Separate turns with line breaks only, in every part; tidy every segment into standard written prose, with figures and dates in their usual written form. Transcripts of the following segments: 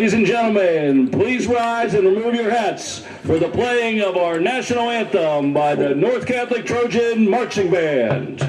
Ladies and gentlemen, please rise and remove your hats for the playing of our national anthem by the North Catholic Trojan Marching Band.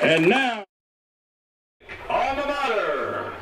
And now, alma mater.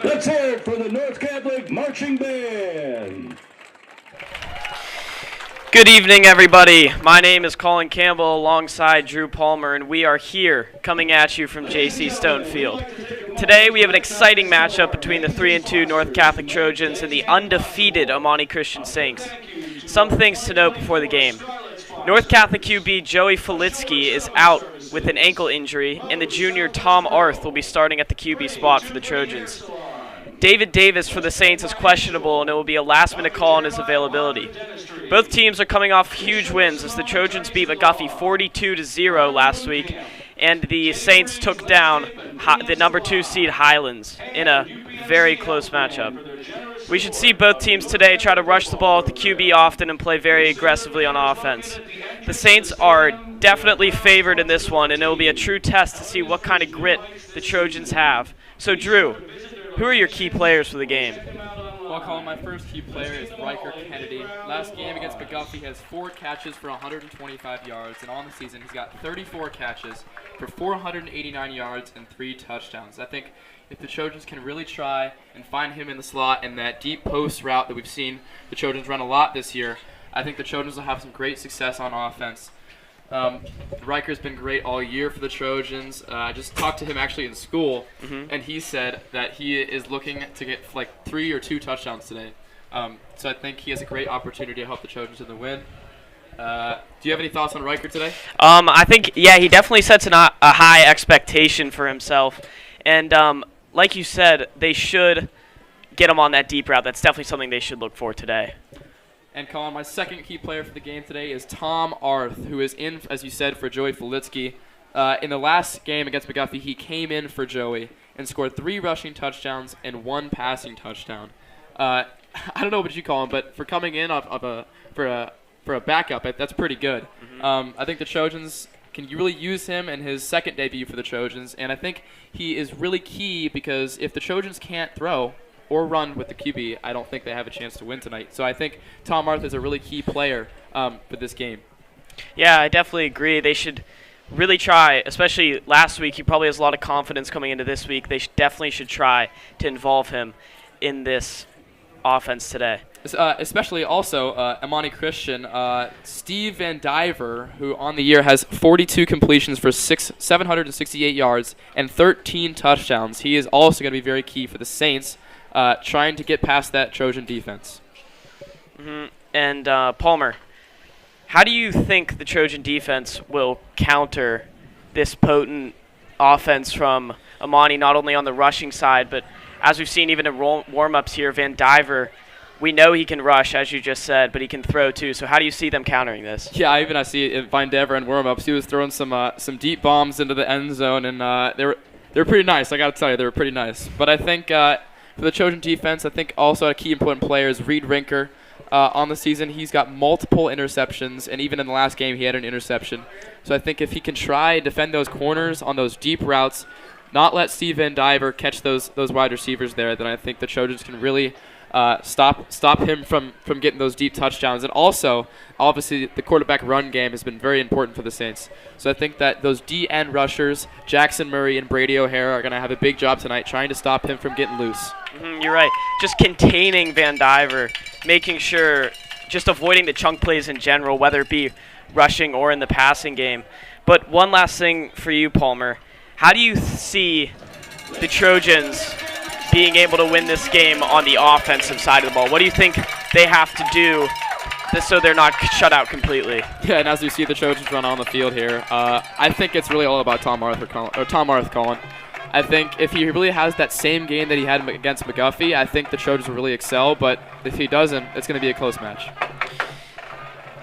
Let's hear it for the North Catholic Marching Band.
Good evening, everybody. My name is Colin Campbell alongside Drew Palmer, and we are here coming at you from J.C. Stone Field. Today, we have an exciting matchup between the 3-2 North Catholic Trojans and the undefeated Imani Christian Saints. Some things to note before the game. North Catholic QB Joey Felitsky is out with an ankle injury, and the junior Tom Arth will be starting at the QB spot for the Trojans. David Davis for the Saints is questionable, and it will be a last-minute call on his availability. Both teams are coming off huge wins as the Trojans beat McGuffey 42-0 last week, and the Saints took down the number 2 seed Highlands in a very close matchup. We should see both teams today try to rush the ball with the QB often and play very aggressively on offense. The Saints are definitely favored in this one, and it will be a true test to see what kind of grit the Trojans have. So, Drew, who are your key players for the game?
Well, Colin, my first key player is Riker Kennedy. Last game against McGuffey, he has 4 catches for 125 yards, and on the season he's got 34 catches for 489 yards and 3 touchdowns. I think if the Trojans can really try and find him in the slot and that deep post route that we've seen the Trojans run a lot this year, I think the Trojans will have some great success on offense. Riker's been great all year for the Trojans. I just talked to him actually in school, and he said that he is looking to get like 3 or 2 touchdowns today. So I think he has a great opportunity to help the Trojans in the win. Do you have any thoughts on Riker today?
I think, yeah, he definitely sets a high expectation for himself. And like you said, they should get him on that deep route. That's definitely something they should look for today.
And Colin, my second key player for the game today is Tom Arth, who is in, as you said, for Joey Felitsky. In the last game against McGuffey, he came in for Joey and scored 3 rushing touchdowns and 1 passing touchdown. I don't know what you call him, but for coming in for a backup, that's pretty good. I think the Trojans can really use him in his second debut for the Trojans, and I think he is really key because if the Trojans can't throw or run with the QB, I don't think they have a chance to win tonight. So I think Tom Arth is a really key player for this game.
Yeah, I definitely agree. They should really try, especially last week. He probably has a lot of confidence coming into this week. They definitely should try to involve him in this offense today.
Especially also Imani Christian, Steve Van Diver, who on the year has 42 completions for 768 yards and 13 touchdowns. He is also going to be very key for the Saints, trying to get past that Trojan defense.
And Palmer, how do you think the Trojan defense will counter this potent offense from Imani, not only on the rushing side, but as we've seen even in warm-ups here, Van Diver, we know he can rush, as you just said, but he can throw too. So how do you see them countering this?
Yeah, I see it Van Diver in warm-ups. He was throwing some deep bombs into the end zone, and they were pretty nice. I got to tell you, they were pretty nice. But I think for the Trojan defense, I think also a key important player is Reed Rinker. On the season, he's got multiple interceptions, and even in the last game, he had an interception. So I think if he can try and defend those corners on those deep routes, not let Steve Van Diver catch those wide receivers there, then I think the Trojans can really stop him from getting those deep touchdowns. And also, obviously, the quarterback run game has been very important for the Saints. So I think that those D-end rushers, Jackson Murray and Brady O'Hara, are going to have a big job tonight trying to stop him from getting loose.
You're right. Just containing Van Diver, making sure, just avoiding the chunk plays in general, whether it be rushing or in the passing game. But one last thing for you, Palmer. How do you see the Trojans being able to win this game on the offensive side of the ball? What do you think they have to do so they're not shut out completely?
Yeah, and as you see the Trojans run on the field here, I think it's really all about Tom Arth, Colin. I think if he really has that same game that he had against McGuffey, I think the Trojans will really excel. But if he doesn't, it's going to be a close match.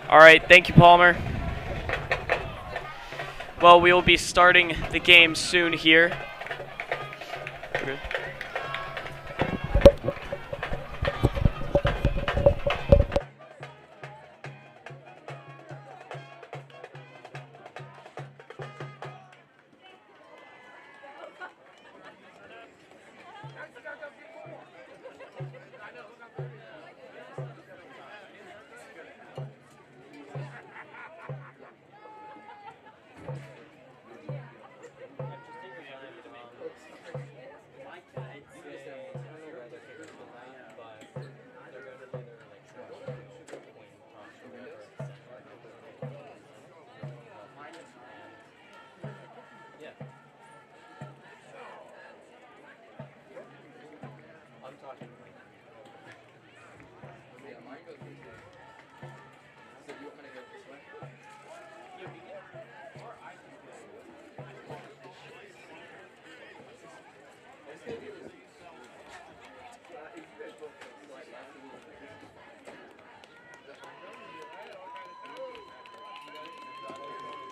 All right, thank you, Palmer. Well, we will be starting the game soon here. Okay.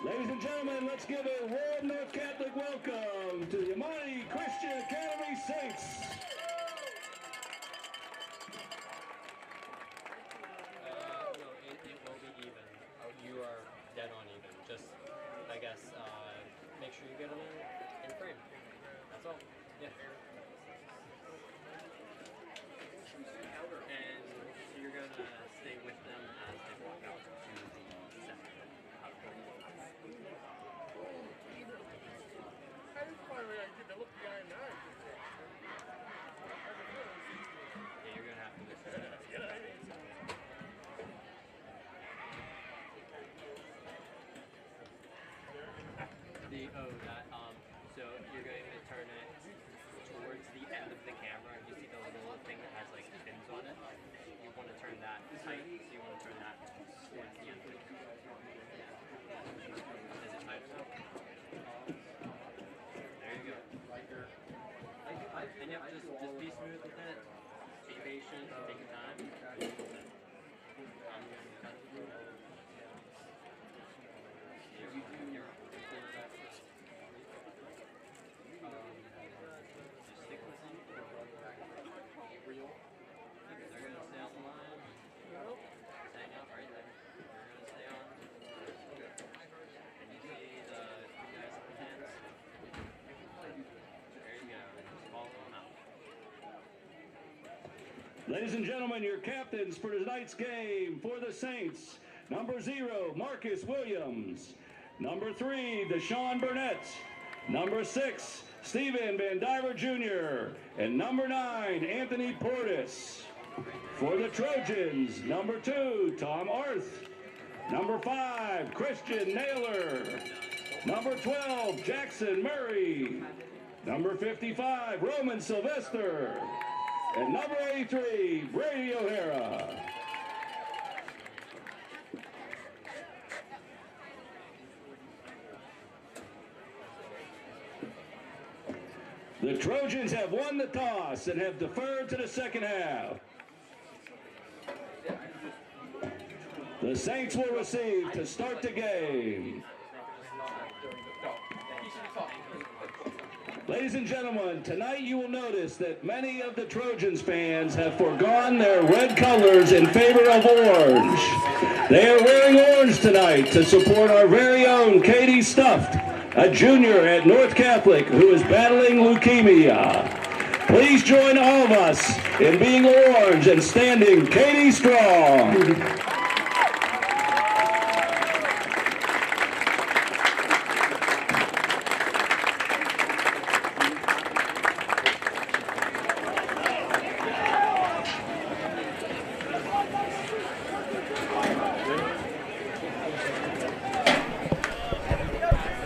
Ladies and gentlemen, let's give a warm North Catholic welcome to the Imani Christian Academy Saints.
No, it will be even. You are dead on even. Just, I guess, make sure you get them in frame. That's all. Yeah. And you're going to stay with them as they walk out to the set. Yeah, you're going to have to listen to that. So you're going to turn it towards the end of the camera. You see the little thing that has like pins on it. You want to turn that tight. So you want to turn that towards the end. Is it tight? There you go. And yep, just be smooth with it. Be patient. Take your time.
Ladies and gentlemen, your captains for tonight's game for the Saints. Number 0, Marcus Williams. Number 3, Deshaun Burnett. Number 6, Stephen Van Diver Jr. And number 9, Anthony Portis. For the Trojans, number 2, Tom Arth. Number 5, Christian Naylor. Number 12, Jackson Murray. Number 55, Roman Sylvester. And number 83, Brady O'Hara. The Trojans have won the toss and have deferred to the second half. The Saints will receive to start the game. Ladies and gentlemen, tonight you will notice that many of the Trojans fans have forgone their red colors in favor of orange. They are wearing orange tonight to support our very own Katie Stuft, a junior at North Catholic who is battling leukemia. Please join all of us in being orange and standing Katie strong.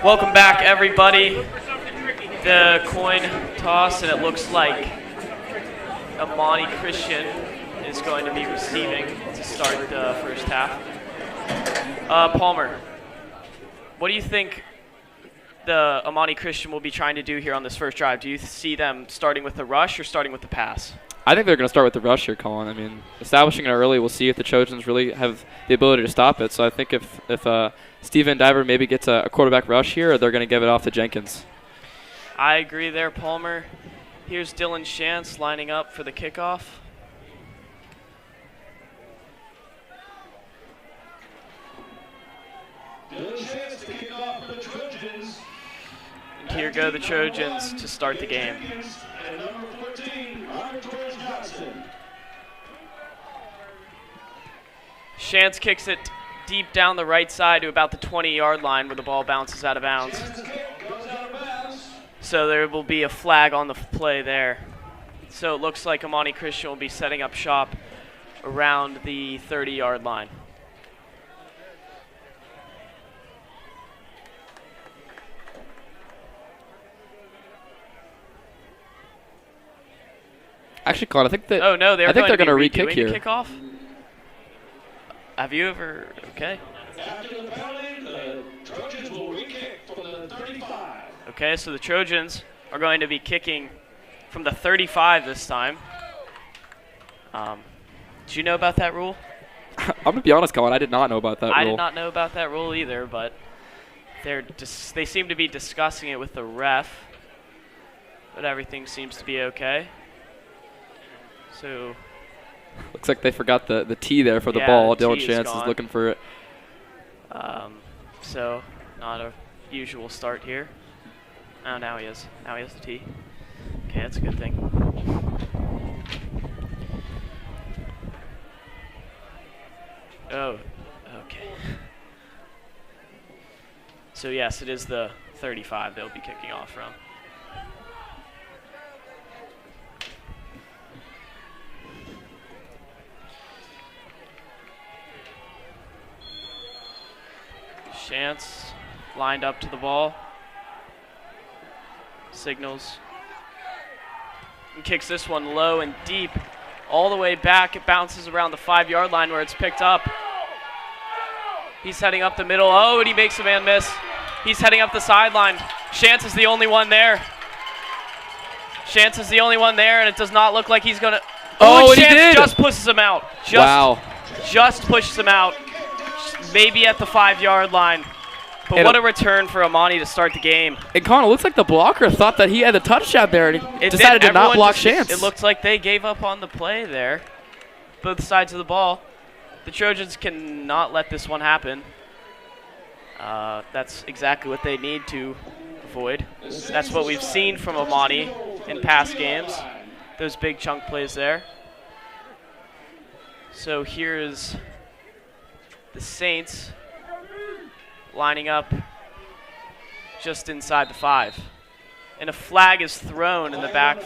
Welcome back, everybody. The coin toss, and it looks like Imani Christian is going to be receiving to start the first half. Palmer, what do you think the Imani Christian will be trying to do here on this first drive? Do you see them starting with the rush or starting with the pass?
I think they're going to start with the rush here, Colin. I mean, establishing it early, we'll see if the Trojans really have the ability to stop it. So I think if Steven Diver maybe gets a quarterback rush here, they're going to give it off to Jenkins.
I agree there, Palmer. Here's Dylan Shantz lining up for the kickoff.
Dylan Shantz to kick off for the Trojans.
And here go the Trojans to start the game.
And number 14, Robert Johnson.
Shantz kicks it deep down the right side to about the 20-yard line where the ball bounces out of bounds. So there will be a flag on the play there. So it looks like Imani Christian will be setting up shop around the 30-yard line.
Actually, Colin, I think that.
Oh no, they're
going to
re-kick
here.
Kickoff. Have you ever? Okay.
After the penalty, the Trojans will re-kick from the 35.
Okay, so the Trojans are going to be kicking from the 35 this time. Did you know about that rule?
I'm going to be honest, Colin. I did not know about that rule.
I did not know about that rule either, but they seem to be discussing it with the ref. But everything seems to be okay. So
looks like they forgot the T there for the
yeah,
ball.
the
Dylan
T
Shantz is looking for it.
So not a usual start here. Oh, now he is. Now he has the T. Okay, that's a good thing. Oh, okay. So yes, it is the 35 they'll be kicking off from. Shantz lined up to the ball. Signals. And kicks this one low and deep. All the way back. It bounces around the 5-yard line where it's picked up. He's heading up the middle. Oh, and he makes a man miss. He's heading up the sideline. Shantz is the only one there. Shantz is the only one there, and it does not look like he's going to.
Oh, and
Shantz
he did!
Just pushes him out.
Wow.
just pushes him out, maybe at the 5-yard line. But what a return for Imani to start the game.
And Connor, it looks like the blocker thought that he had a touchdown there, and he decided to not block Chance.
It looked like they gave up on the play there, both sides of the ball. The Trojans cannot let this one happen. That's exactly what they need to avoid. That's what we've seen from Imani in past games, those big chunk plays there. So here's the Saints lining up just inside the 5. And a flag is thrown in the back.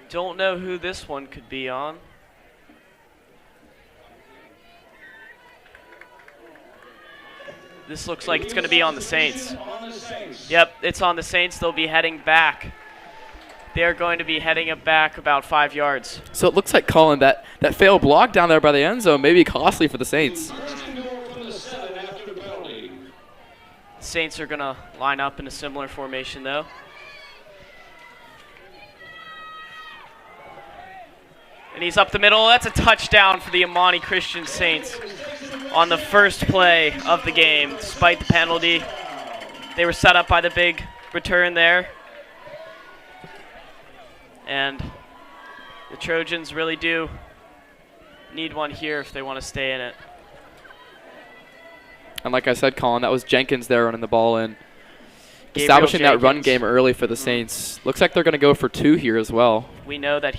Don't know who this one could be on. This looks like it's going to be on the Saints. Yep, it's on the Saints. They'll be heading back. They're going to be heading it back about 5 yards.
So it looks like, Colin, that failed block down there by the end zone may be costly for the Saints.
Saints are going to line up in a similar formation, though. And he's up the middle. That's a touchdown for the Imani Christian Saints on the first play of the game. Despite the penalty, they were set up by the big return there. And the Trojans really do need one here if they want to stay in it.
And like I said, Colin, that was Jenkins there running the ball in. Establishing that run game early for the Saints. Looks like they're going to go for 2 here as well.
We know that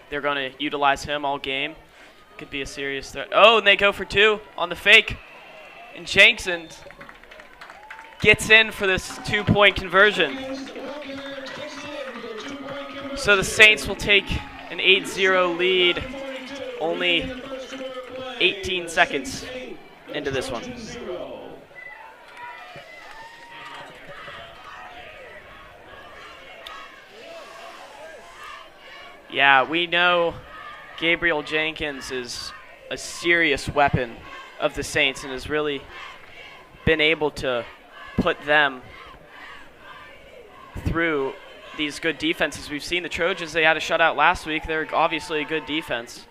they're going to utilize him all game. Could be a serious threat. Oh, and they go for 2 on the fake. And Jenkins gets in for this 2-point conversion. So the Saints will take an 8-0 lead, only 18 seconds into this one. Yeah, we know Gabriel Jenkins is a serious weapon of the Saints and has really been able to put them through these good defenses. We've seen the Trojans, they had a shutout last week. They're obviously a good defense.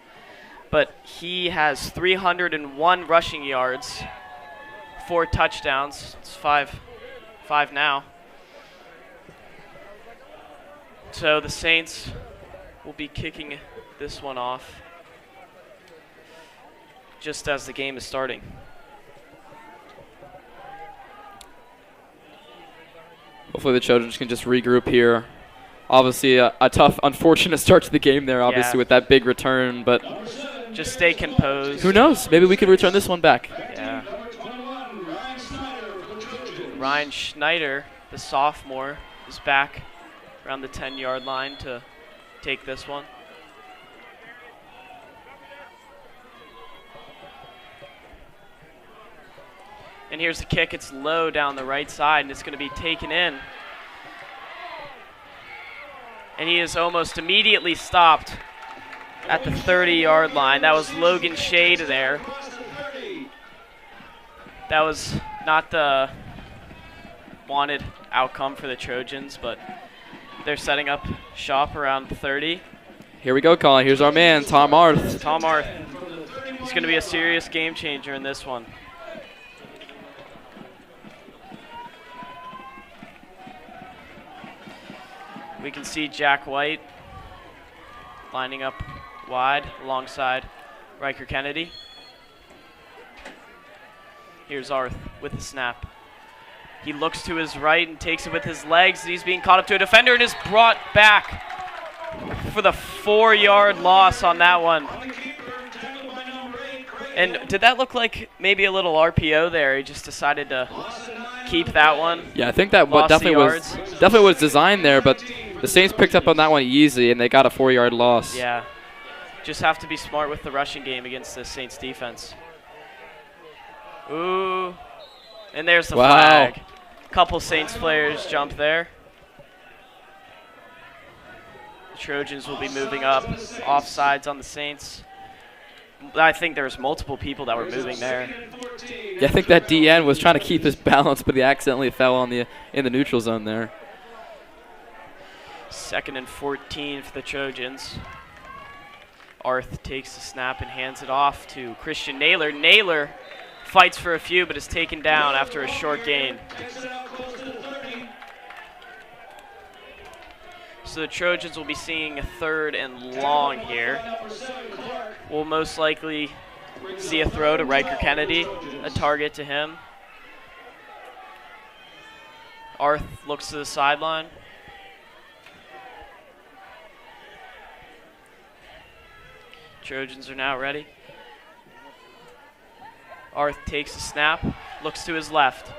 But he has 301 rushing yards, 4 touchdowns. It's 5 now. So the Saints will be kicking this one off just as the game is starting.
Hopefully the Trojans can just regroup here. Obviously a tough, unfortunate start to the game there, obviously, with that big return, but
just stay composed.
Who knows? Maybe we could return this one back.
Yeah. Ryan Schneider, the sophomore, is back around the 10-yard line to take this one. And here's the kick. It's low down the right side, and it's going to be taken in. And he is almost immediately stopped at the 30-yard line. That was Logan Shade there. That was not the wanted outcome for the Trojans, but they're setting up shop around 30.
Here we go, Colin. Here's our man, Tom Arth.
Tom Arth. He's going to be a serious game changer in this one. We can see Jack White lining up wide alongside Riker Kennedy. Here's Arth with the snap. He looks to his right and takes it with his legs. He's being caught up to a defender and is brought back for the 4-yard loss on that one. And did that look like maybe a little RPO there? He just decided to keep that one.
Yeah, I think that definitely was designed there, but the Saints picked up on that one easy, and they got a 4-yard loss.
Yeah, just have to be smart with the rushing game against the Saints defense. Ooh, and there's the flag. Couple Saints players jump there. The Trojans will be moving up. Offsides on the Saints. I think there's multiple people that were moving there.
Yeah, I think that DN was trying to keep his balance, but he accidentally fell in the neutral zone there.
2nd and 14 for the Trojans. Arth takes the snap and hands it off to Christian Naylor. Naylor fights for a few, but is taken down after a short gain. So the Trojans will be seeing a 3rd and long here. We'll most likely see a throw to Riker Kennedy, a target to him. Arth looks to the sideline. Trojans are now ready. Arth takes the snap, looks to his left.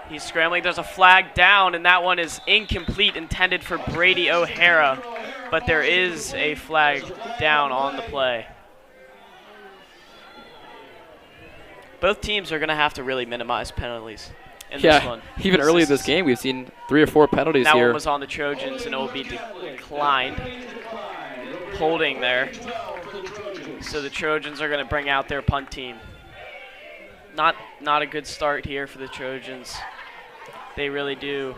He's scrambling. There's a flag down, and that one is incomplete, intended for Brady O'Hara. But there is a flag down on the play. Both teams are going to have to really minimize penalties in this one.
Even early in this game, we've seen 3 or 4 penalties here.
That one was on the Trojans, and it will be declined. Holding there. So the Trojans are going to bring out their punt team. Not a good start here for the Trojans. They really do.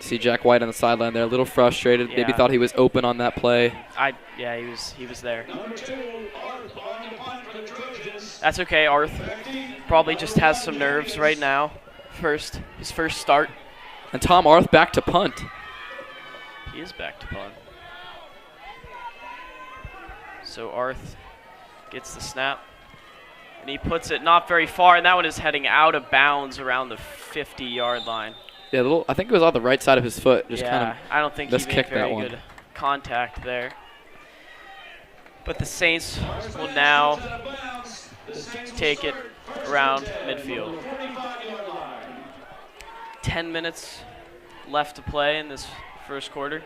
See Jack White on the sideline there, a little frustrated.
Yeah.
Maybe thought he was open on that play.
Yeah, he was there. That's okay. Arth probably just has some nerves right now. His first start.
And Tom Arth back to punt.
He is back to punt. So Arth gets the snap. And he puts it not very far, and that one is heading out of bounds around the 50-yard line.
Yeah, I think it was on the right side of his foot. Just kind of
I don't think he made very good contact there. But the Saints will now take it around midfield. 10 minutes left to play in this first quarter.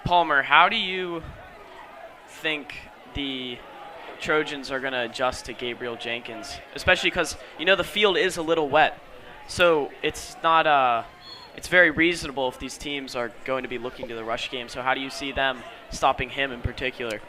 Palmer, how do you think the Trojans are going to adjust to Gabriel Jenkins, especially because the field is a little wet, so it's not it's very reasonable if these teams are going to be looking to the rush game. So how do you see them stopping him in particular?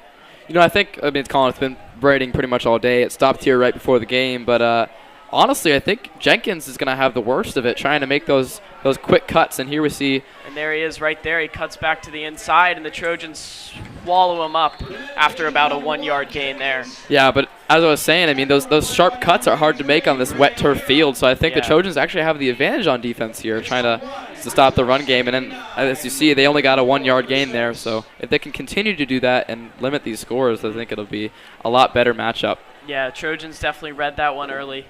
I think Colin's been braiding pretty much all day. It stopped here right before the game, but honestly, I think Jenkins is going to have the worst of it trying to make those quick cuts. And here we see. And
there he is right there. He cuts back to the inside, and the Trojans swallow him up after about a 1-yard gain there.
Yeah, but as I was saying, those sharp cuts are hard to make on this wet turf field. So I think the Trojans actually have the advantage on defense here, trying to stop the run game. And then, as you see, they only got a 1-yard gain there. So if they can continue to do that and limit these scores, I think it'll be a lot better matchup.
Yeah, Trojans definitely read that one early,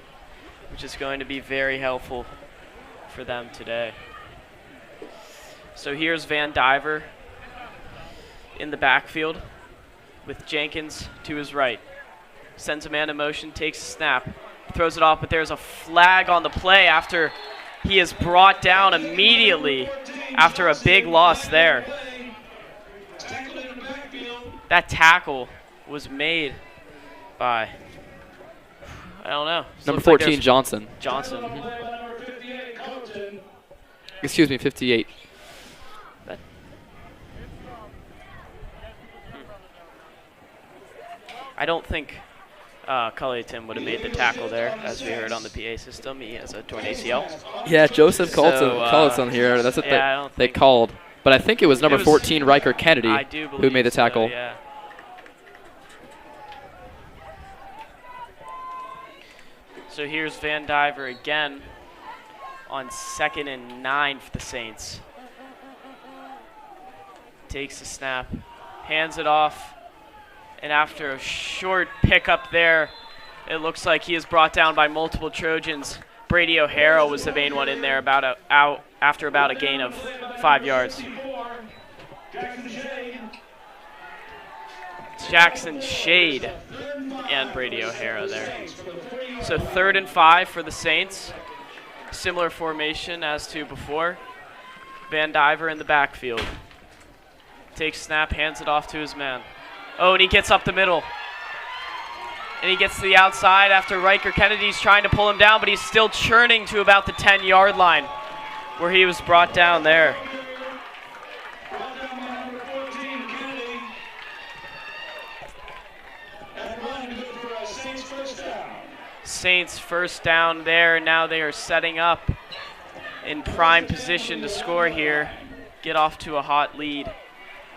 which is going to be very helpful for them today. So here's Van Diver in the backfield with Jenkins to his right. Sends a man in motion, takes a snap, throws it off, but there's a flag on the play after he is brought down immediately after a big loss there. That tackle was made by, I don't know.
Number 14, Johnson.
Johnson.
Excuse me, 58.
I don't think Culleton would have made the tackle there, as we heard on the PA system. He has a torn ACL.
Yeah, Joseph Culleton here. That's what they called. But I think it was number 14, Riker Kennedy, who made the tackle.
So, yeah. So here's Van Diver again on 2nd and 9 for the Saints. Takes the snap, hands it off, and after a short pickup there, it looks like he is brought down by multiple Trojans. Brady O'Hara was the main one in there after about a gain of 5 yards. Jackson Shade and Brady O'Hara there. So 3rd and 5 for the Saints. Similar formation as to before. Van Diver in the backfield. Takes snap, hands it off to his man. Oh, and he gets up the middle. And he gets to the outside after Riker Kennedy's trying to pull him down, but he's still churning to about the 10-yard line where he was brought down there. Saints first down there. Now they are setting up in prime position to score here, get off to a hot lead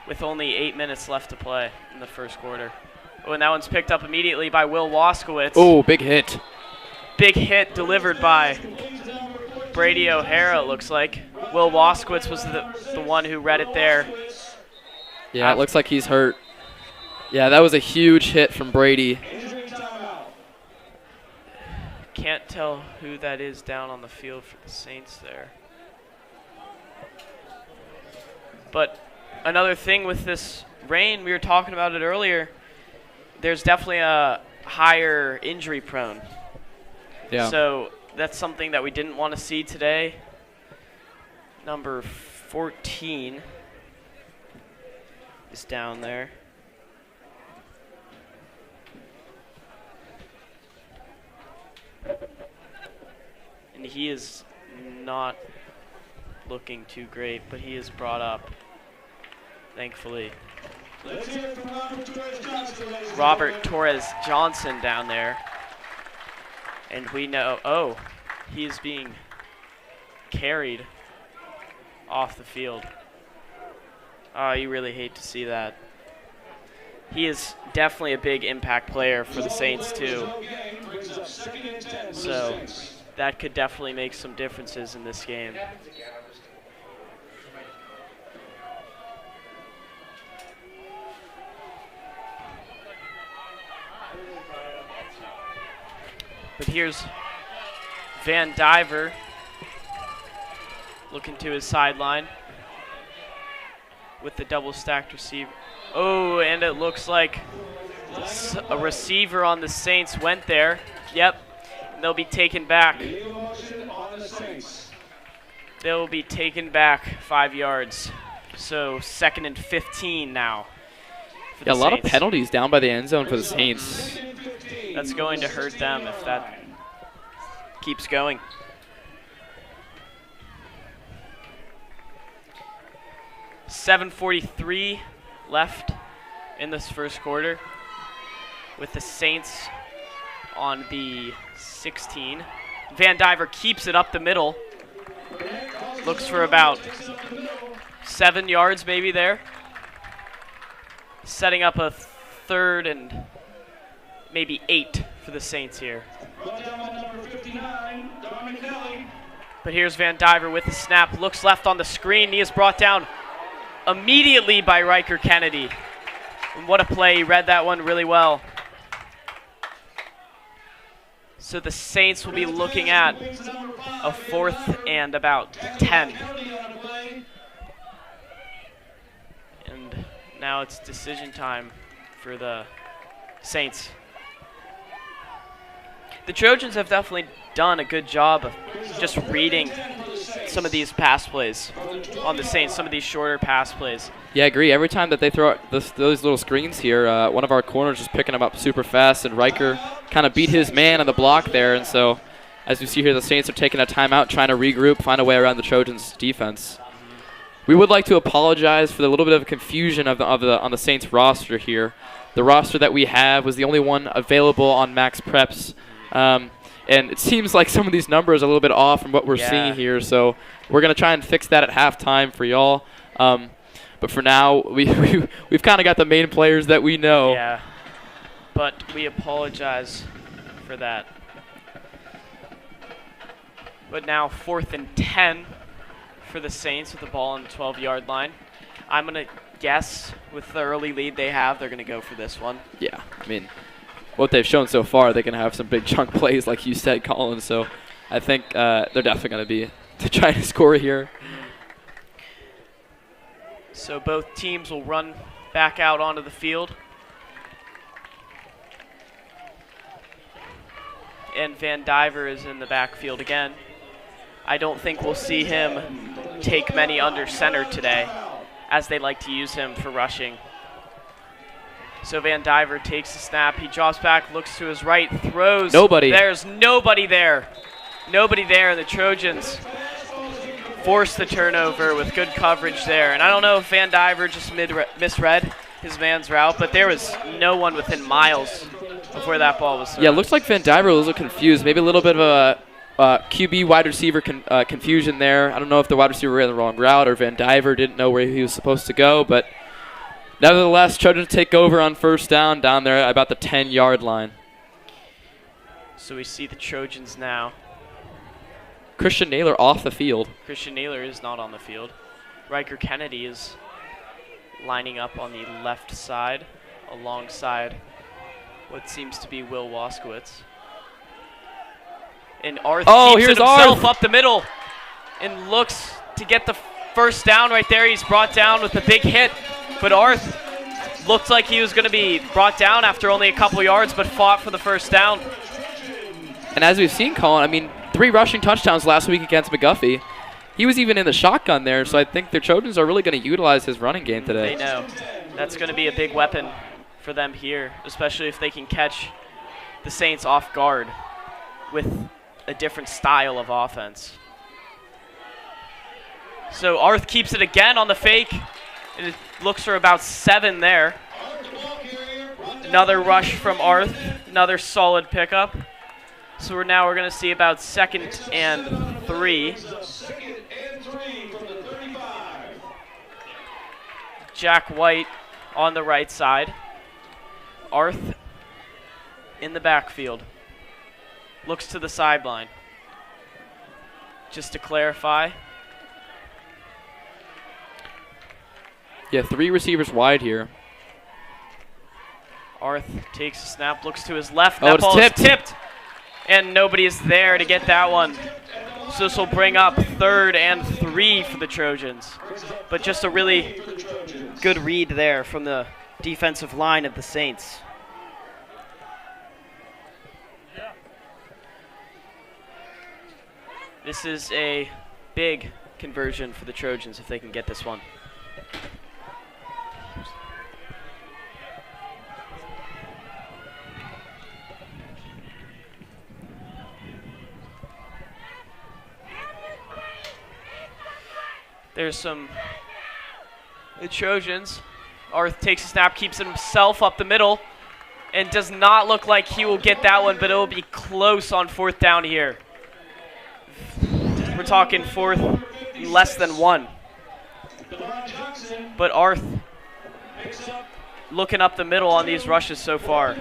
with only 8 minutes left to play in the first quarter. Oh, and that one's picked up immediately by Will Waskowitz.
Oh, big hit.
Big hit delivered by Brady O'Hara, it looks like. Will Waskowitz was the one who read it there.
Yeah, it looks like he's hurt. Yeah, that was a huge hit from Brady.
Can't tell who that is down on the field for the Saints there. But another thing with this rain, we were talking about it earlier, there's definitely a higher injury prone.
Yeah.
So that's something that we didn't want to see today. Number 14 is down there. And he is not looking too great, but he is brought up, thankfully. Robert Torres Johnson down there. And we know, oh, he is being carried off the field. Oh, you really hate to see that. He is definitely a big impact player for the Saints, too. So that could definitely make some differences in this game. But here's Van Diver looking to his sideline with the double stacked receiver. Oh, and it looks like a receiver on the Saints went there. Yep, and they'll be taken back. They'll be taken back 5 yards. So 2nd and 15 now.
Yeah, a lot of penalties down by the end zone for the Saints.
That's going to hurt them if that keeps going. .743 left in this first quarter with the Saints on the 16. Van Diver keeps it up the middle. Looks for about 7 yards maybe there. Setting up a 3rd and maybe 8 for the Saints here. But here's Van Diver with the snap. Looks left on the screen. He is brought down immediately by Riker Kennedy. And what a play. He read that one really well. So the Saints will be looking at a 4th and about 10. And now it's decision time for the Saints. The Trojans have definitely done a good job of just reading some of these pass plays on the Saints, some of these shorter pass plays.
Yeah, I agree. Every time that they throw out those little screens here, one of our corners is picking them up super fast, and Riker kind of beat his man on the block there. And so, as you see here, the Saints are taking a timeout, trying to regroup, find a way around the Trojans' defense. We would like to apologize for the little bit of confusion on the Saints roster here. The roster that we have was the only one available on Max Preps. And it seems like some of these numbers are a little bit off from what we're seeing here, so we're going to try and fix that at halftime for y'all. But for now, we've kind of got the main players that we know.
Yeah, but we apologize for that. But now 4th and 10 for the Saints with the ball on the 12-yard line. I'm going to guess with the early lead they have, they're going to go for this one.
Yeah, I mean, what they've shown so far, they can have some big chunk plays, like you said, Colin. So I think they're definitely going to be to try to score here.
So both teams will run back out onto the field. And Van Diver is in the backfield again. I don't think we'll see him take many under center today, as they like to use him for rushing. So Van Diver takes the snap. He drops back, looks to his right, throws.
Nobody.
There's nobody there. Nobody there. The Trojans force the turnover with good coverage there. And I don't know if Van Diver just misread his man's route, but there was no one within miles of where that ball was thrown.
Yeah, it looks like Van Diver was a little confused. Maybe a little bit of QB wide receiver confusion there. I don't know if the wide receiver ran the wrong route or Van Diver didn't know where he was supposed to go, but nevertheless, Trojans take over on first down there at about the 10-yard line.
So we see the Trojans now.
Christian Naylor off the field.
Christian Naylor is not on the field. Riker Kennedy is lining up on the left side alongside what seems to be Will Waskowitz. And Arth keeps it himself up the middle and looks to get the first down right there. He's brought down with a big hit, but Arth looked like he was going to be brought down after only a couple yards, but fought for the first down.
And as we've seen, Colin, I mean, 3 rushing touchdowns last week against McGuffey. He was even in the shotgun there, so I think the Trojans are really going to utilize his running game today.
They know. That's going to be a big weapon for them here, especially if they can catch the Saints off guard with a different style of offense. So Arth keeps it again on the fake, and it looks for about 7 there. Another rush from Arth, another solid pickup. So we're going to see about 2nd and 3. Jack White on the right side. Arth in the backfield. Looks to the sideline. Just to clarify.
Yeah, 3 receivers wide here.
Arth takes a snap, looks to his left.
Oh,
that
it's
ball
tipped.
is tipped. And nobody is there to get that one. So this will bring up 3rd and 3 for the Trojans. But just a really good read there from the defensive line of the Saints. This is a big conversion for the Trojans if they can get this one. There's the Trojans. Arth takes a snap, keeps it himself up the middle, and does not look like he will get that one, but it will be close on 4th down here. We're talking 4th, less than 1. But Arth looking up the middle on these rushes so far.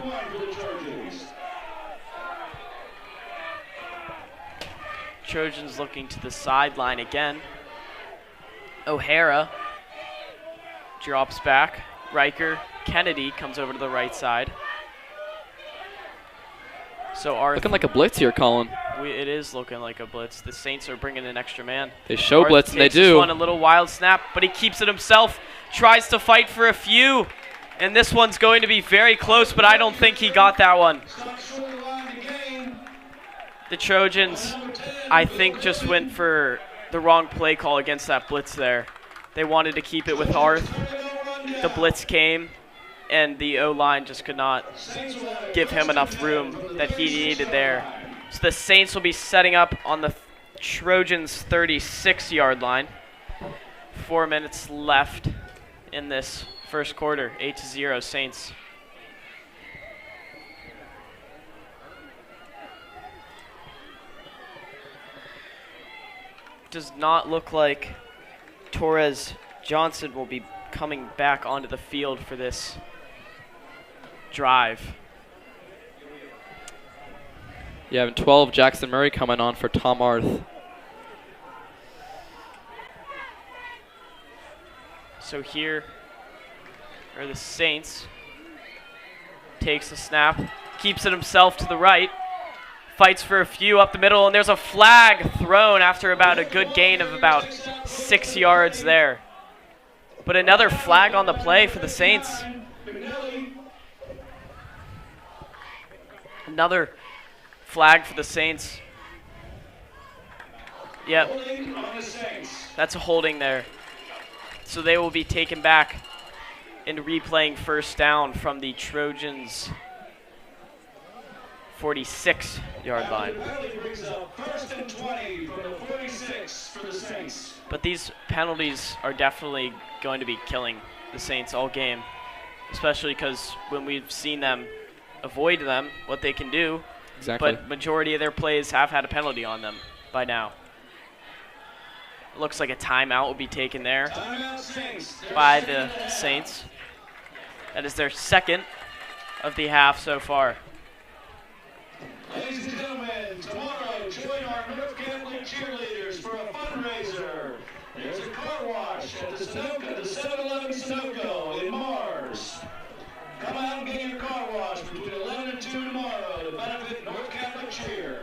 Trojans looking to the sideline again. O'Hara drops back. Riker Kennedy comes over to the right side. So Arth
looking like a blitz here, Colin.
It is looking like a blitz. The Saints are bringing an extra man.
They show
Arth
blitz, and they
takes this
do.
one, a little wild snap, but he keeps it himself. Tries to fight for a few, and this one's going to be very close, but I don't think he got that one. The Trojans, I think, just went for the wrong play call against that blitz there. They wanted to keep it with Arth. The blitz came, and the O-line just could not give him enough room that he needed there. So the Saints will be setting up on the Trojans' 36-yard line. 4 minutes left in this first quarter. 8-0 Saints. Does not look like Torres Johnson will be coming back onto the field for this drive.
Yeah, and 12, Jackson Murray coming on for Tom Arth.
So here are the Saints. Takes a snap, keeps it himself to the right, fights for a few up the middle, and there's a flag thrown after about a good gain of about 6 yards there. But another flag on the play for the Saints. Another flag for the Saints. Yep. That's a holding there. So they will be taken back and replaying first down from the Trojans' 46-yard line. But these penalties are definitely going to be killing the Saints all game, especially because when we've seen them avoid them, what they can do
Exactly.
But majority of their plays have had a penalty on them by now. Looks like a timeout will be taken there by the Saints. That is their second of the half so far.
Ladies and gentlemen, tomorrow join our North Catholic cheerleaders for a fundraiser. There's a car wash at the 7-Eleven Sunoco in Mars. Come out and get your car wash between 11 and 2 tomorrow to benefit North Catholic Cheer.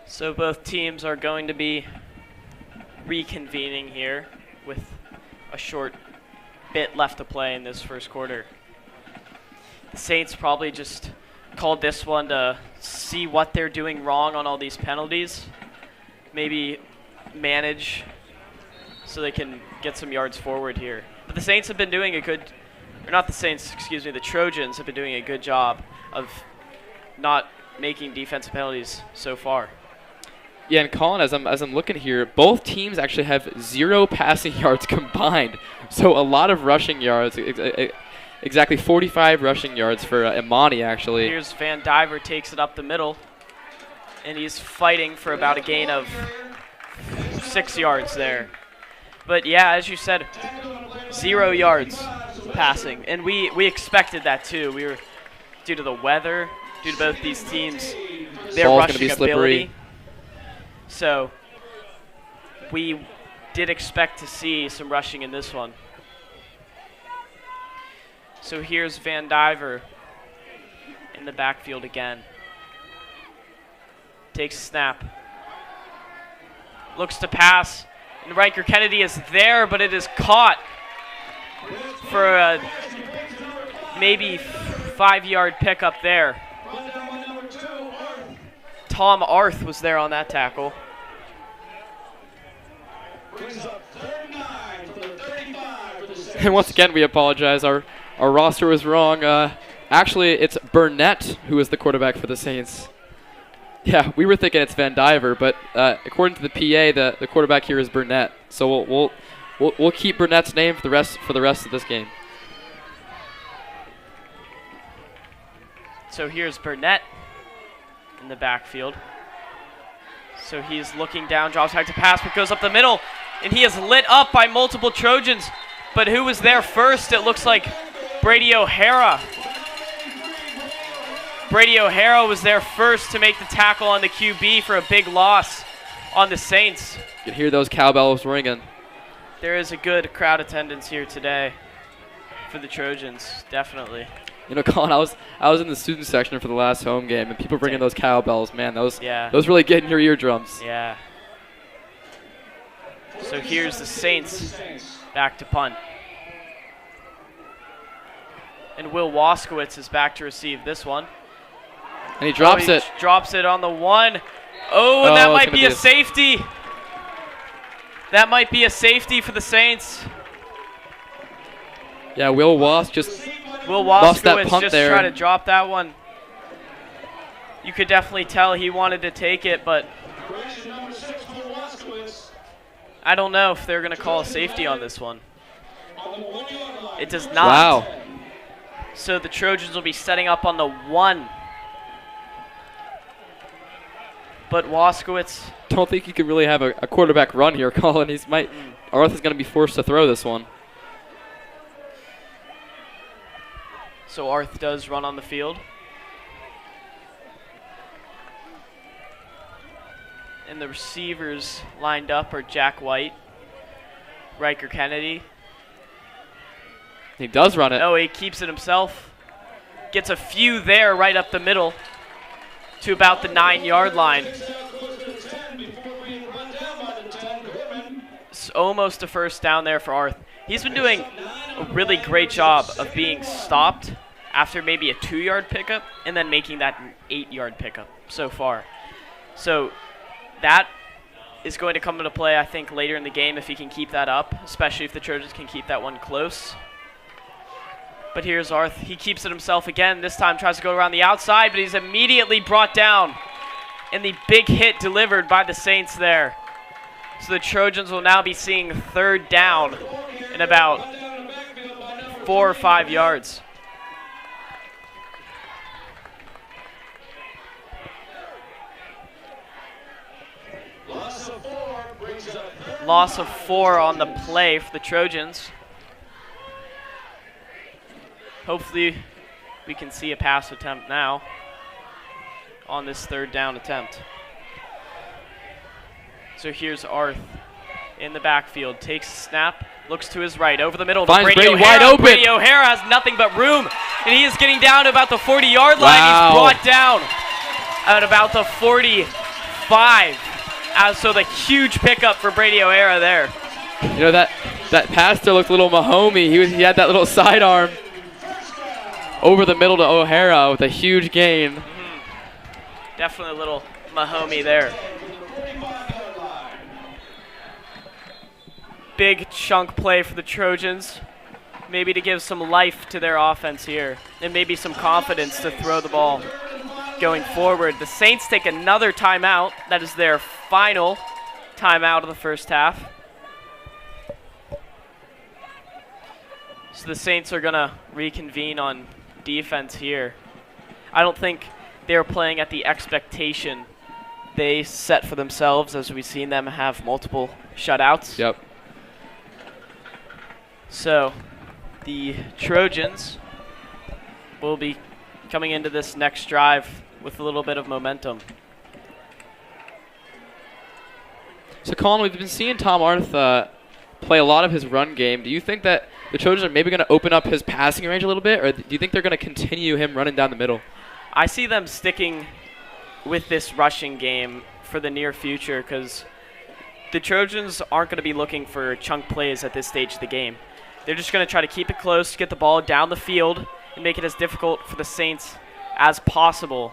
So both teams are going to be reconvening here with a short bit left to play in this first quarter. The Saints probably just called this one to see what they're doing wrong on all these penalties. Maybe manage so they can get some yards forward here. But the Saints have been doing a good, or not the Saints, excuse me, the Trojans have been doing a good job of not making defensive penalties so far.
Yeah, and Colin, as I'm looking here, both teams actually have 0 passing yards combined. So a lot of rushing yards, exactly 45 rushing yards for Imani, actually.
Here's Van Diver takes it up the middle, and he's fighting for about a gain of 6 yards there. But yeah, as you said, 0 yards passing, and we expected that too. We were, due to the weather, due to both these teams, their
Ball's
rushing
gonna be slippery.
ability. So we did expect to see some rushing in this one. So here's Van Diver in the backfield again. Takes a snap. Looks to pass. And Riker Kennedy is there, but it is caught for a maybe 5-yard pickup there. Tom Arth was there on that tackle.
And once again, we apologize. Our roster was wrong. Actually, it's Burnett who is the quarterback for the Saints. Yeah, we were thinking it's Van Diver, but according to the PA, the quarterback here is Burnett. So we'll keep Burnett's name for the rest of this game.
So here's Burnett in the backfield. So he's looking down, drops back to pass, but goes up the middle, and he is lit up by multiple Trojans. But who was there first? It looks like Brady O'Hara. Brady O'Hara was there first to make the tackle on the QB for a big loss on the Saints.
You can hear those cowbells ringing.
There is a good crowd attendance here today for the Trojans, definitely.
You know, Colin, I was in the student section for the last home game, and people ringing those cowbells, man, those really get in your eardrums.
Yeah. So here's the Saints back to punt. And Will Waskowitz is back to receive this one.
And he drops it.
Drops it on the one. Oh, and that might be a safety. That might be a safety for the Saints.
Yeah, Will Waskowitz just
Will
lost that
Waskowitz
punt
just
there.
try to drop that one. You could definitely tell he wanted to take it, but I don't know if they're going to call a safety on this one. It does not.
Wow.
So the Trojans will be setting up on the 1. But Waskowitz.
Don't think you can really have a quarterback run here, Colin. Arth is going to be forced to throw this one.
So Arth does run on the field. And the receivers lined up are Jack White, Riker Kennedy.
He does run it.
Oh, he keeps it himself. Gets a few there right up the middle to about the 9-yard line. It's almost a first down there for Arth. He's been doing a really great job of being stopped after maybe a 2-yard pickup and then making that an 8-yard pickup so far. So that is going to come into play, I think, later in the game if he can keep that up, especially if the Trojans can keep that one close. But here's Arth. He keeps it himself again. This time tries to go around the outside, but he's immediately brought down. And the big hit delivered by the Saints there. So the Trojans will now be seeing third down in about 4 or 5 yards. Loss of 4 on the play for the Trojans. Hopefully we can see a pass attempt now on this third down attempt. So here's Arth in the backfield, takes a snap, looks to his right, over the middle.
Finds Brady
O'Hara.
wide open.
Brady O'Hara has nothing but room, and he is getting down to about the 40-yard line.
Wow.
He's brought down at about the 45. So the huge pickup for Brady O'Hara there.
You know, that pass there looked a little Mahomey. He had that little sidearm over the middle to O'Hara with a huge gain.
Definitely a little Mahomey there. Big chunk play for the Trojans, maybe to give some life to their offense here, and maybe some confidence to throw the ball going forward. The Saints take another timeout. That is their final timeout of the first half. So the Saints are going to reconvene on defense here. I don't think they're playing at the expectation they set for themselves, as we've seen them have multiple shutouts.
Yep.
So the Trojans will be coming into this next drive with a little bit of momentum.
So, Colin, we've been seeing Tom Arth play a lot of his run game. Do you think that the Trojans are maybe going to open up his passing range a little bit, or do you think they're going to continue him running down the middle?
I see them sticking with this rushing game for the near future, because the Trojans aren't going to be looking for chunk plays at this stage of the game. They're just going to try to keep it close, get the ball down the field, and make it as difficult for the Saints as possible.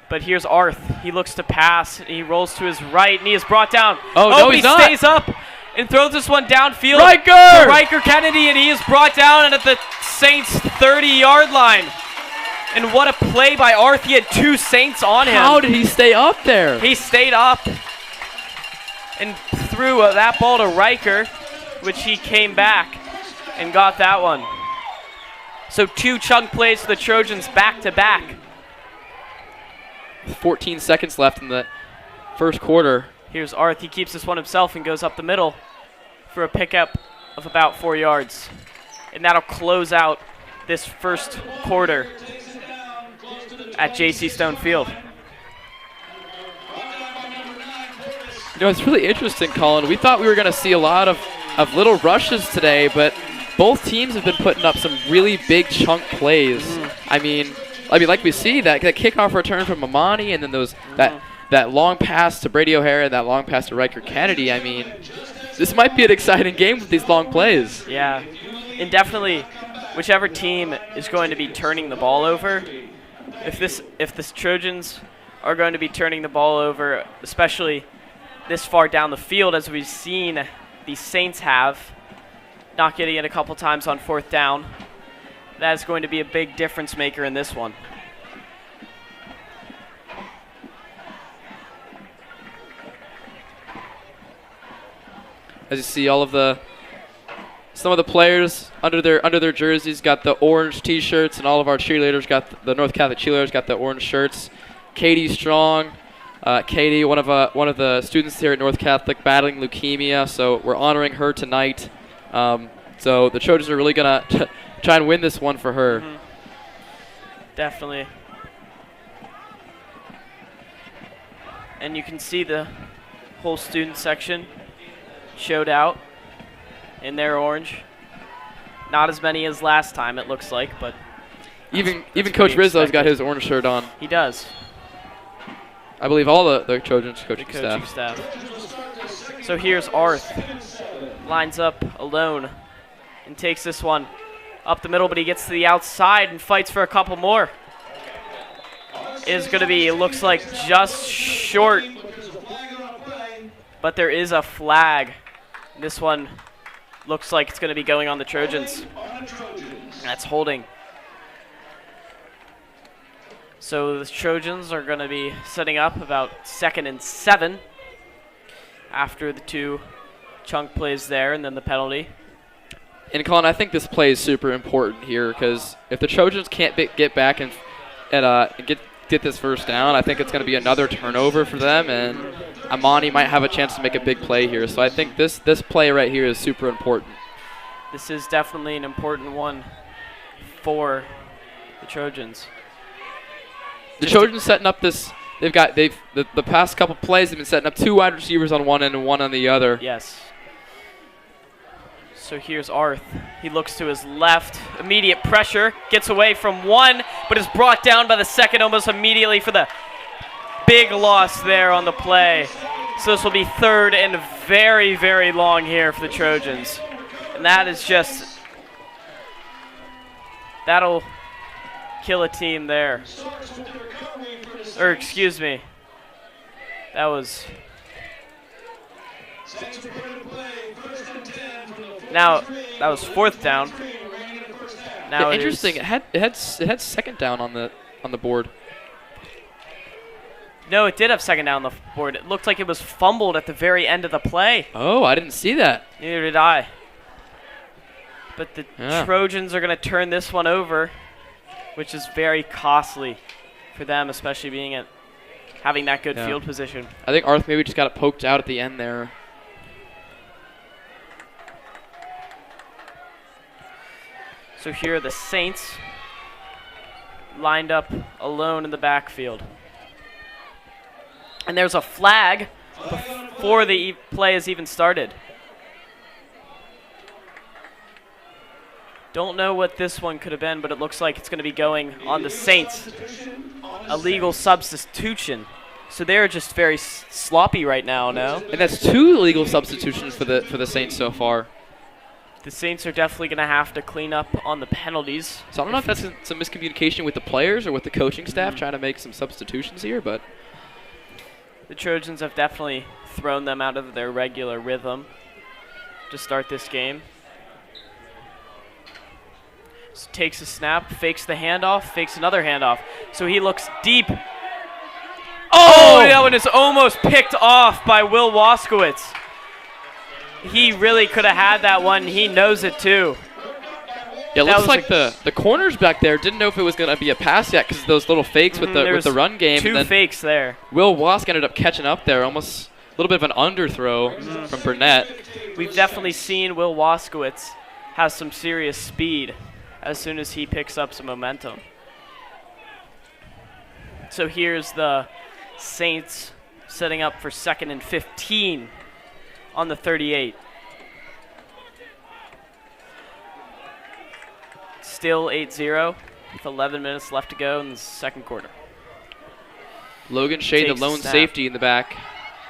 But here's Arth. He looks to pass, and he rolls to his right, and he is brought down.
Oh, no, he's not.
He stays up and throws this one downfield
Riker!
to Riker Kennedy, and he is brought down at the Saints' 30-yard line. And what a play by Arth. He had 2 Saints on him.
How did he stay up there?
He stayed up and threw that ball to Riker, which he came back and got that one. So 2 chunk plays for the Trojans back-to-back.
14 seconds left in the first quarter.
Here's Arth. He keeps this one himself and goes up the middle for a pickup of about 4 yards. And that'll close out this first quarter at J.C. Stone Field.
You know, it's really interesting, Colin. We thought we were going to see a lot of little rushes today, but both teams have been putting up some really big chunk plays. I mean, like we see that kickoff return from Imani, and then that long pass to Brady O'Hara, and that long pass to Riker Kennedy. I mean, this might be an exciting game with these long plays.
Yeah, and definitely, whichever team is going to be turning the ball over, if the Trojans are going to be turning the ball over, especially this far down the field, as we've seen the Saints have, not getting it a couple times on 4th down, that is going to be a big difference maker in this one.
As you see, some of the players under their jerseys got the orange T-shirts, and all of our cheerleaders got the North Catholic cheerleaders got the orange shirts. Katie Strong, Katie, one of the students here at North Catholic, battling leukemia, so we're honoring her tonight. So the Trojans are really gonna try and win this one for her.
Mm-hmm. Definitely. And you can see the whole student section showed out in their orange. Not as many as last time, it looks like, but
even Coach Rizzo's got his orange shirt on.
He does.
I believe all the Trojans coaching
staff. So here's Arth. Lines up alone and takes this one up the middle, but he gets to the outside and fights for a couple more. It is going to be, it looks like, just short, but there is a flag. This one looks like it's going to be going on the Trojans. That's holding. So the Trojans are going to be setting up about 2nd and 7. after the 2 chunk plays there and then the penalty.
And Colin, I think this play is super important here because if the Trojans can't get back and get this first down, I think it's going to be another turnover for them, and Imani might have a chance to make a big play here. So I think this play right here is super important.
This is definitely an important one for the Trojans.
The Trojans setting up this. The past couple plays they've been setting up 2 wide receivers on one end and 1 on the other.
Yes. So here's Arth. He looks to his left. Immediate pressure. Gets away from 1, but is brought down by the 2nd almost immediately for the big loss there on the play. So this will be 3rd and very, very long here for the Trojans. And that is just... That'll kill a team there. Or excuse me. That was... Now that was 4th down. Now
interesting. It had 2nd down on the board.
No, it did have 2nd down on the board. It looked like it was fumbled at the very end of the play.
Oh, I didn't see that.
Neither did I. But the Trojans are going to turn this one over, which is very costly for them, especially having that good field position.
I think Arth maybe just got it poked out at the end there.
So here are the Saints lined up alone in the backfield. And there's a flag before the play has even started. Don't know what this one could have been, but it looks like it's going to be going on the Saints. Illegal substitution. So they're just very sloppy right now, no?
And that's 2 illegal substitutions for the Saints so far.
The Saints are definitely going to have to clean up on the penalties.
So I don't know if that's some miscommunication with the players or with the coaching staff trying to make some substitutions here, but
the Trojans have definitely thrown them out of their regular rhythm to start this game. So takes a snap, fakes the handoff, fakes another handoff. So he looks deep. Oh, that one is almost picked off by Will Waskowitz. He really could have had that one. He knows it too.
Yeah, it looks like the corners back there didn't know if it was going to be a pass yet because of those little fakes with the run game.
2 fakes there.
Will Wask ended up catching up there, almost a little bit of an underthrow from Burnett.
We've definitely seen Will Waskowitz has some serious speed as soon as he picks up some momentum. So here's the Saints setting up for 2nd and 15 on the 38. Still 8-0 with 11 minutes left to go in the 2nd quarter.
Logan Shea, the lone safety in the back.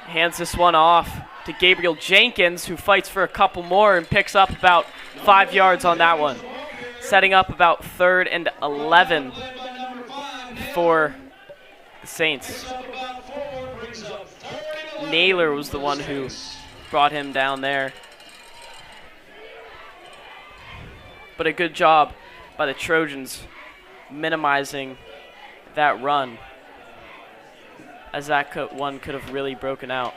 Hands this one off to Gabriel Jenkins, who fights for a couple more and picks up about 5 yards on that one. Setting up about 3rd and 11 for the Saints. Naylor was the one who brought him down there. But a good job by the Trojans minimizing that run, as that one could have really broken out.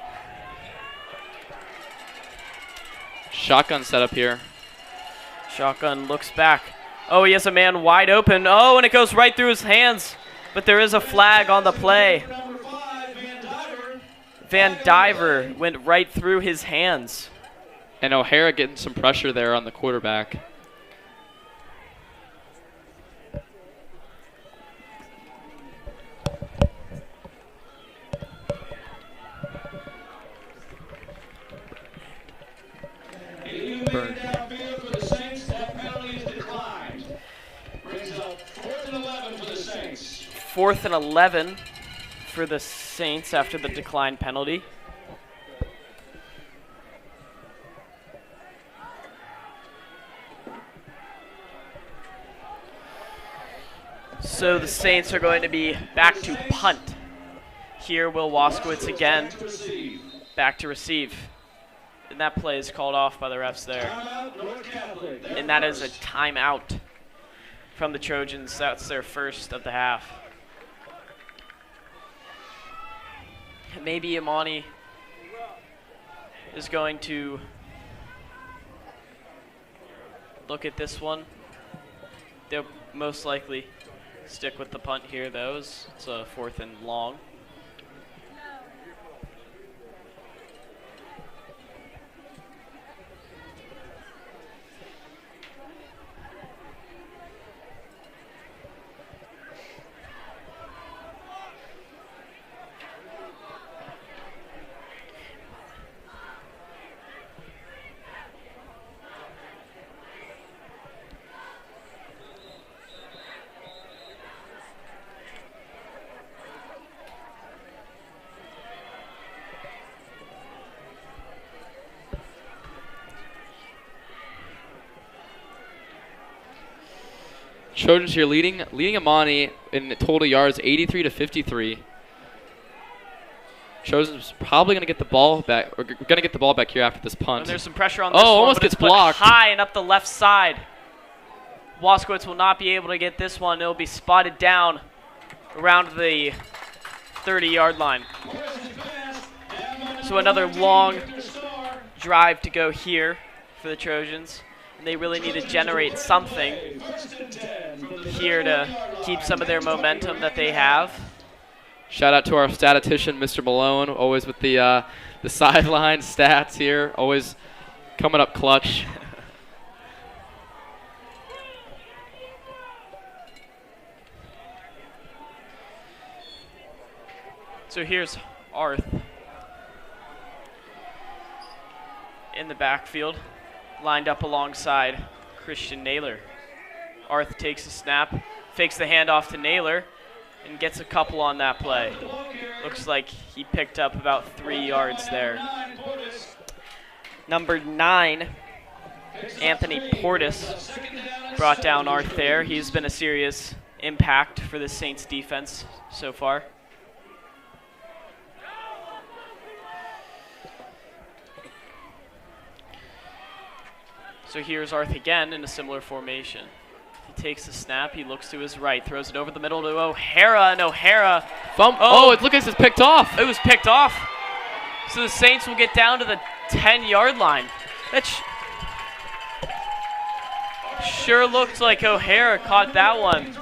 Shotgun setup here.
Shotgun looks back. Oh, he has a man wide open. Oh, and it goes right through his hands. But there is a flag on the play. Van Diver went right through his hands.
And O'Hara getting some pressure there on the quarterback. Burn.
4th and 11 for the Saints after the decline penalty. So the Saints are going to be back to punt. Here, Will Waskowitz again, back to receive. And that play is called off by the refs there. And that is a timeout from the Trojans. That's their first of the half. Maybe Imani is going to look at this one. They'll most likely stick with the punt here, though. It's a 4th and long.
Trojans here leading Imani in total yards, 83 to 53. Trojans probably going to get the ball back, or going to get the ball back here after this punt.
And there's some pressure on this one,
almost
but it's
gets blocked.
put high and up the left side. Waskowitz will not be able to get this one. It'll be spotted down around the 30-yard line. So another long drive to go here for the Trojans. And they really need to generate something here to keep some of their momentum that they have.
Shout out to our statistician, Mr. Malone, always with the sideline stats here, always coming up clutch.
So here's Arth in the backfield, lined up alongside Christian Naylor. Arth takes a snap, fakes the handoff to Naylor, and gets a couple on that play. Looks like he picked up about 3 yards there. Number 9, Anthony Portis, brought down Arth there. He's been a serious impact for the Saints defense so far. So here's Arth again in a similar formation. He takes the snap, he looks to his right, throws it over the middle to O'Hara, and O'Hara...
It looks like it's picked off.
It was picked off. So the Saints will get down to the 10-yard line. That sure looked like O'Hara caught that one.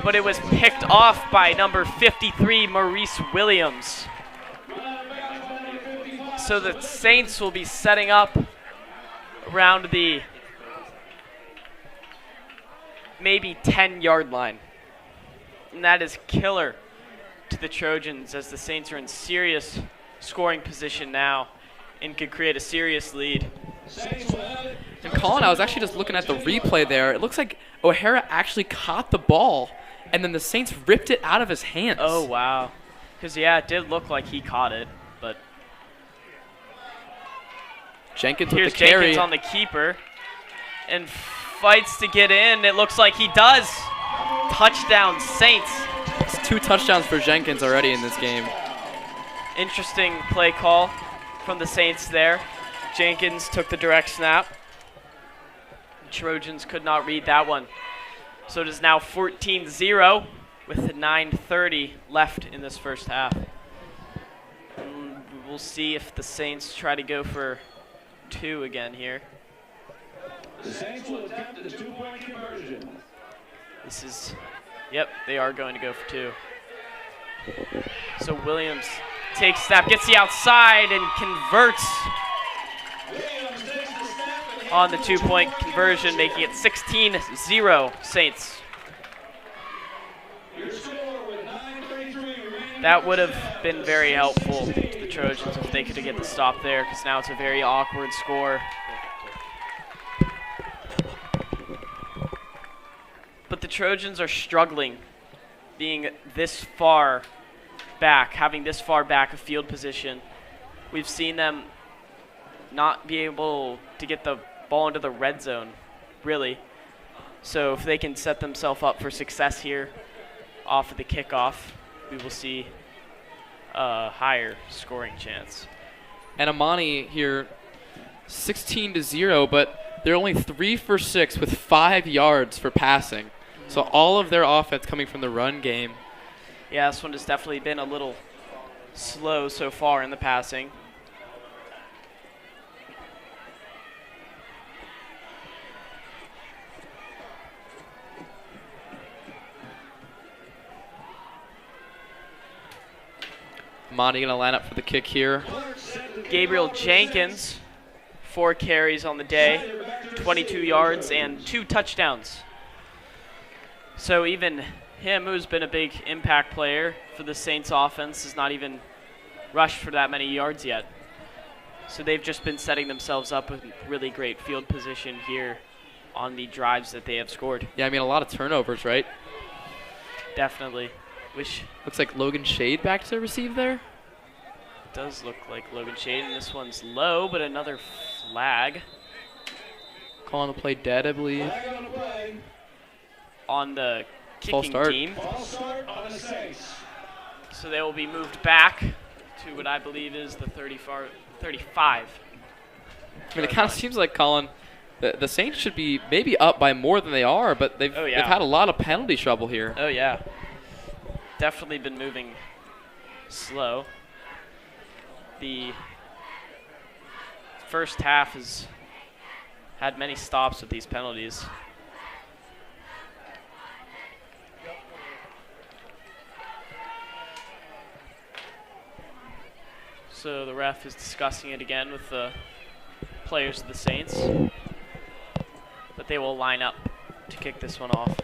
But it was picked off by number 53, Maurice Williams. So the Saints will be setting up around the maybe 10-yard line. And that is killer to the Trojans as the Saints are in serious scoring position now and could create a serious lead.
And Colin, I was actually just looking at the replay there. It looks like O'Hara actually caught the ball, and then the Saints ripped it out of his hands.
Oh, wow. Because, yeah, it did look like he caught it, but...
Jenkins
Here's
with the carry.
Jenkins on the keeper and fights to get in. It looks like he does. Touchdown, Saints.
It's 2 touchdowns for Jenkins already in this game.
Interesting play call from the Saints there. Jenkins took the direct snap. Trojans could not read that one. So it is now 14-0 with 9:30 left in this first half. And we'll see if the Saints try to go for 2 again here.
The Saints will attempt the 2-point conversion.
This is, yep, they are going to go for 2. So Williams takes snap, gets the outside, and converts on the 2-point conversion, making it 16-0 Saints. That would have been very helpful to the Trojans if they could get the stop there, because now it's a very awkward score. But the Trojans are struggling being this far back, having this far back of field position. We've seen them not be able to get the ball into the red zone, really. So if they can set themselves up for success here off of the kickoff, we will see a higher scoring chance.
And Imani here, 16-0, but they're only 3 for 6 with 5 yards for passing. So all of their offense coming from the run game.
Yeah, this one has definitely been a little slow so far in the passing.
Imani going to line up for the kick here.
Gabriel Jenkins, 4 carries on the day, 22 yards and 2 touchdowns. So even him, who's been a big impact player for the Saints offense, has not even rushed for that many yards yet. So they've just been setting themselves up with really great field position here on the drives that they have scored.
Yeah, I mean, a lot of turnovers, right?
Definitely.
Looks like Logan Shade back to receive there.
Does look like Logan Shade, and this one's low, but another flag.
Calling the play dead, I believe.
On the
False
kicking
start.
team. So they will be moved back to what I believe is the 35.
I mean, it kind of seems like, Colin, the Saints should be maybe up by more than they are, but they've had a lot of penalty trouble here.
Oh, yeah. Definitely been moving slow. The first half has had many stops with these penalties. So the ref is discussing it again with the players of the Saints. But they will line up to kick this one off.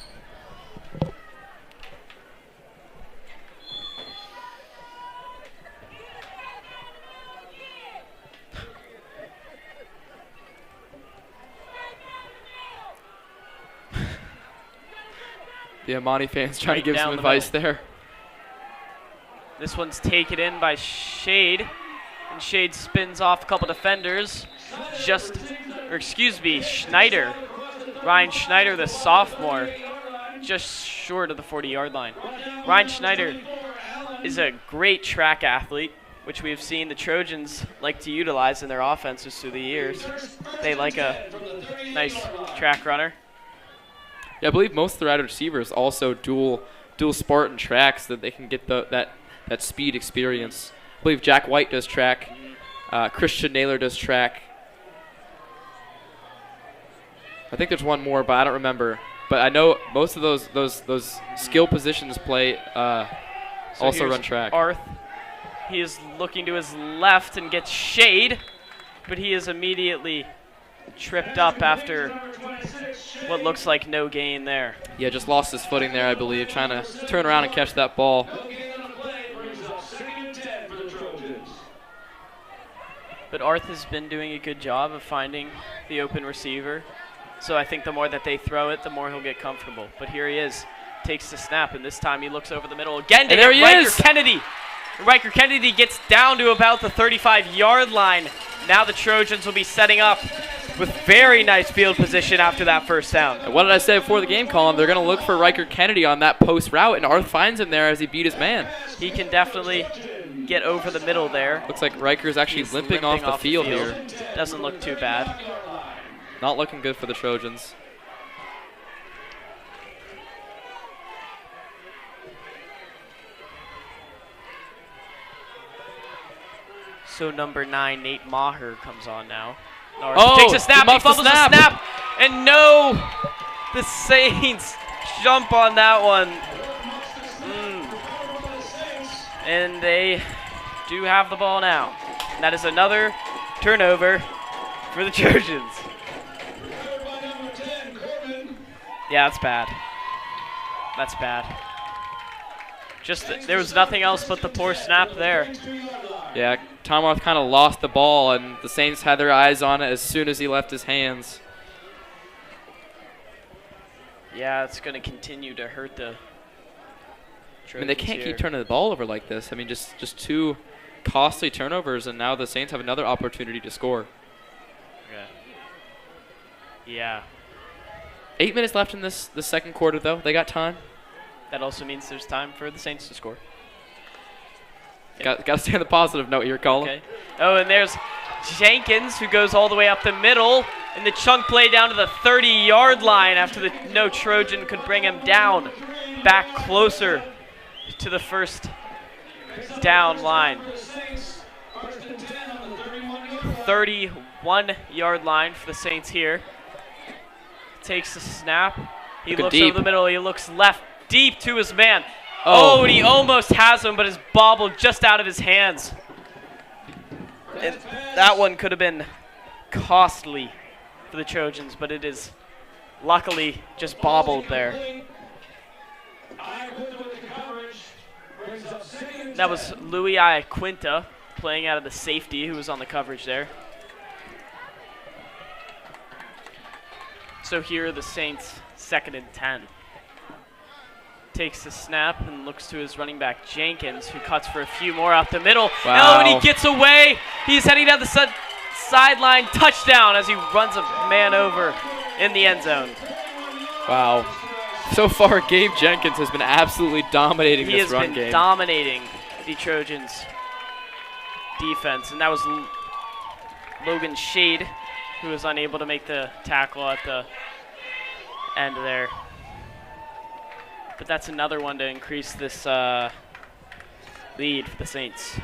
The Imani fans trying
Right
to give
down
some
the
advice
middle.
there.
This one's taken in by Shade, and Shade spins off a couple defenders. Schneider. Ryan Schneider, the sophomore, just short of the 40-yard line. Ryan Schneider is a great track athlete, which we've seen the Trojans like to utilize in their offenses through the years. They like a nice track runner.
Yeah, I believe most of the wide receivers also dual Spartan tracks so that they can get that speed experience. I believe Jack White does track. Christian Naylor does track. I think there's one more, but I don't remember. But I know most of those skill positions play also run track.
Arth. He is looking to his left and gets Shade, but he is immediately tripped up after what looks like no gain there.
Yeah, just lost his footing there, I believe, trying to turn around and catch that ball.
But Arth has been doing a good job of finding the open receiver. So I think the more that they throw it, the more he'll get comfortable. But here he is, takes the snap, and this time he looks over the middle again to
there he
Riker
is.
Kennedy. Riker Kennedy gets down to about the 35-yard line. Now the Trojans will be setting up with very nice field position after that first down.
And what did I say before the game, Colin? They're going to look for Riker Kennedy on that post route, and Arth finds him there as he beat his man.
He can definitely get over the middle there.
Looks like Riker's actually
He's
limping off the field here.
Doesn't look too bad.
Not looking good for the Trojans.
So number 9, Nate Maher, comes on now.
Oh,
takes a snap,
he
he fumbles the snap, and no, the Saints jump on that one. And they do have the ball now. And that is another turnover for the Trojans. Yeah, that's bad. That's bad. There was nothing else but the poor snap there.
Yeah, Tom Arth kind of lost the ball, and the Saints had their eyes on it as soon as he left his hands.
Yeah, it's going to continue to hurt the Trojans.
I mean, they can't keep turning the ball over like this. I mean, just 2 costly turnovers, and now the Saints have another opportunity to score.
Yeah.
8 minutes left in the second quarter, though. They got time.
That also means there's time for the Saints to score.
Got to stay on the positive note here, Colin.
Okay. Oh, and there's Jenkins, who goes all the way up the middle, and the chunk play down to the 30-yard line after no Trojan could bring him down, back closer to the first down line. 31-yard line for the Saints here. Takes the snap. He looks over the middle. He looks left deep to his man. Oh, and he almost has him, but is bobbled just out of his hands. And that one could have been costly for the Trojans, but it is luckily just bobbled there. That was Louis Iaquinta playing out of the safety who was on the coverage there. So here are the Saints, 2nd and 10. Takes the snap and looks to his running back Jenkins, who cuts for a few more out the middle.
Wow.
Oh, and he gets away. He's heading down the sideline. Touchdown as he runs a man over in the end zone.
Wow. So far, Gabe Jenkins has been absolutely dominating this run game.
He has been dominating the Trojans' defense, and that was Logan Shade, who was unable to make the tackle at the end there. But that's another one to increase this lead for the Saints.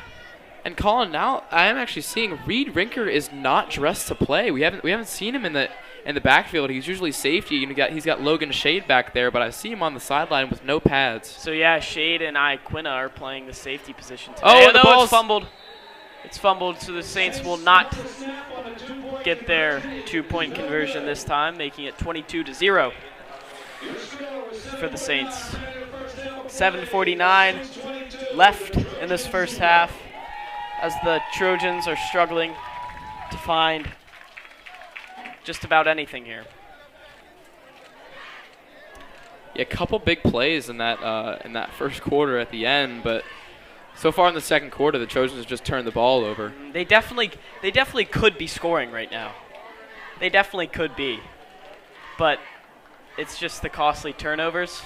And Colin, now I am actually seeing Reed Rinker is not dressed to play. We haven't seen him in the backfield. He's usually safety. He's got Logan Shade back there, but I see him on the sideline with no pads.
So yeah, Shade and Iaquinta are playing the safety position today.
Oh, the ball's
it's fumbled. It's fumbled, so the Saints will not get their 2-point conversion this time, making it 22-0 for the Saints. 7:49 left in this first half as the Trojans are struggling to find just about anything here.
Yeah, a couple big plays in that first quarter at the end, but so far in the second quarter, the Trojans just turned the ball over.
They definitely could be scoring right now. They definitely could be, but it's just the costly turnovers.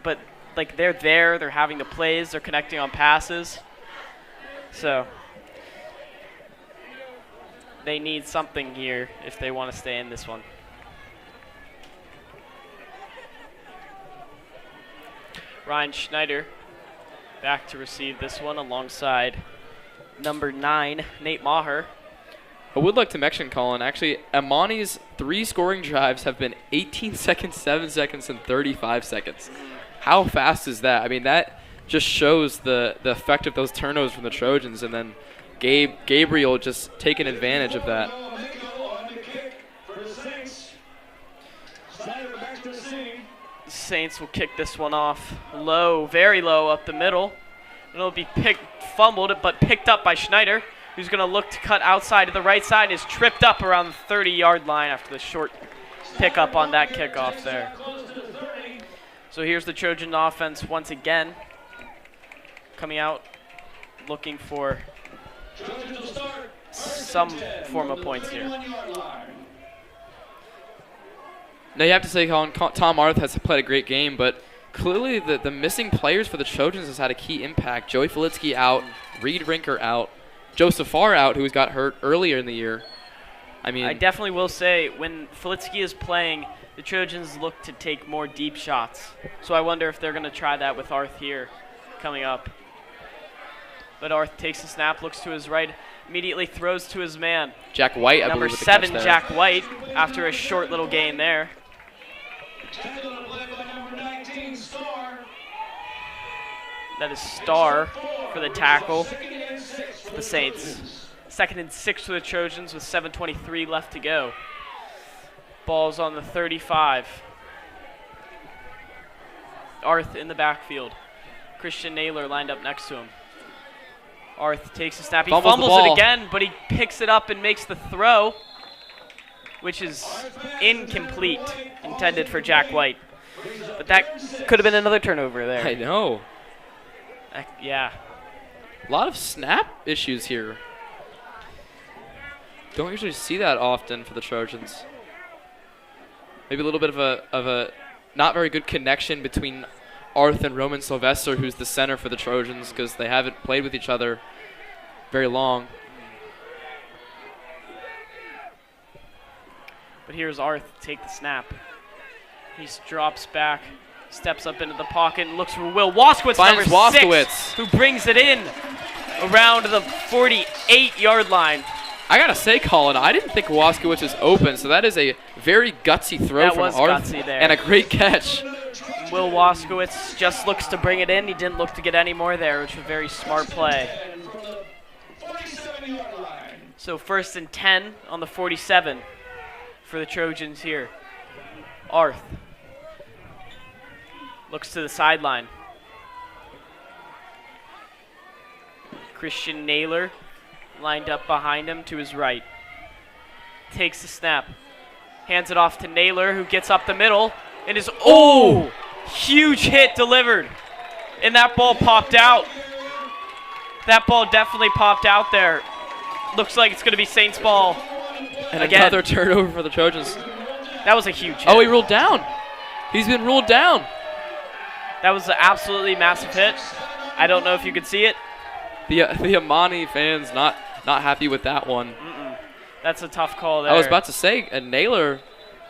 But like they're having the plays, they're connecting on passes, so they need something here if they want to stay in this one. Ryan Schneider back to receive this one alongside number 9, Nate Maher.
I would like to mention, Colin, actually, Imani's 3 scoring drives have been 18 seconds, 7 seconds, and 35 seconds. How fast is that? I mean, that just shows the effect of those turnovers from the Trojans, and then Gabriel just taking advantage of that.
Saints will kick this one off low, very low up the middle. It'll be fumbled, but picked up by Schneider, who's going to look to cut outside to the right side, and is tripped up around the 30-yard line after the short pickup on that kickoff there. So here's the Trojan offense once again, coming out looking for some form of points here.
Now you have to say, Colin, Tom Arth has played a great game, but clearly the missing players for the Trojans has had a key impact. Joey Filitsky out, Reed Rinker out, Joe Safar out, who's got hurt earlier in the year. I mean,
I definitely will say when Filitsky is playing, the Trojans look to take more deep shots. So I wonder if they're going to try that with Arth here coming up. But Arth takes the snap, looks to his right, immediately throws to his man.
Jack White, I
Number
believe, with the catch
7,
there.
Jack White, after a short little gain there. That is Starr for the tackle for the Saints. 2nd and 6 for the Trojans with 7:23 left to go. Ball's on the 35. Arth in the backfield. Christian Naylor lined up next to him. Arth takes a snap. He fumbles it again, but he picks it up and makes the throw, which is incomplete, intended for Jack White. But that could have been another turnover there.
I know.
Yeah.
A lot of snap issues here. Don't usually see that often for the Trojans. Maybe a little bit of a not very good connection between Arth and Roman Sylvester, who's the center for the Trojans, because they haven't played with each other very long.
But here's Arth take the snap. He drops back, steps up into the pocket, and looks for Will Waskowitz,
Finds
number 6,
Waskowitz,
who brings it in around the 48-yard line.
I gotta say, Colin, I didn't think Waskowitz was open, so that is a very gutsy throw
That
from
was
Arth
gutsy there.
and a great catch.
Will Waskowitz just looks to bring it in. He didn't look to get any more there, which was a very smart play. So 1st and 10 on the 47 for the Trojans here. Arth looks to the sideline. Christian Naylor lined up behind him to his right. Takes the snap. Hands it off to Naylor, who gets up the middle. And is, oh! Huge hit delivered. And that ball popped out. That ball definitely popped out there. Looks like it's going to be Saints ball.
And
again.
Another turnover for the Trojans.
That was a huge hit.
Oh, he ruled down. He's been ruled down.
That was an absolutely massive hit. I don't know if you could see it.
The Imani fans not happy with that one.
That's a tough call there.
I was about to say, Naylor,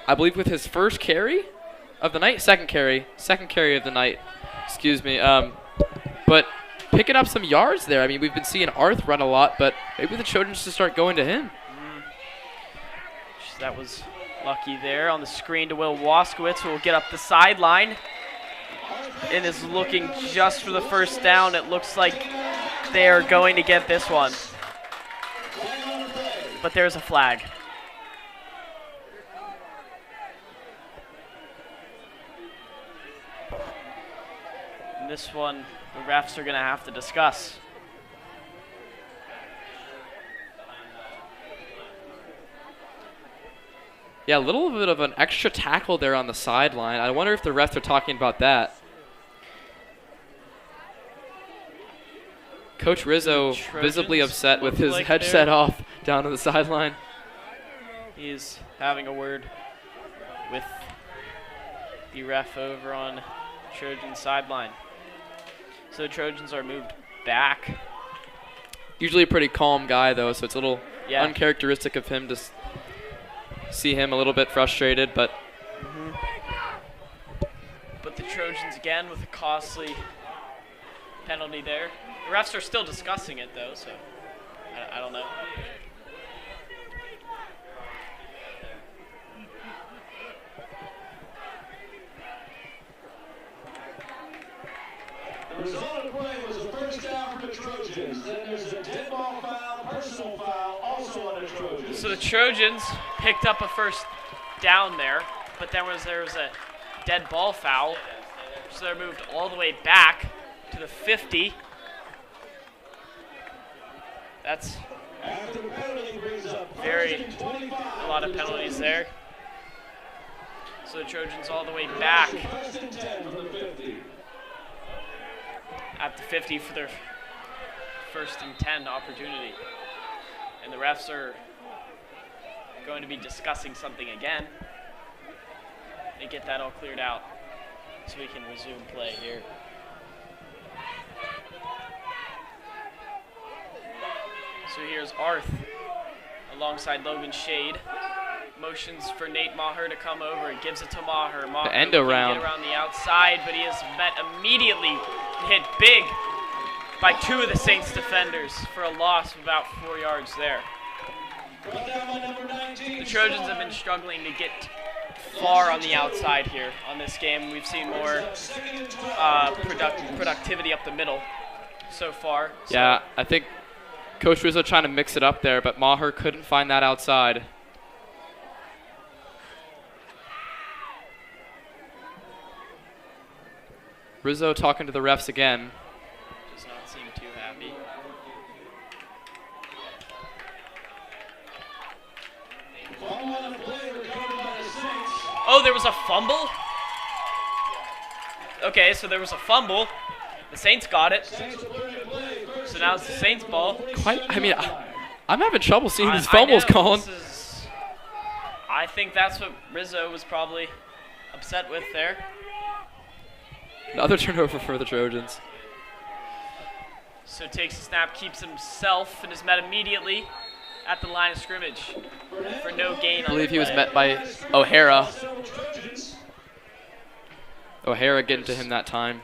I believe with his first carry of the night, second carry of the night, excuse me, but picking up some yards there. I mean, we've been seeing Arth run a lot, but maybe the Trojans should start going to him.
That was lucky there on the screen to Will Waskowitz, who will get up the sideline and is looking just for the first down. It looks like they are going to get this one. But there's a flag. And this one, the refs are going to have to discuss.
Yeah, a little bit of an extra tackle there on the sideline. I wonder if the refs are talking about that. Coach Rizzo visibly upset with his headset off down on the sideline.
He's having a word with the ref over on Trojan sideline. So the Trojans are moved back.
Usually a pretty calm guy, though, so it's a little uncharacteristic of him to see him a little bit frustrated, but
But the Trojans again with a costly penalty there. The refs are still discussing it though, so I don't know.
The result of the play was a first down for the Trojans. Then there's a dead ball foul, personal foul, also on the Trojans.
So the Trojans picked up a first down there, but there was a dead ball foul. So they're moved all the way back to the 50. That's a lot of penalties there. So the Trojans all the way back at the 50 for their 1st and 10 opportunity. And the refs are going to be discussing something again and get that all cleared out so we can resume play here. So here's Arth alongside Logan Shade. Motions for Nate Maher to come over. He gives it to Maher. Maher
the end
can
around.
get around the outside, but he is met immediately, hit big by 2 of the Saints defenders for a loss of about 4 yards there. The Trojans have been struggling to get far on the outside here on this game. We've seen more productivity up the middle so far.
Yeah, I think Coach Rizzo trying to mix it up there, but Maher couldn't find that outside. Rizzo talking to the refs again.
Does not seem too happy. Oh, there was a fumble? Okay, so there was a fumble. The Saints got it. So now it's the Saints' ball.
I'm having trouble seeing these fumbles calling.
I think that's what Rizzo was probably upset with there.
Another turnover for the Trojans.
So takes a snap, keeps himself, and is met immediately at the line of scrimmage for no gain.
I believe he was met by O'Hara. O'Hara getting to him that time.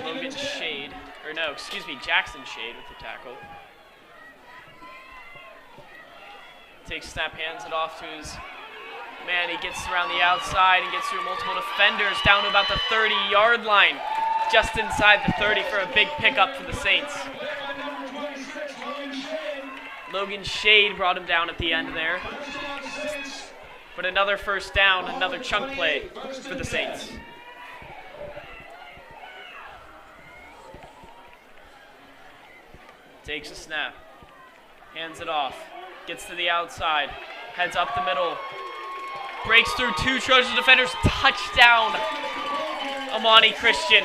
Logan Shade, or no, excuse me, Jackson Shade with the tackle. Takes snap, hands it off to his man. He gets around the outside and gets through multiple defenders down to about the 30-yard line. Just inside the 30 for a big pickup for the Saints. Logan Shade brought him down at the end there. But another first down, another chunk play for the Saints. Takes a snap, hands it off, gets to the outside, heads up the middle, breaks through 2 Trojan defenders, touchdown, Imani Christian.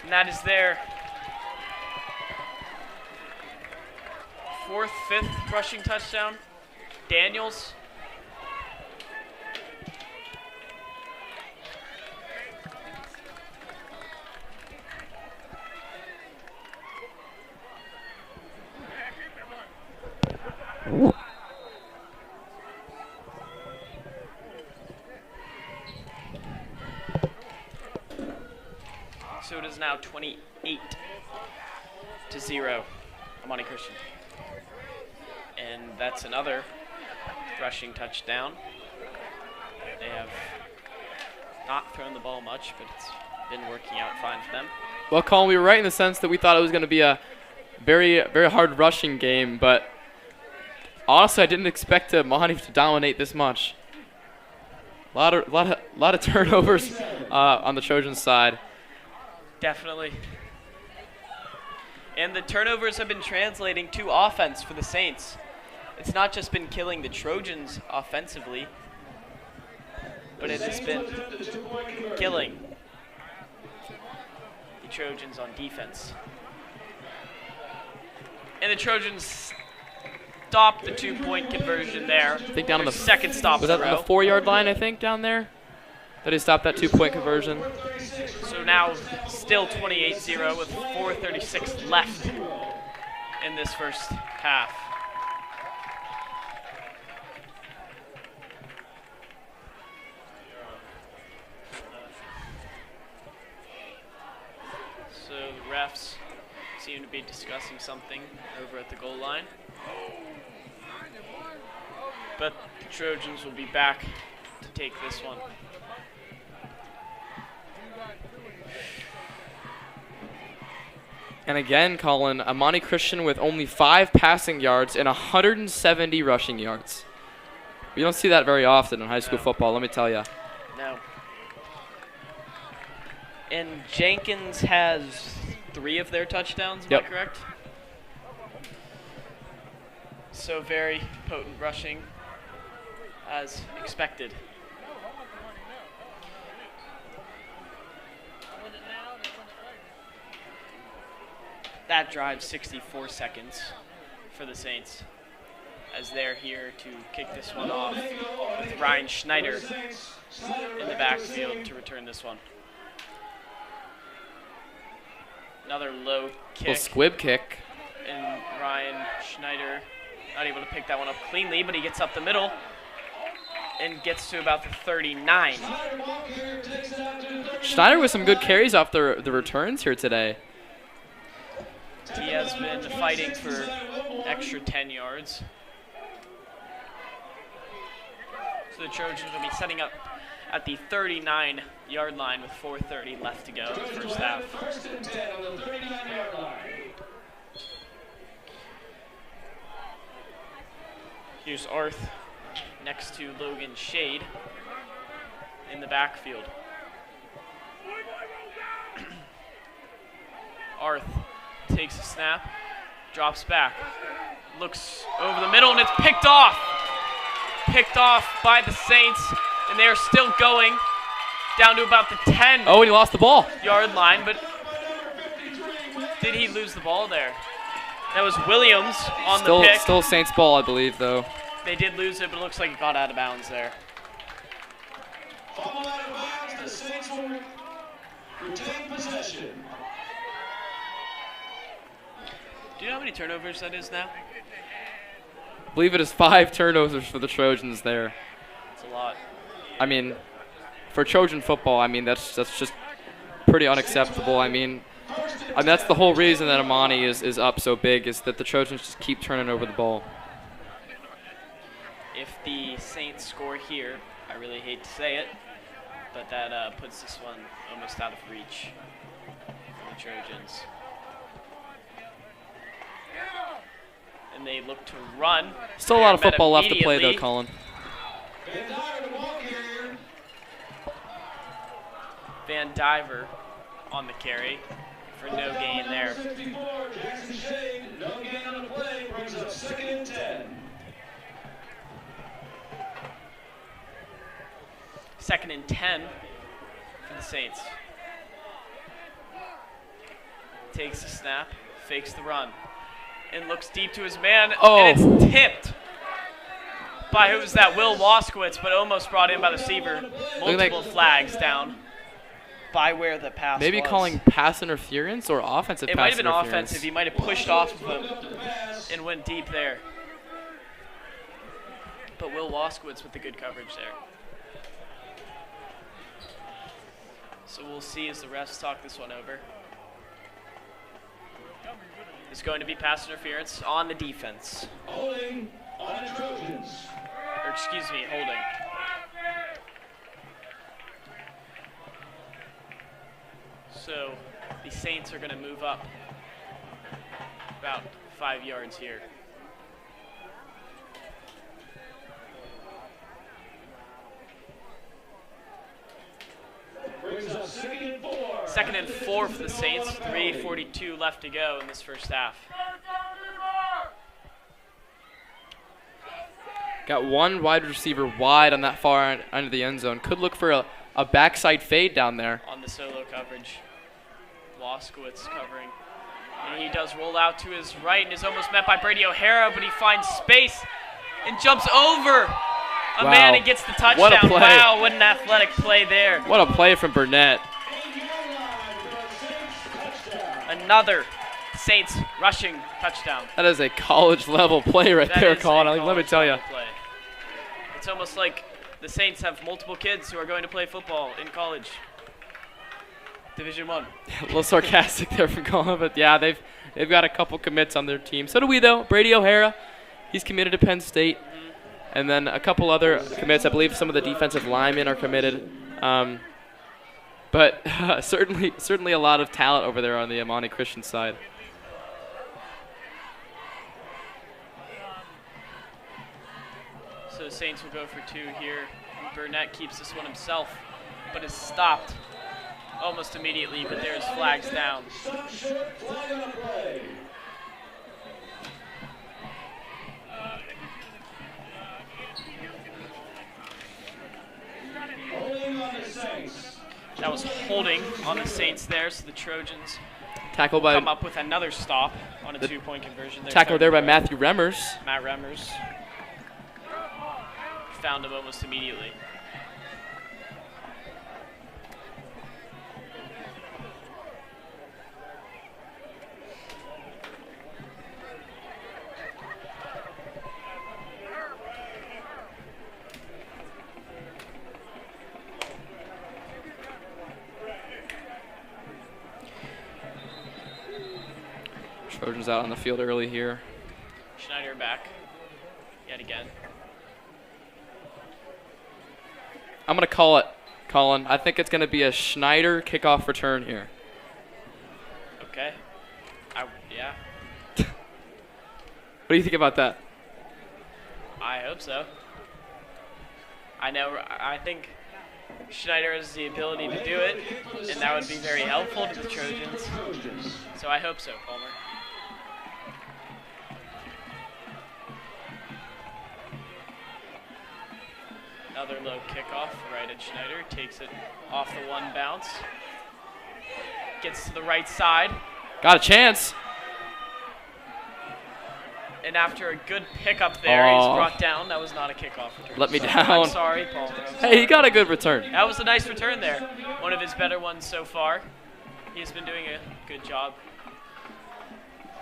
And that is their 4th, 5th rushing touchdown. Daniels. So it is now 28-0, Imani Christian. And that's another rushing touchdown. They have not thrown the ball much, but it's been working out fine for them.
Well, Colin, we were right in the sense that we thought it was going to be a very, very hard rushing game, but honestly, I didn't expect Imani to dominate this much. A lot of turnovers on the Trojans side.
Definitely. And the turnovers have been translating to offense for the Saints. It's not just been killing the Trojans offensively, but it has been killing the Trojans on defense. And the Trojans stopped the 2-point conversion there.
I think down on the
second stop.
Was that on the 4-yard line, I think, down there? That he stopped that 2-point conversion.
So now still 28-0 with 4:36 left in this first half. So the refs seem to be discussing something over at the goal line. But the Trojans will be back to take this one.
And again, Colin, Imani Christian with only 5 passing yards and 170 rushing yards. You don't see that very often in high school football, let me tell you.
No. And Jenkins has 3 of their touchdowns, am I correct? So very potent rushing, as expected. That drives 64 seconds for the Saints, as they're here to kick this one off with Ryan Schneider in the backfield to return this one. Another low kick.
Little squib kick.
And Ryan Schneider not able to pick that one up cleanly, but he gets up the middle and gets to about the 39.
Schneider with some good carries off the returns here today.
He has been fighting for extra 10 yards. So the Trojans will be setting up at the 39-yard line with 4:30 left to go in the first half. Here's Arth next to Logan Shade in the backfield. Arth takes a snap, drops back, looks over the middle, and it's picked off. Picked off by the Saints, and they are still going down to about the 10.
Oh, and he lost the ball.
Yard line, but did he lose the ball there? That was Williams on the pick.
Still Saints ball, I believe, though.
They did lose it, but it looks like it got out of bounds there.
Ball out of bounds, the Saints will retain possession.
Do you know how many turnovers that is now?
I believe it is 5 turnovers for the Trojans there.
That's a lot.
I mean, for Trojan football, I mean, that's just pretty unacceptable. I mean, that's the whole reason that Imani is up so big, is that the Trojans just keep turning over the ball.
If the Saints score here, I really hate to say it, but that puts this one almost out of reach for the Trojans. And they look to run.
Still a lot of football left to play, though, Colin.
Van Diver on the carry for no gain there.
No gain on the play, brings up 2nd and 10.
2nd and 10 for the Saints. Takes the snap, fakes the run, and looks deep to his man, and it's tipped by, who was that, Will Waskowitz, but almost brought in by the receiver. Multiple flags down by where the pass
Maybe
was.
calling pass interference or offensive pass interference.
It might have been offensive. He might have pushed off of him and went deep there. But Will Waskowitz with the good coverage there. So we'll see as the refs talk this one over. It's going to be pass interference on the defense.
Holding on the Trojans.
Or excuse me, holding. So the Saints are going to move up about 5 yards here.
Brings up 2nd and 4.
2nd and 4 for the Saints. 3:42 left to go in this first half.
Got one wide receiver wide on that far end of the end zone. Could look for a backside fade down there.
On the solo coverage. Waskowitz covering. And he does roll out to his right and is almost met by Brady O'Hara, but he finds space and jumps over a man and gets the touchdown.
What a play.
Wow, what an athletic play there.
What a play from Burnett.
Another Saints rushing touchdown.
That is a college level play right there, Colin. Let me tell you.
Play. It's almost like the Saints have multiple kids who are going to play football in college. Division I.
A little sarcastic there from Colin, but yeah, they've got a couple commits on their team. So do we, though. Brady O'Hara, he's committed to Penn State. And then a couple other commits. I believe some of the defensive linemen are committed. But certainly a lot of talent over there on the Imani Christian side.
So the Saints will go for 2 here. Burnett keeps this one himself, but is stopped almost immediately, but there's flags down.
Stop short, flag on the play. Holding on the Saints.
That was holding on the Saints there, so the Trojans
Tackle by
come up with another stop on a 2-point conversion.
tackle there by Matthew Remmers.
Matt Remmers found him almost immediately.
Trojans out on the field early here.
Schneider back yet again.
I'm going to call it, Colin. I think it's going to be a Schneider kickoff return here.
Okay. Yeah,
What do you think about that?
I hope so. I think Schneider has the ability to do it, and that would be very helpful to the Trojans. So I hope so, Palmer. Another low kickoff right at Schneider. Takes it off the one bounce. Gets to the right side.
Got a chance.
And after a good pickup there, he's brought down. That was not a kickoff return.
Let me down.
I'm sorry, Palmer.
Hey, he got a good return.
That was a nice return there. One of his better ones so far. He's been doing a good job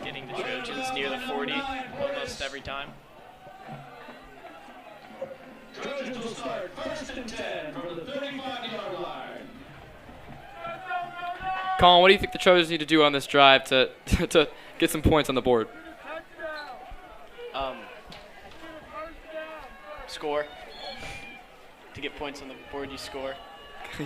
getting the Trojans near the 40 almost every time.
Trojans will start 1st and 10 from the 35-yard line.
Colin, what do you think the Trojans need to do on this drive to to get some points on the board?
Score. To get points on the board, you score.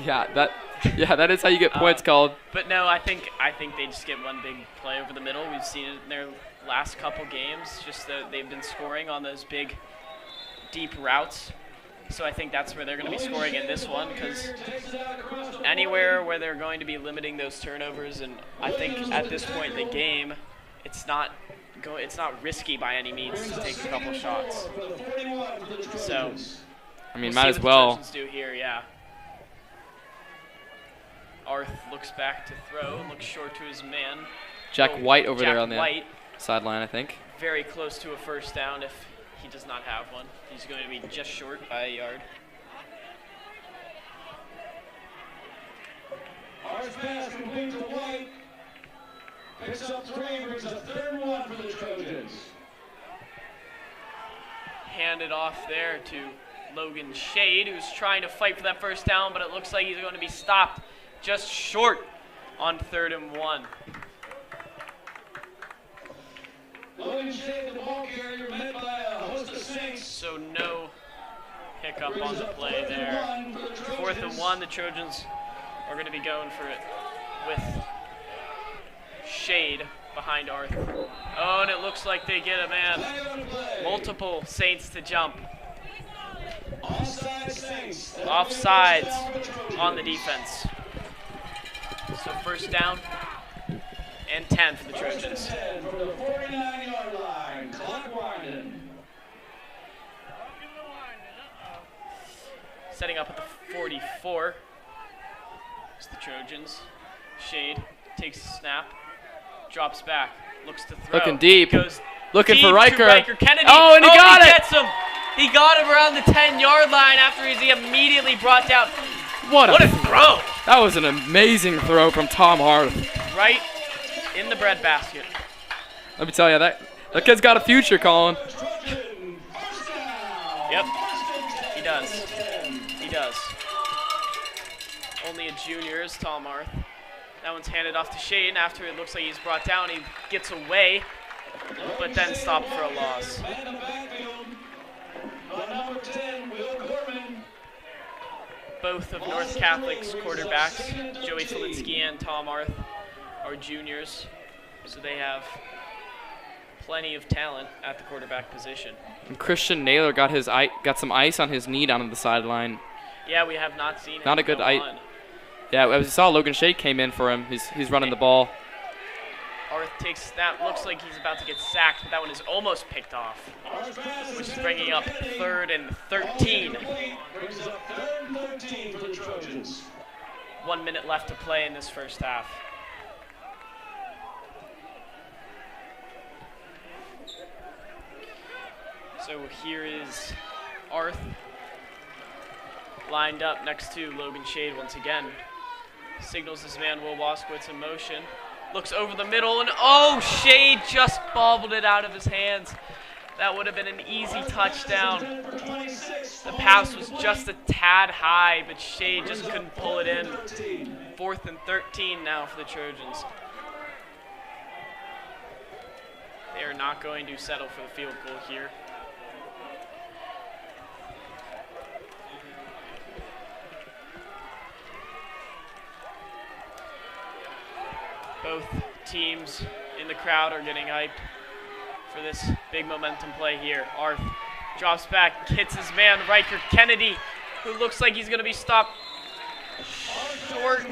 that is how you get points, Colin.
But no, I think they just get one big play over the middle. We've seen it in their last couple games. Just that they've been scoring on those big, deep routes. So I think that's where they're going to be scoring in this one, because anywhere where they're going to be limiting those turnovers, and I think at this point in the game, it's not risky by any means to take a couple shots. So
I mean,
we'll
might
see
as
what
well.
the Trojans do here, yeah. Arth looks back to throw, looks short to his man.
Jack White over
Jack
there on the
White,
sideline, I think.
very close to a first down if he does not have one. He's going to be just short by a yard.
Arth's pass complete to White. Picks up 3, brings a 3rd and 1 for the Trojans.
Handed off there to Logan Shade, who's trying to fight for that first down, but it looks like he's going to be stopped just short on 3rd and 1.
Logan Shade, the ball carrier, met by a host of Saints.
So no hiccup on the play there. 4th and 1, the Trojans are going to be going for it with Shade behind Arth. Oh, and it looks like they get a man. Multiple Saints to jump. Offsides on the defense. So first down and 10 for the Trojans.
For the 49-yard line, clock winding.
Setting up at the 44. It's the Trojans. Shade takes a snap, drops back, looks to throw.
Looking deep.
Goes
Looking
deep
for Riker.
to Riker Kennedy.
Oh, and he got it.
Gets him. He got him around the 10-yard line after he immediately brought down.
What
a throw!
That was an amazing throw from Tom Arth.
Right in the breadbasket.
Let me tell you, that kid's got a future, Colin.
Yep, he does. He does. Only a junior is Tom Arth. That one's handed off to Shane after it looks like he's brought down. He gets away, but then stopped for a loss. Both of North Catholic's quarterbacks, Joey Felinsky and Tom Arth, are juniors, so they have plenty of talent at the quarterback position.
And Christian Naylor got some ice on his knee down on the sideline.
Yeah, we have not seen him.
Not a good
go
ice.
on.
Yeah, as you saw, Logan Shade came in for him. He's running the ball.
Arth takes snap. Looks like he's about to get sacked, but that one is almost picked off, which is bringing up 3rd and 13. 1 minute left to play in this first half. So here is Arth lined up next to Logan Shade once again. Signals his man Will Waskowitz in motion. Looks over the middle, and oh, Shade just bobbled it out of his hands. That would have been an easy touchdown. The pass was just a tad high, but Shade just couldn't pull it in. 4th and 13 now for the Trojans. They are not going to settle for the field goal here. Both teams in the crowd are getting hyped for this big momentum play here. Arth drops back, hits his man, Riker Kennedy, who looks like he's going to be stopped short.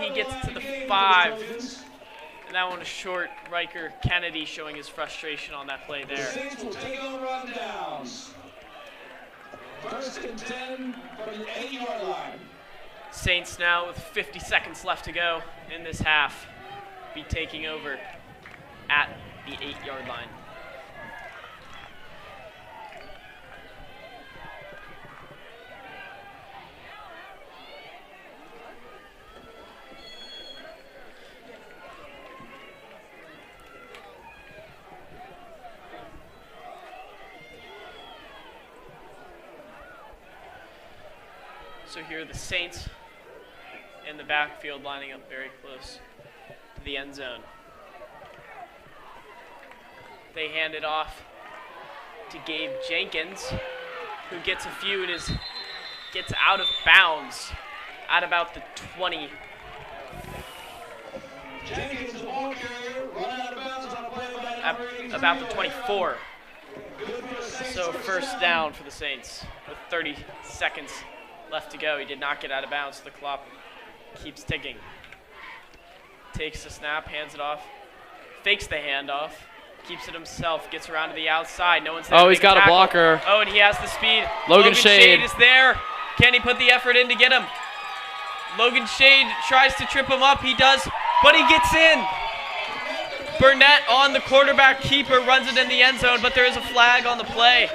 He gets to the 5. And that one is short. Riker Kennedy showing his frustration on that play there.
First and 10 from the 8-yard line.
Saints now with 50 seconds left to go in this half be taking over at the 8-yard line. So here are the Saints in the backfield lining up very close to the end zone. They hand it off to Gabe Jenkins, who gets a few and gets out of bounds at about the 20.
Jenkins Walker run out of bounds on a play by
At about the 24. So first down for the Saints with 30 seconds left to go. He did not get out of bounds. The clock keeps ticking. Takes the snap, hands it off, fakes the handoff, keeps it himself, gets around to the outside. No one's there.
Oh, he's got a blocker.
Oh, and he has the speed.
Logan Shade
is there. Can he put the effort in to get him? Logan Shade tries to trip him up. He does, but he gets in. Burnett on the quarterback keeper runs it in the end zone, but there is a flag on the play.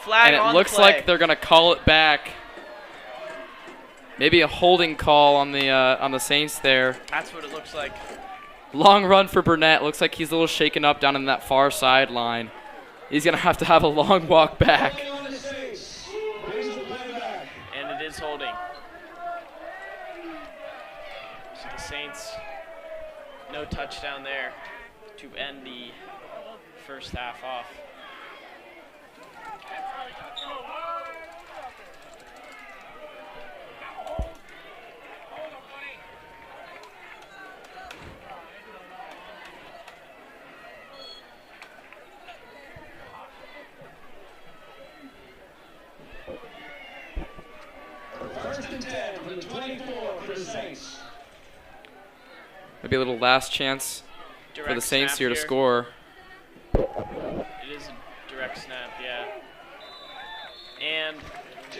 Flag on the play.
And it looks like they're going to call it back. Maybe a holding call on the Saints there.
That's what it looks like.
Long run for Burnett. Looks like he's a little shaken up down in that far sideline. He's going to have a long walk back.
And it is holding. So the Saints, no touchdown there to end the first half off.
First and 10 from the 24 for the Saints.
Maybe a little last chance for the Saints here to score.
It is a direct snap, yeah. And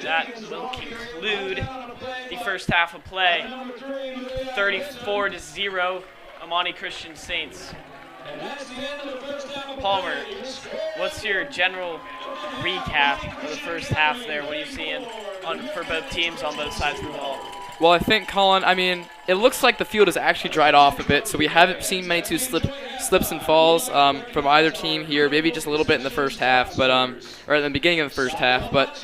that will conclude the first half of play. 34-0, Imani Christian Saints. Palmer, what's your general recap of the first half there? What are you seeing for both teams on both sides of the ball?
Well, I think, Colin, it looks like the field has actually dried off a bit, so we haven't seen many slips and falls from either team here, maybe just a little bit in the first half, but or at the beginning of the first half. But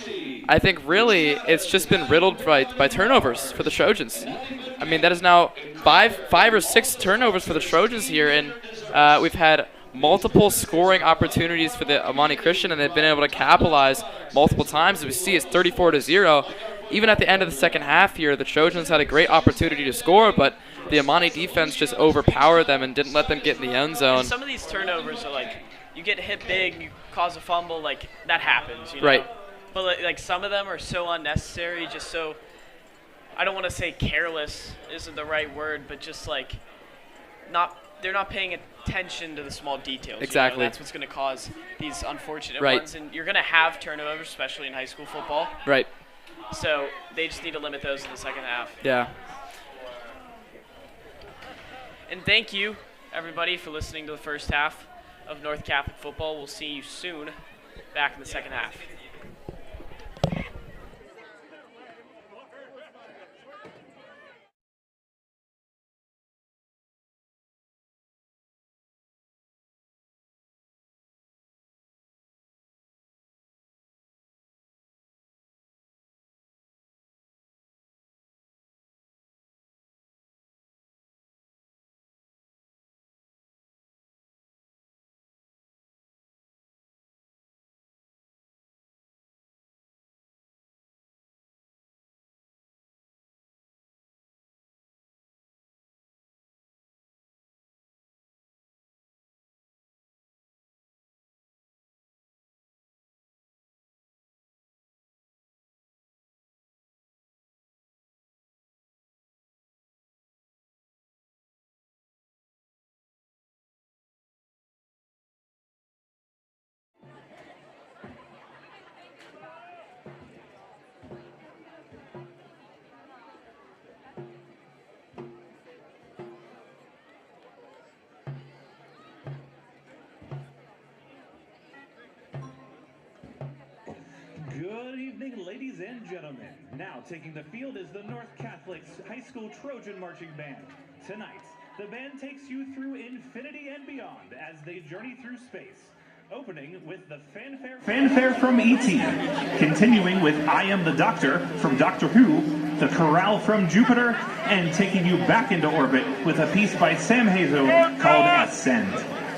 I think really it's just been riddled by turnovers for the Trojans. That is now five or six turnovers for the Trojans here, and we've had multiple scoring opportunities for the Imani Christian, and they've been able to capitalize multiple times. As we see, it's 34-0. Even at the end of the second half here, the Trojans had a great opportunity to score, but the Imani defense just overpowered them and didn't let them get in the end zone.
And some of these turnovers are like, you get hit big, you cause a fumble, like, that happens, you know?
Right.
But, like, some of them are so unnecessary, just so, I don't want to say careless isn't the right word, but just, like, they're not paying attention to the small details.
Exactly.
You know? That's what's going to cause these unfortunate
Right.
ones. And you're going to have turnovers, especially in high school football.
Right.
So they just need to limit those in the second half.
Yeah.
And thank you, everybody, for listening to the first half of North Catholic football. We'll see you soon back in the second half.
Good evening, ladies and gentlemen. Now taking the field is the North Catholic High School Trojan Marching Band. Tonight, the band takes you through infinity and beyond as they journey through space. Opening with the fanfare from E.T., continuing with I Am the Doctor from Doctor Who, The Corral from Jupiter, and taking you back into orbit with a piece by Sam Hazo called Ascend.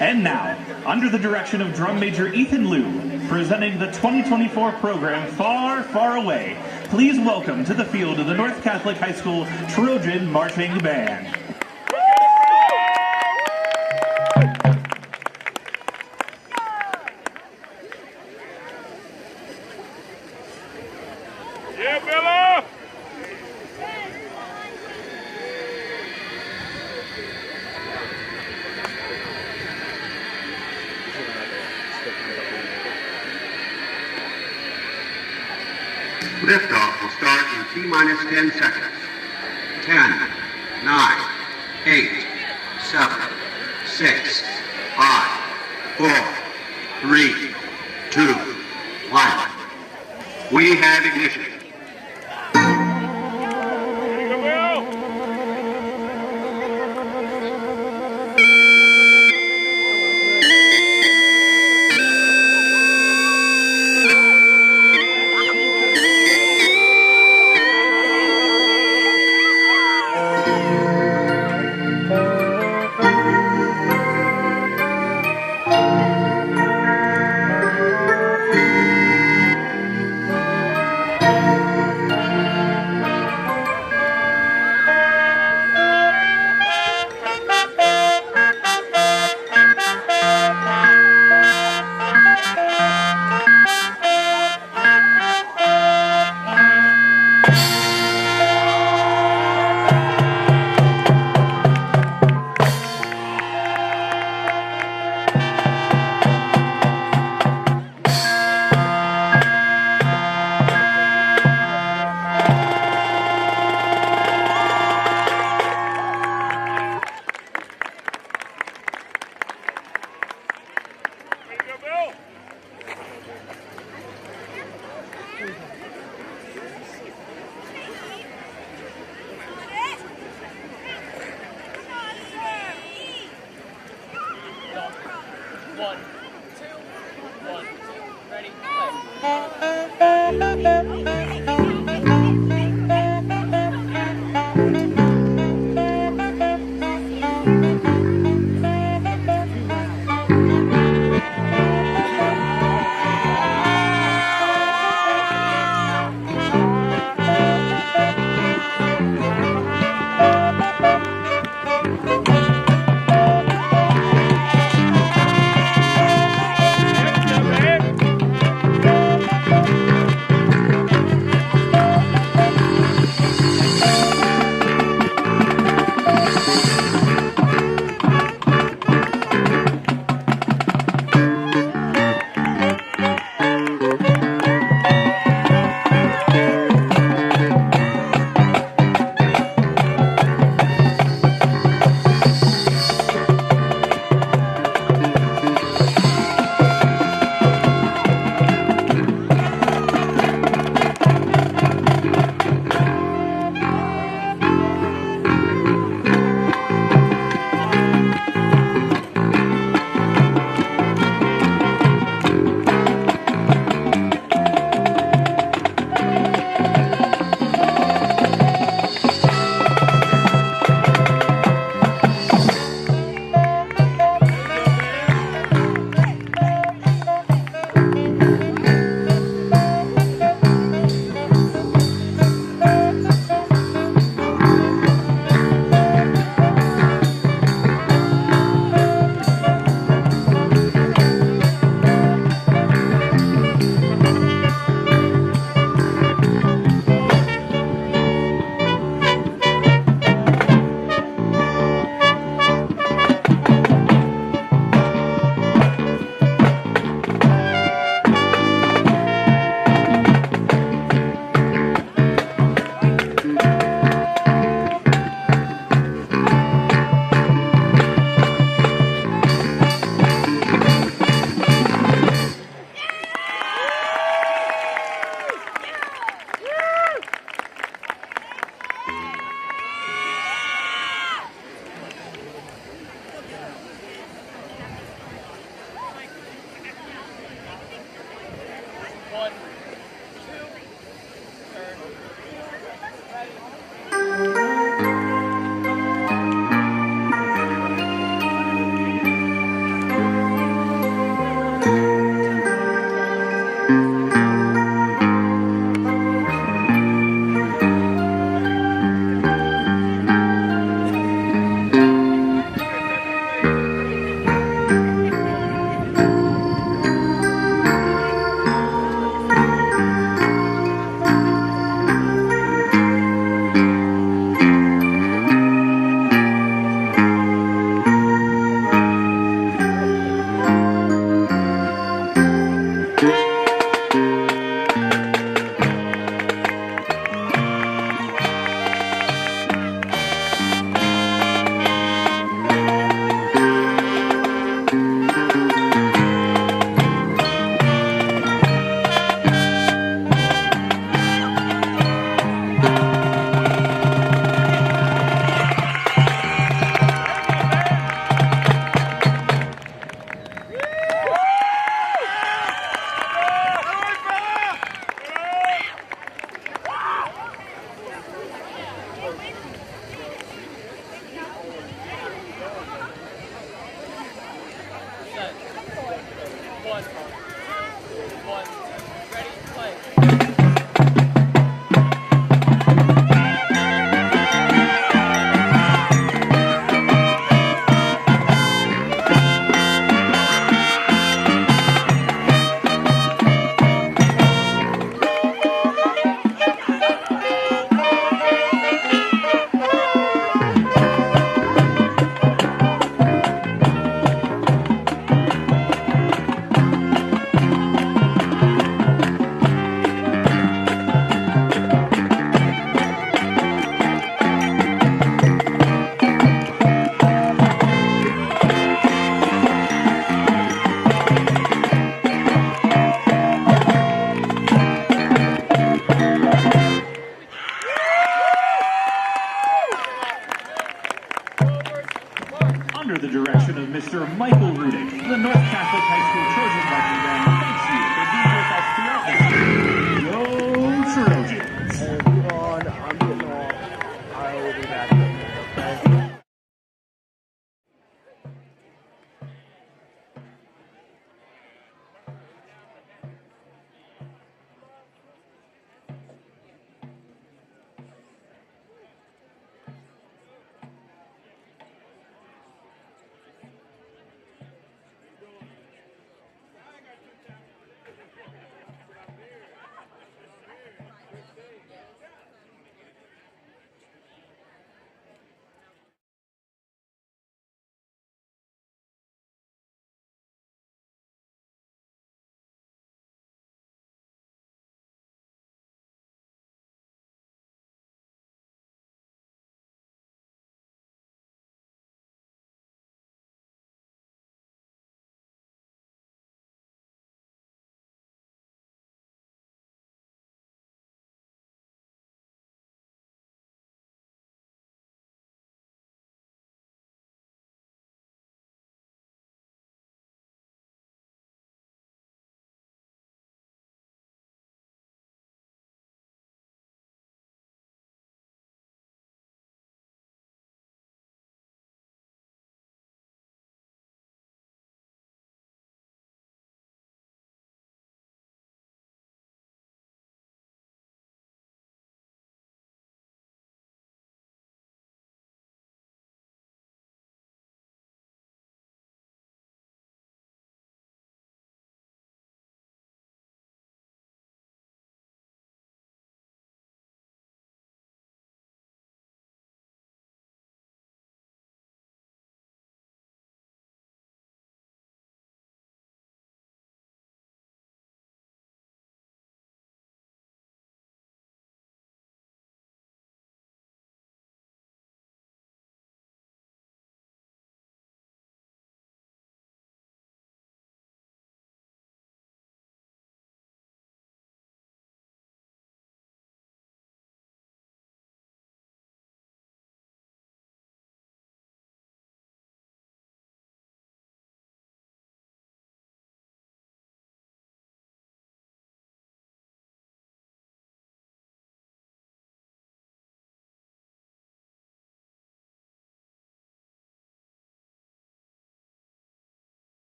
And now, under the direction of drum major Ethan Liu, presenting the 2024 program Far, Far Away, please welcome to the field of the North Catholic High School Trojan Marching Band.
Liftoff will start in T-minus 10 seconds. 10, 9, 8, 7, 6, 5, 4, 3, 2, 1. We have ignition.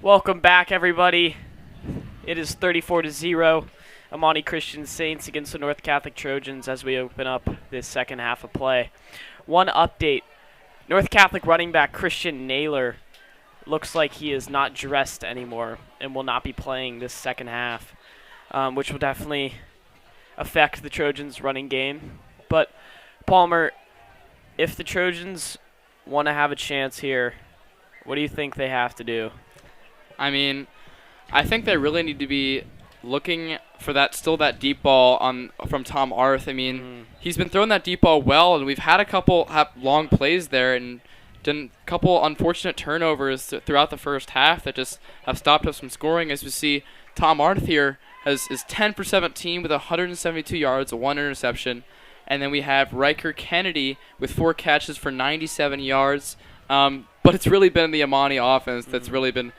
Welcome back, everybody. It is 34-0. Imani Christian Saints against the North Catholic Trojans as we open up this second half of play. One update. North Catholic running back Christian Naylor looks like he is not dressed anymore and will not be playing this second half, which will definitely affect the Trojans' running game. But, Palmer, if the Trojans want to have a chance here, what do you think they have to do?
I mean, I think they really need to be looking for that deep ball from Tom Arth. I mean, he's been throwing that deep ball well, and we've had a couple long plays there and done a couple unfortunate turnovers throughout the first half that just have stopped us from scoring. As we see, Tom Arth here is 10 for 17 with 172 yards, 1 interception. And then we have Riker Kennedy with 4 catches for 97 yards. But it's really been the Imani offense that's really been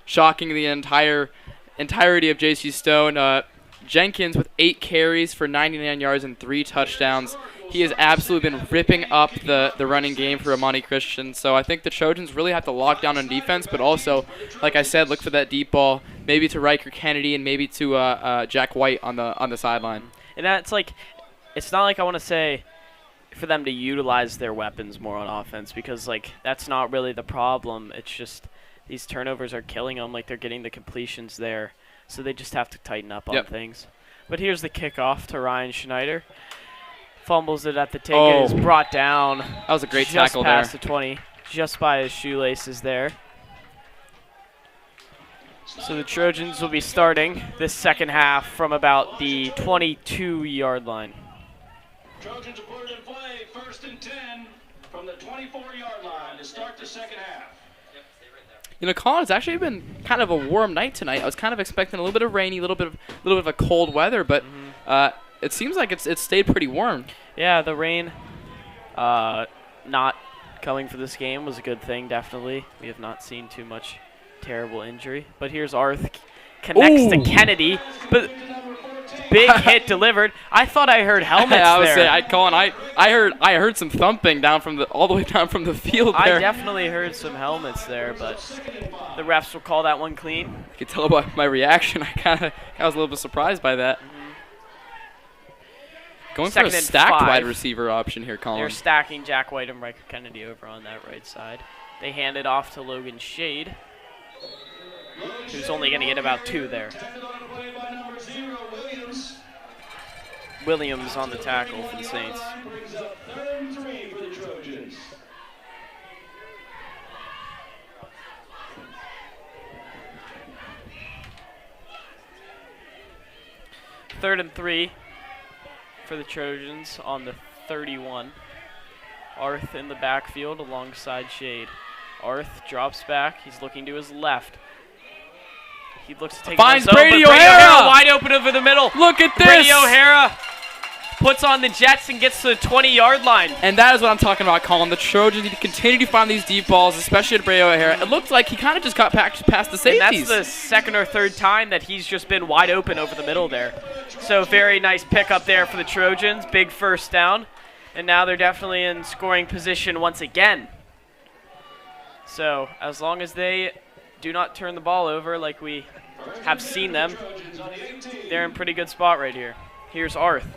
shocking the entirety of JC Stone. Jenkins with 8 carries for 99 yards and 3 touchdowns. He has absolutely been ripping up the running game for Imani Christian. So I think the Trojans really have to lock down on defense, but also, like I said, look for that deep ball, maybe to Riker Kennedy and maybe to Jack White on the sideline.
And that's like, it's not like I want to say for them to utilize their weapons more on offense, because like that's not really the problem. It's just these turnovers are killing them. Like, they're getting the completions there, so they just have to tighten up on things. But here's the kickoff to Ryan Schneider. Fumbles it at the take. It is brought down.
That was a great tackle there.
Just past the 20, just by his shoelaces there. So the Trojans will be starting this second half from about the 22-yard line.
Trojans are put in play, 1st and 10 from the 24-yard line to start the second half.
You know, Colin, it's actually been kind of a warm night tonight. I was kind of expecting a little bit of rainy, a little bit of a cold weather, but it seems like it's stayed pretty warm.
Yeah, the rain not coming for this game was a good thing, definitely. We have not seen too much terrible injury. But here's Arth, connects to Kennedy, but big hit delivered. I thought I heard helmets there.
Colin, I heard some thumping down all the way down from the field there.
I definitely heard some helmets there, but the refs will call that one clean.
You can tell by my reaction, I was a little bit surprised by that. Going for a stacked wide receiver option here, Colin.
They're stacking Jack White and Riker Kennedy over on that right side. They hand it off to Logan Shade, who's only going to get about 2 there. Williams on the tackle for the Saints. Third and 3 for the Trojans on the 31. Arth in the backfield alongside Shade. Arth drops back. He's looking to his left. He looks to take
finds Brady O'Hara
wide open over the middle.
Look at this.
Brady O'Hara puts on the Jets and gets to the 20-yard line.
And that is what I'm talking about, Colin. The Trojans need to continue to find these deep balls, especially at Brady O'Hara. It looked like he kind of just got past the safeties.
And that's the second or third time that he's just been wide open over the middle there. So very nice pickup there for the Trojans. Big first down. And now they're definitely in scoring position once again. So as long as they do not turn the ball over like we have seen them, they're in pretty good spot right here. Here's Arth.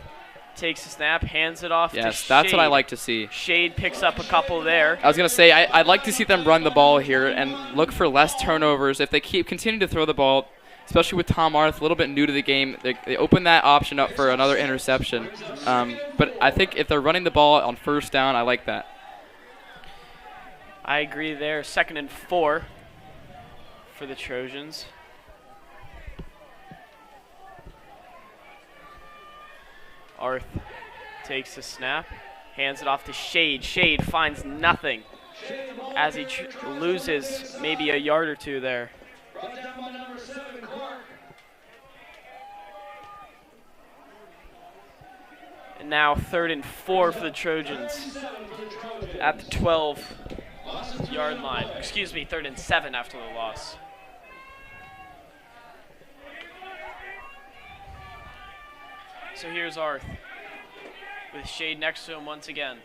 Takes a snap, hands it off to Shade.
Yes, that's what I like to see.
Shade picks up a couple there.
I was going to say, I'd like to see them run the ball here and look for less turnovers. If they continue to throw the ball, especially with Tom Arth, a little bit new to the game, they open that option up for another interception. But I think if they're running the ball on first down, I like that.
I agree there. 2nd and 4 for the Trojans. Arth takes the snap, hands it off to Shade. Shade finds nothing as he loses maybe a yard or 2 there. And now 3rd and 4 for the Trojans at the 12-yard line. Excuse me, 3rd and 7 after the loss. So here's Arth with Shade next to him once again.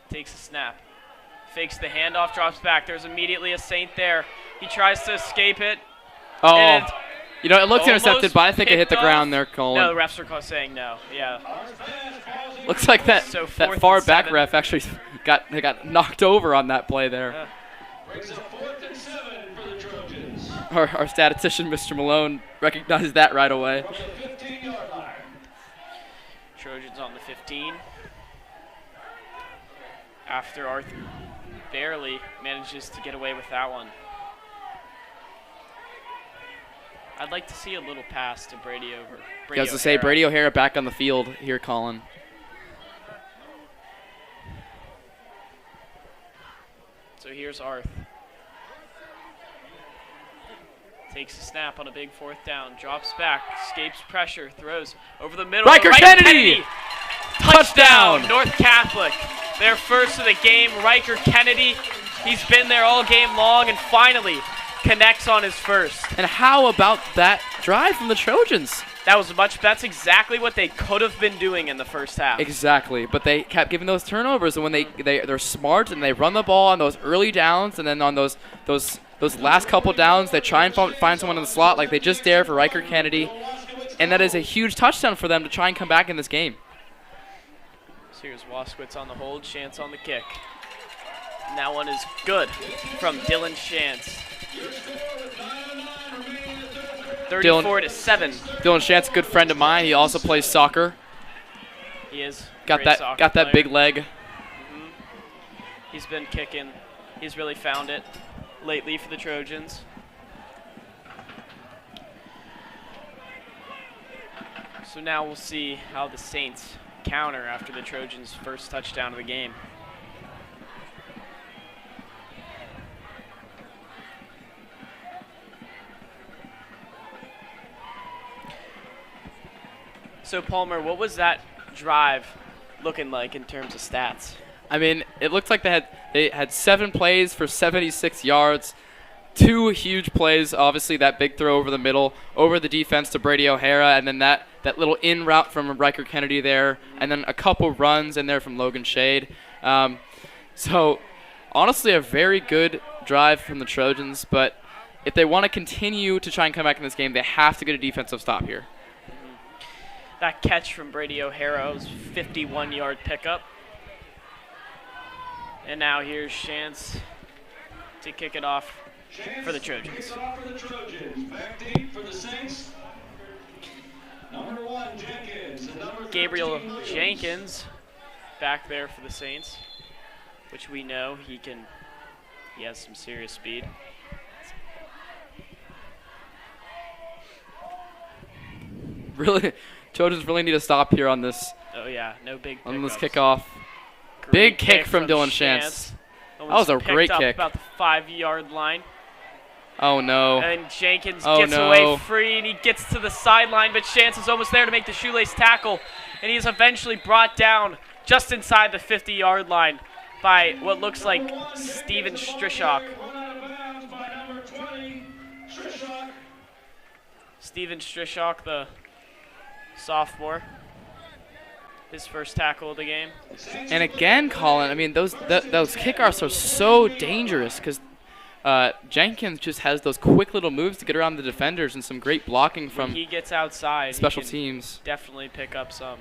Takes a snap. Fakes the handoff, drops back. There's immediately a Saint there. He tries to escape it.
Oh,
And
you know, it looks
almost
intercepted, but I think it hit the
picked
ground
off.
there, Colin.
No, the refs are saying no. Yeah.
Looks like that
So
that
4th
far
and
back
7.
ref actually got knocked over on that play there.
Yeah.
It's a 4th and 7 for the Trojans.
Our statistician, Mr. Malone, recognized that right away.
From the 15-yard line.
Trojans on the 15. After Arthur barely manages to get away with that one. I'd like to see a little pass to Brady over.
I was to say, Brady O'Hara back on the field here, Colin.
So here's Arth. Takes a snap on a big 4th down, drops back, escapes pressure, throws over the middle.
Riker Kennedy!
Touchdown!
Touchdown!
North Catholic. Their first of the game, Riker Kennedy. He's been there all game long and finally connects on his first.
And how about that drive from the Trojans?
That's exactly what they could have been doing in the first half.
Exactly, but they kept giving those turnovers, and when they're smart and they run the ball on those early downs, and then on those last couple downs, they try and find someone in the slot like they just did for Riker Kennedy, and that is a huge touchdown for them to try and come back in this game.
So here's Waskowitz on the hold, Shantz on the kick. And that one is good from Dylan Shantz. 34 to 7.
Dylan Shantz, a good friend of mine. He also plays soccer.
He is.
Got that big leg.
He's been kicking. He's really found it lately for the Trojans. So now we'll see how the Saints counter after the Trojans' first touchdown of the game. So Palmer, what was that drive looking like in terms of stats?
I mean, it looked like they had 7 plays for 76 yards, 2 huge plays. Obviously, that big throw over the middle, over the defense to Brady O'Hara, and then that little in route from Riker Kennedy there, and then a couple runs in there from Logan Shade. So, honestly, a very good drive from the Trojans. But if they want to continue to try and come back in this game, they have to get a defensive stop here.
That catch from Brady O'Hara was 51-yard pickup. And now here's Shantz to kick it off for the Trojans.
Back deep for the Saints. Number 1, Jenkins. And number 13,
Gabriel Jenkins back there for the Saints, which we know he has some serious speed.
Really, Trojans really need to stop here on this.
Oh yeah, no big
on this
pickups.
kickoff.
Great
Big kick from Dylan
Shantz.
Shantz. That was a great
Picked up
kick.
about the 5-yard line.
Oh no.
And Jenkins
Oh,
gets
no.
away free, and he gets to the sideline, but Shantz is almost there to make the shoelace tackle, and he is eventually brought down just inside the 50-yard line by what looks like Steven Strishock. Steven Strishock, the sophomore. His first tackle of the game.
And again, Colin, I mean, those kickoffs are so dangerous because Jenkins just has those quick little moves to get around the defenders and some great blocking
When
from
he gets outside,
special
he can
teams.
definitely pick up some.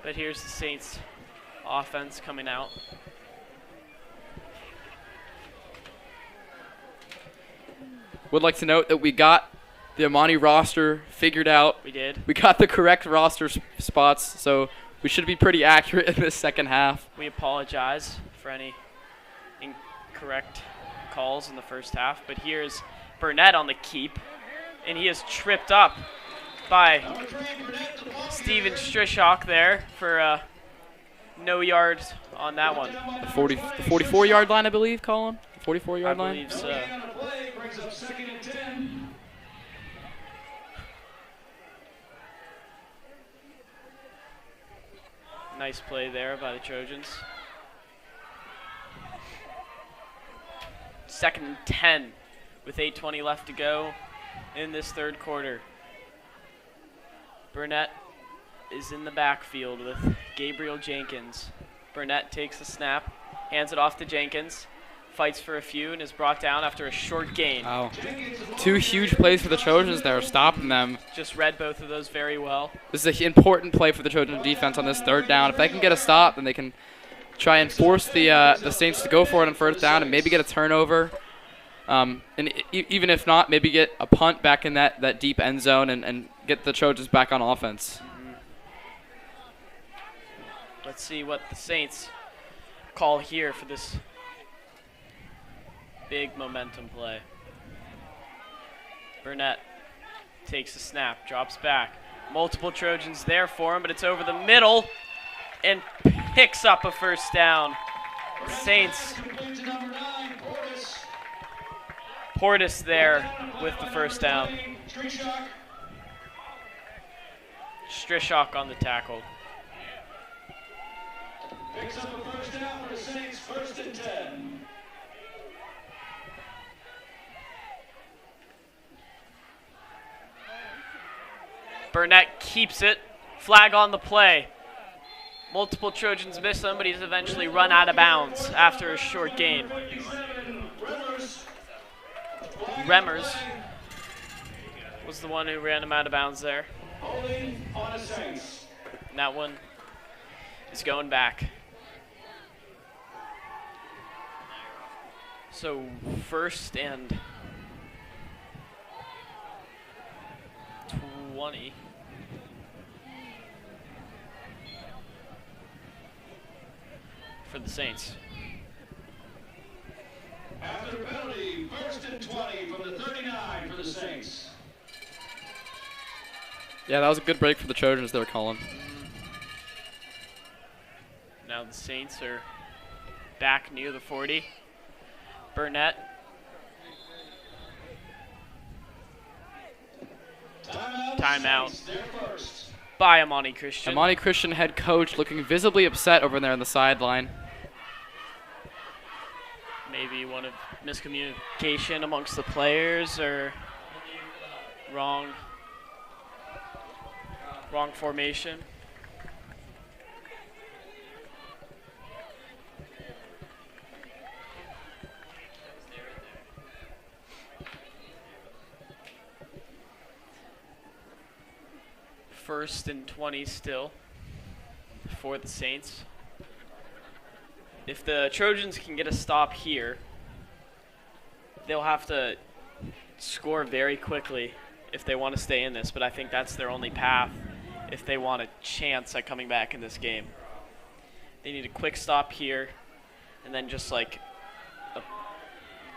But here's the Saints offense coming out.
Would like to note that we got the Imani roster figured out.
We did.
We got the correct roster spots, so we should be pretty accurate in this second half.
We apologize for any incorrect calls in the first half, but here's Burnett on the keep, and he is tripped up by Steven Strishock there for no yards on that one.
The 44-yard line, I believe, Colin? The 44-yard line?
I believe so.
brings up 2nd and 10.
Nice play there by the Trojans. 2nd and 10 with 8:20 left to go in this third quarter. Burnett is in the backfield with Gabriel Jenkins. Burnett takes the snap, hands it off to Jenkins, fights for a few and is brought down after a short gain.
Wow. 2 huge plays for the Trojans there, stopping them.
Just read both of those very well.
This is an important play for the Trojan defense on this 3rd down. If they can get a stop, then they can try and force the Saints to go for it on 1st down and maybe get a turnover. Even if not, maybe get a punt back in that deep end zone and get the Trojans back on offense.
Let's see what the Saints call here for this big momentum play. Burnett takes a snap, drops back. Multiple Trojans there for him, but it's over the middle and picks up a 1st down. Saints. Portis there with the 1st down. Strishok on the tackle.
Picks up a 1st down for the Saints, 1st and 10.
Burnett keeps it. Flag on the play. Multiple Trojans miss him, but he's eventually run out of bounds after a short gain. Remmers was the one who ran him out of bounds there.
Holding on a Saints.
And that one is going back. So 1st and 20. For the Saints.
After the penalty, 1st and 20 from the 39 for the Saints.
Yeah, that was a good break for the Trojans they were calling.
Now the Saints are back near the 40. Burnett. Timeout. By Imani Christian.
Imani Christian head coach looking visibly upset over there on the sideline.
Maybe one of miscommunication amongst the players or wrong formation. First and 20 still for the Saints. If the Trojans can get a stop here, they'll have to score very quickly if they want to stay in this, but I think that's their only path if they want a chance at coming back in this game. They need a quick stop here and then just like a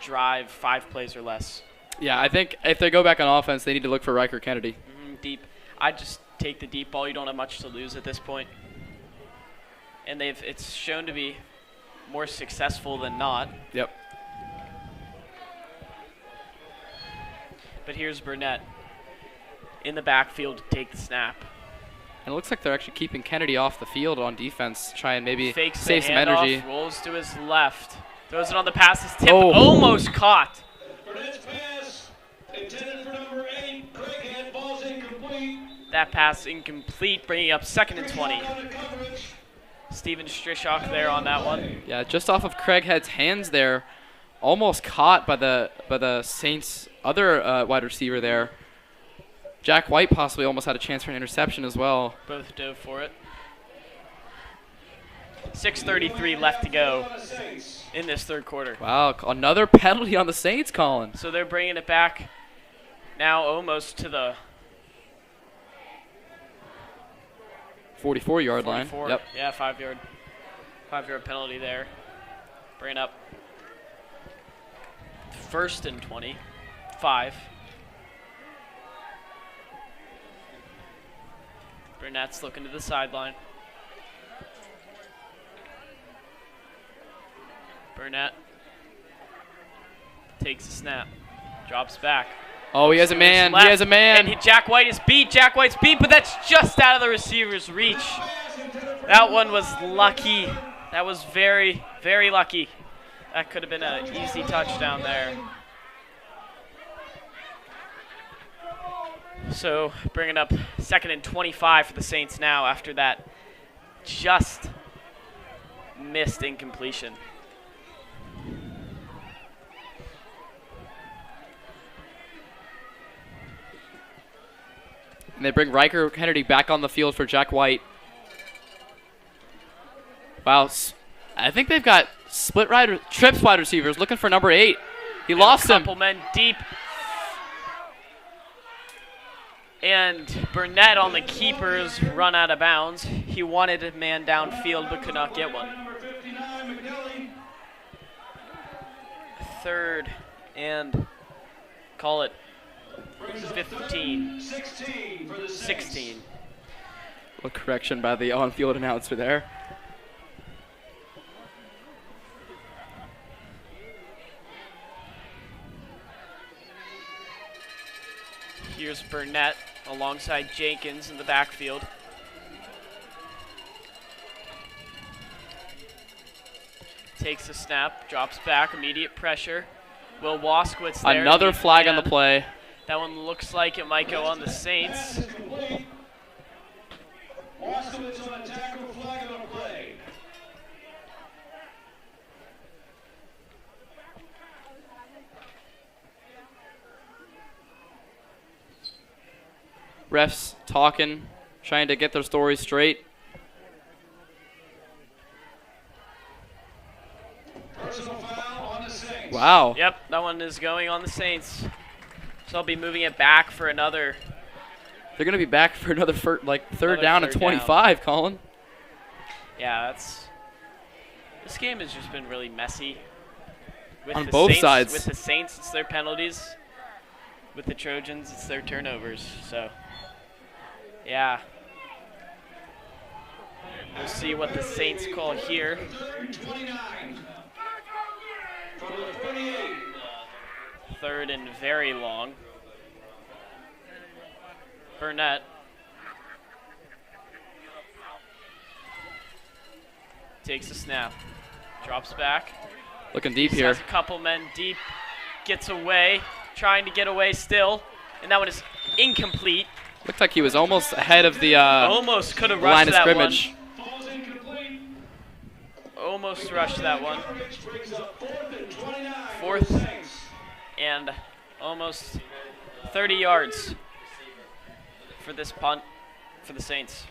drive 5 plays or less.
Yeah, I think if they go back on offense, they need to look for Riker Kennedy.
Deep. I'd just take the deep ball. You don't have much to lose at this point. And it's shown to be more successful than not.
Yep.
But here's Burnett in the backfield to take the snap.
And it looks like they're actually keeping Kennedy off the field on defense, try and maybe
Fakes
save
the
some
handoff,
energy.
rolls to his left. Throws it on the pass. His tip
Oh.
almost caught.
Burnett's pass intended for number 8. Craighead, ball's incomplete.
That pass incomplete, bringing up 2nd and 20. Steven Strishok there on that one.
Yeah, just off of Craighead's hands there, almost caught by the Saints' other wide receiver there. Jack White possibly almost had a chance for an interception as well.
Both dove for it. 6:33 left to go in this 3rd quarter.
Wow, another penalty on the Saints, Colin.
So they're bringing it back now almost to the
44-yard line.
44.
Yep.
Yeah, 5-yard penalty there. Bring it up. 1st and 20. 5. Burnett's looking to the sideline. Burnett takes a snap. Drops back.
Oh, he has a man. He has a man.
And Jack White is beat. Jack White's beat, but that's just out of the receiver's reach. That one was lucky. That was very, very lucky. That could have been an easy touchdown there. So bringing up 2nd and 25 for the Saints now after that just missed incompletion.
And they bring Riker Kennedy back on the field for Jack White. Wow. I think they've got trips wide receivers looking for number 8. He lost him.
Couple men deep. And Burnett on the keepers run out of bounds. He wanted a man downfield but could not get one. 3rd and call it 15. 16.
A correction by the on-field announcer there.
Here's Burnett alongside Jenkins in the backfield. Takes a snap, drops back, immediate pressure. Will Waskowitz there.
Another flag on the play.
That one looks like it might go on the Saints.
Waskowitz on a tackle, flag on a play.
Refs talking, trying to get their stories straight.
Personal foul on the Saints.
Wow.
Yep, that one is going on the Saints. So I'll be moving it back for another.
They're going to be back for another third down and
third
25, Colin.
Yeah, this game has just been really messy. With
On
the
both
Saints,
sides.
With the Saints, it's their penalties. With the Trojans, it's their turnovers. So, yeah. We'll see what the Saints call here.
29. From the 28.
3rd and very long. Burnett. Takes a snap. Drops back.
Looking deep
He
here.
has a couple men deep. Gets away. Trying to get away still. And that one is incomplete.
Looked like he was almost ahead of the
Almost could have rushed
line of
that
scrimmage.
one.
Falls incomplete.
Almost rushed that one.
Brings up 4th and 29.
4th and almost 30 yards for this punt for the Saints.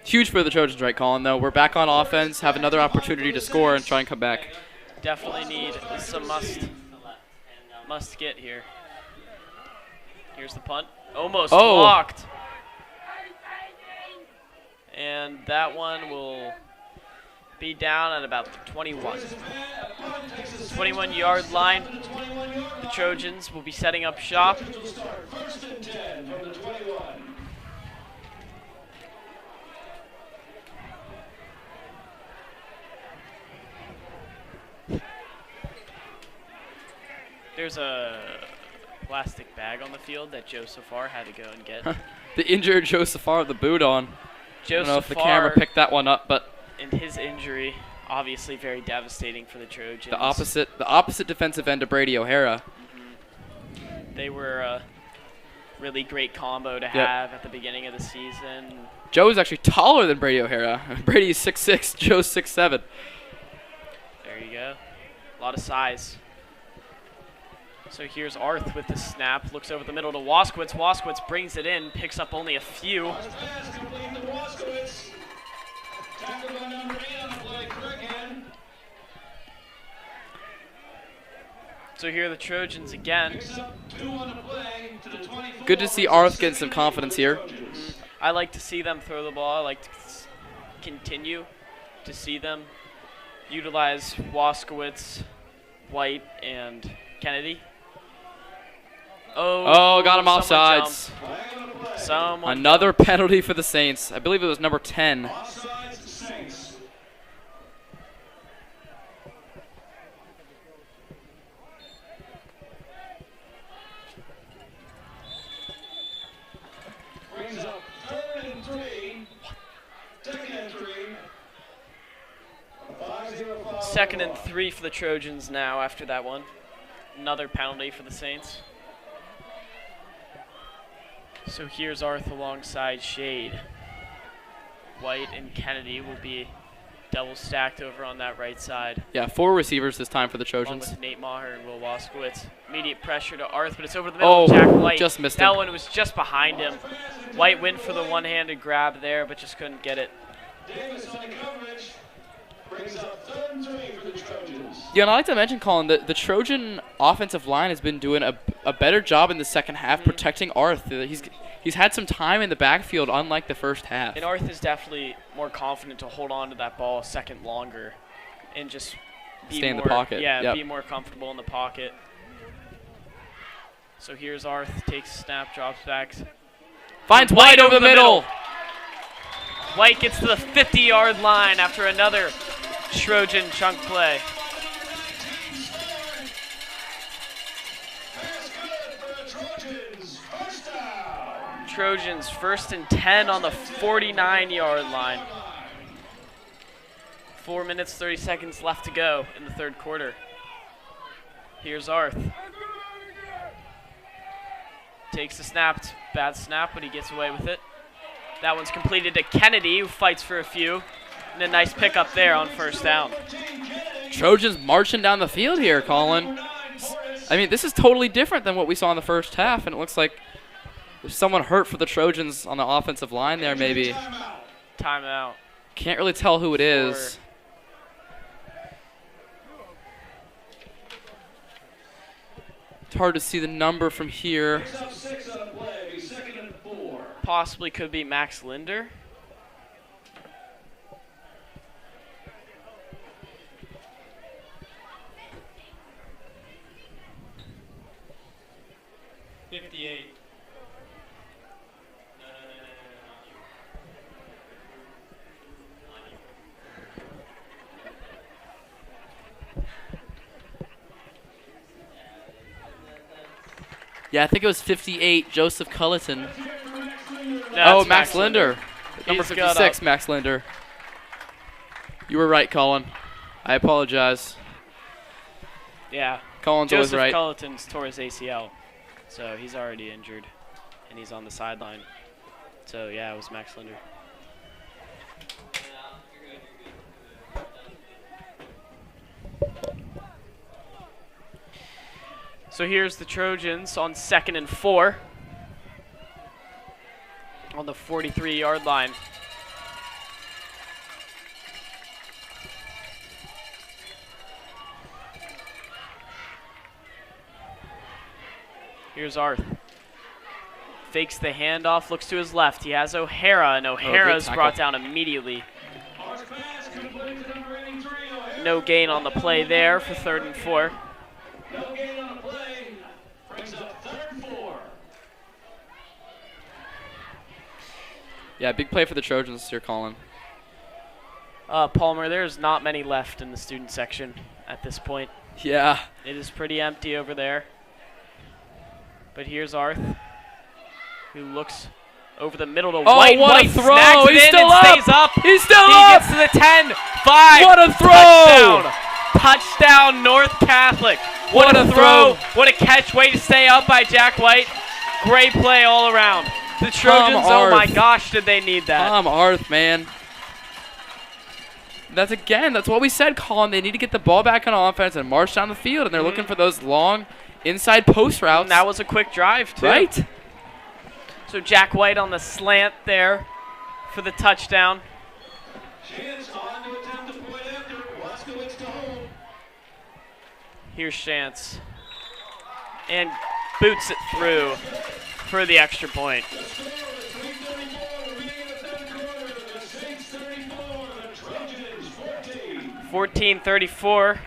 Huge for the Trojans, right, Colin, though. We're back on offense, have another opportunity to score and try and come back.
Definitely need some must get here. Here's the punt. Almost blocked. And that one will be down at about the 21. 21-yard line. The Trojans will be setting up shop.
1st and 10 from the 21.
There's a plastic bag on the field that Joe Safar had to go and get.
The injured Joe Safar with the boot on.
Joe
I don't know if the
Safar
camera picked that one up, but
and his injury, obviously very devastating for the Trojans.
the opposite defensive end of Brady O'Hara.
They were a really great combo to have at the beginning of the season.
Joe's actually taller than Brady O'Hara. Brady's 6'6", Joe's 6'7".
There you go. A lot of size. So here's Arth with the snap. Looks over the middle to Waskowitz. Waskowitz brings it in. Picks up only a few.
Pass complete to Waskowitz. Tackled by number 8 on the play, Crickham.
So here are the Trojans again.
Picks up 2 on the play to the 24.
Good to see Arth getting some confidence here.
I like to see them throw the ball. I like to continue to see them utilize Waskowitz, White, and Kennedy.
Oh, got him offsides.
Someone
Another penalty for the Saints. I believe it was number 10.
Offsides, Saints. Brings up 3rd and 3. 2nd and 3. 5-0
Second and 3 for the Trojans now after that one. Another penalty for the Saints. So here's Arth alongside Shade. White and Kennedy will be Double stacked over on that right side.
Yeah, 4 receivers this time for the
Along
Trojans.
with Nate Maher and Will Waskowitz. Immediate pressure to Arth, but it's over the middle of Jack White.
Just missed
that
him.
one was just behind him. White went for the one-handed grab there, but just couldn't get it.
Davis on coverage brings up 3rd and 3 for the Trojans.
Yeah, and I'd like to mention, Colin, that the Trojan offensive line has been doing a better job in the second half protecting Arth. He's had some time in the backfield, unlike the first half.
And Arth is definitely more confident to hold on to that ball a second longer and just be
Stay in the
more,
pocket.
Yeah,
Yep.
be more comfortable in the pocket. So here's Arth, takes a snap, drops back.
Finds White over the middle.
White gets to the 50-yard line after another Trojan chunk play.
That's good for the Trojans. First down.
Trojans 1st and 10 on the 49-yard line. 4 minutes, 30 seconds left to go in the 3rd quarter. Here's Arth. Takes the snap. Bad snap, but he gets away with it. That one's completed to Kennedy, who fights for a few. And a nice pickup there on 1st down.
Trojans marching down the field here, Colin. I mean, this is totally different than what we saw in the first half, and it looks like there's someone hurt for the Trojans on the offensive line there, maybe.
Timeout.
Can't really tell who it is. It's hard to see the number from here.
Picks up 6 on the play. 2nd and 4.
Possibly could be Max Linder.
Yeah, I think it was 58, Joseph Culleton.
That's
Max Linder. Number
He's got
56,
up.
Max Linder. You were right, Colin. I apologize.
Yeah.
Colin's always
Joseph
right.
Culleton's tore his ACL, so he's already injured, and he's on the sideline. So, yeah, it was Max Linder. So here's the Trojans on 2nd and 4 on the 43-yard line. Here's Arth. Fakes the handoff, looks to his left. He has O'Hara, and O'Hara's
tackle.
brought down immediately. No gain on the play there for 3rd and 4.
No gain on the play. Brings up 3rd and 4.
Yeah, big play for the Trojans here, Colin.
Palmer, there's not many left in the student section at this point.
Yeah.
It is pretty empty over there. But here's Arth, who looks over the middle to White.
What
White
a throw!
snags it
He's
in
still
and
up!
stays up.
He's still
He
up!
gets to the 10, 5.
What a throw!
Touchdown! Touchdown, North Catholic. What a throw! What a catch! Way to stay up by Jack White. Great play all around. The Trojans, oh my
Arth.
gosh, did they need that?
Arth, man. That's what we said, Colin. They need to get the ball back on offense and march down the field, and they're looking for those long inside post routes.
And that was a quick drive, too.
Right?
So Jack White on the slant there for the touchdown.
Chance on to attempt the point after. Waskowitz to hold.
Here's Chance. And boots it through for the extra point.
The score is 3:34 remaining in the 3rd quarter. The Saints 34, the Trojans 14.
14-34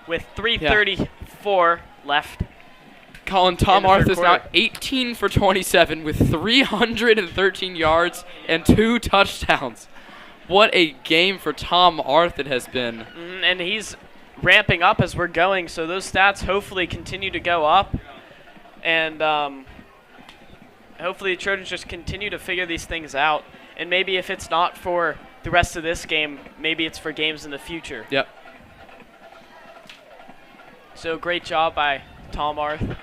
with 3:34 left.
Colin, Tom
in the
Arth
third
is now
quarter.
18 for 27 with 313 yards and 2 touchdowns. What a game for Tom Arth it has been.
And he's ramping up as we're going, so those stats hopefully continue to go up. And hopefully the Trojans just continue to figure these things out. And maybe if it's not for the rest of this game, maybe it's for games in the future.
Yep.
So great job by Tom Arth.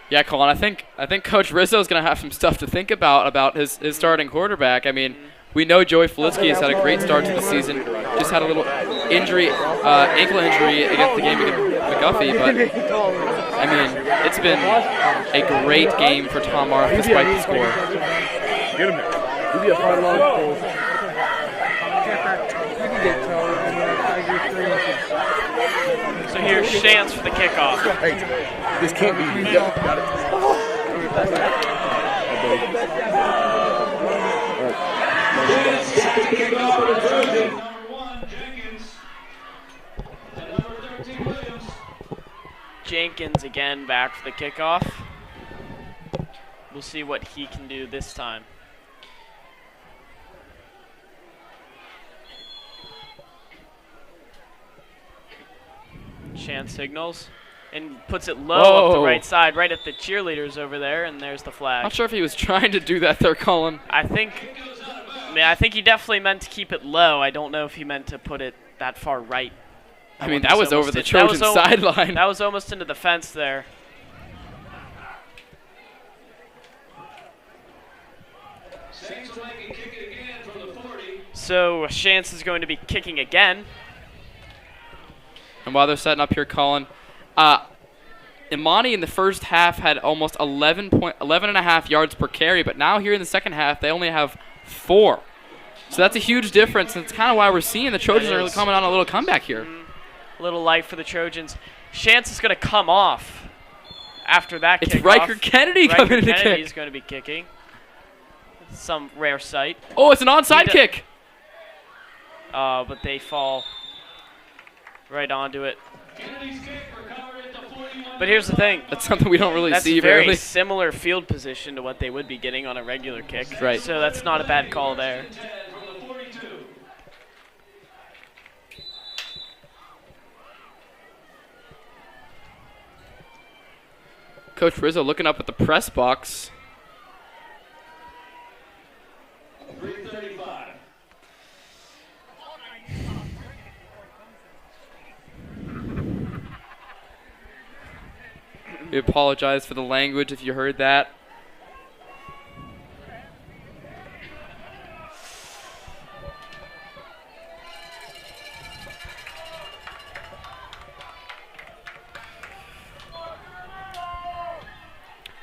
Yeah, Colin, I think Coach Rizzo's going to have some stuff to think about his starting quarterback. I mean, We know Joey Felitsky has had a great start to the season. Just had a little injury, ankle injury against the game against McGuffey, but I mean, it's been a great game for Tom Arth despite the score.
Get him there. Give you a fun long pull.
So here's Chance for the kickoff.
Hey, this can't be you. Yep, got it.
Kickoff for the Trojan. Number 1, Jenkins. And number 13, Williams.
Jenkins again back for the kickoff. We'll see what he can do this time. Chance signals and puts it low up the right side, right at the cheerleaders over there, and there's the flag.
Not sure if he was trying to do that there, Colin.
I think he definitely meant to keep it low. I don't know if he meant to put it that far right.
I mean, that was over the Trojan sideline.
That was almost into the fence there. So Chance is going to be kicking again.
And while they're setting up here, Colin, Imani in the first half had almost 11.5 yards per carry, but now here in the second half, they only have 4. So that's a huge difference, and it's kind of why we're seeing the Trojans are really coming on a little comeback here.
A little light for the Trojans. Chance is going to come off after that
It's
kickoff.
Riker Kennedy coming in to kick.
He's going to be kicking. Some rare sight.
Oh, it's an onside kick.
But they fall right onto it. But here's the thing.
That's something we don't really see
very
rarely.
similar field position to what they would be getting on a regular kick.
Right.
So that's not a bad call there.
Coach Rizzo looking up at the press box.
3:35.
We apologize for the language if you heard that.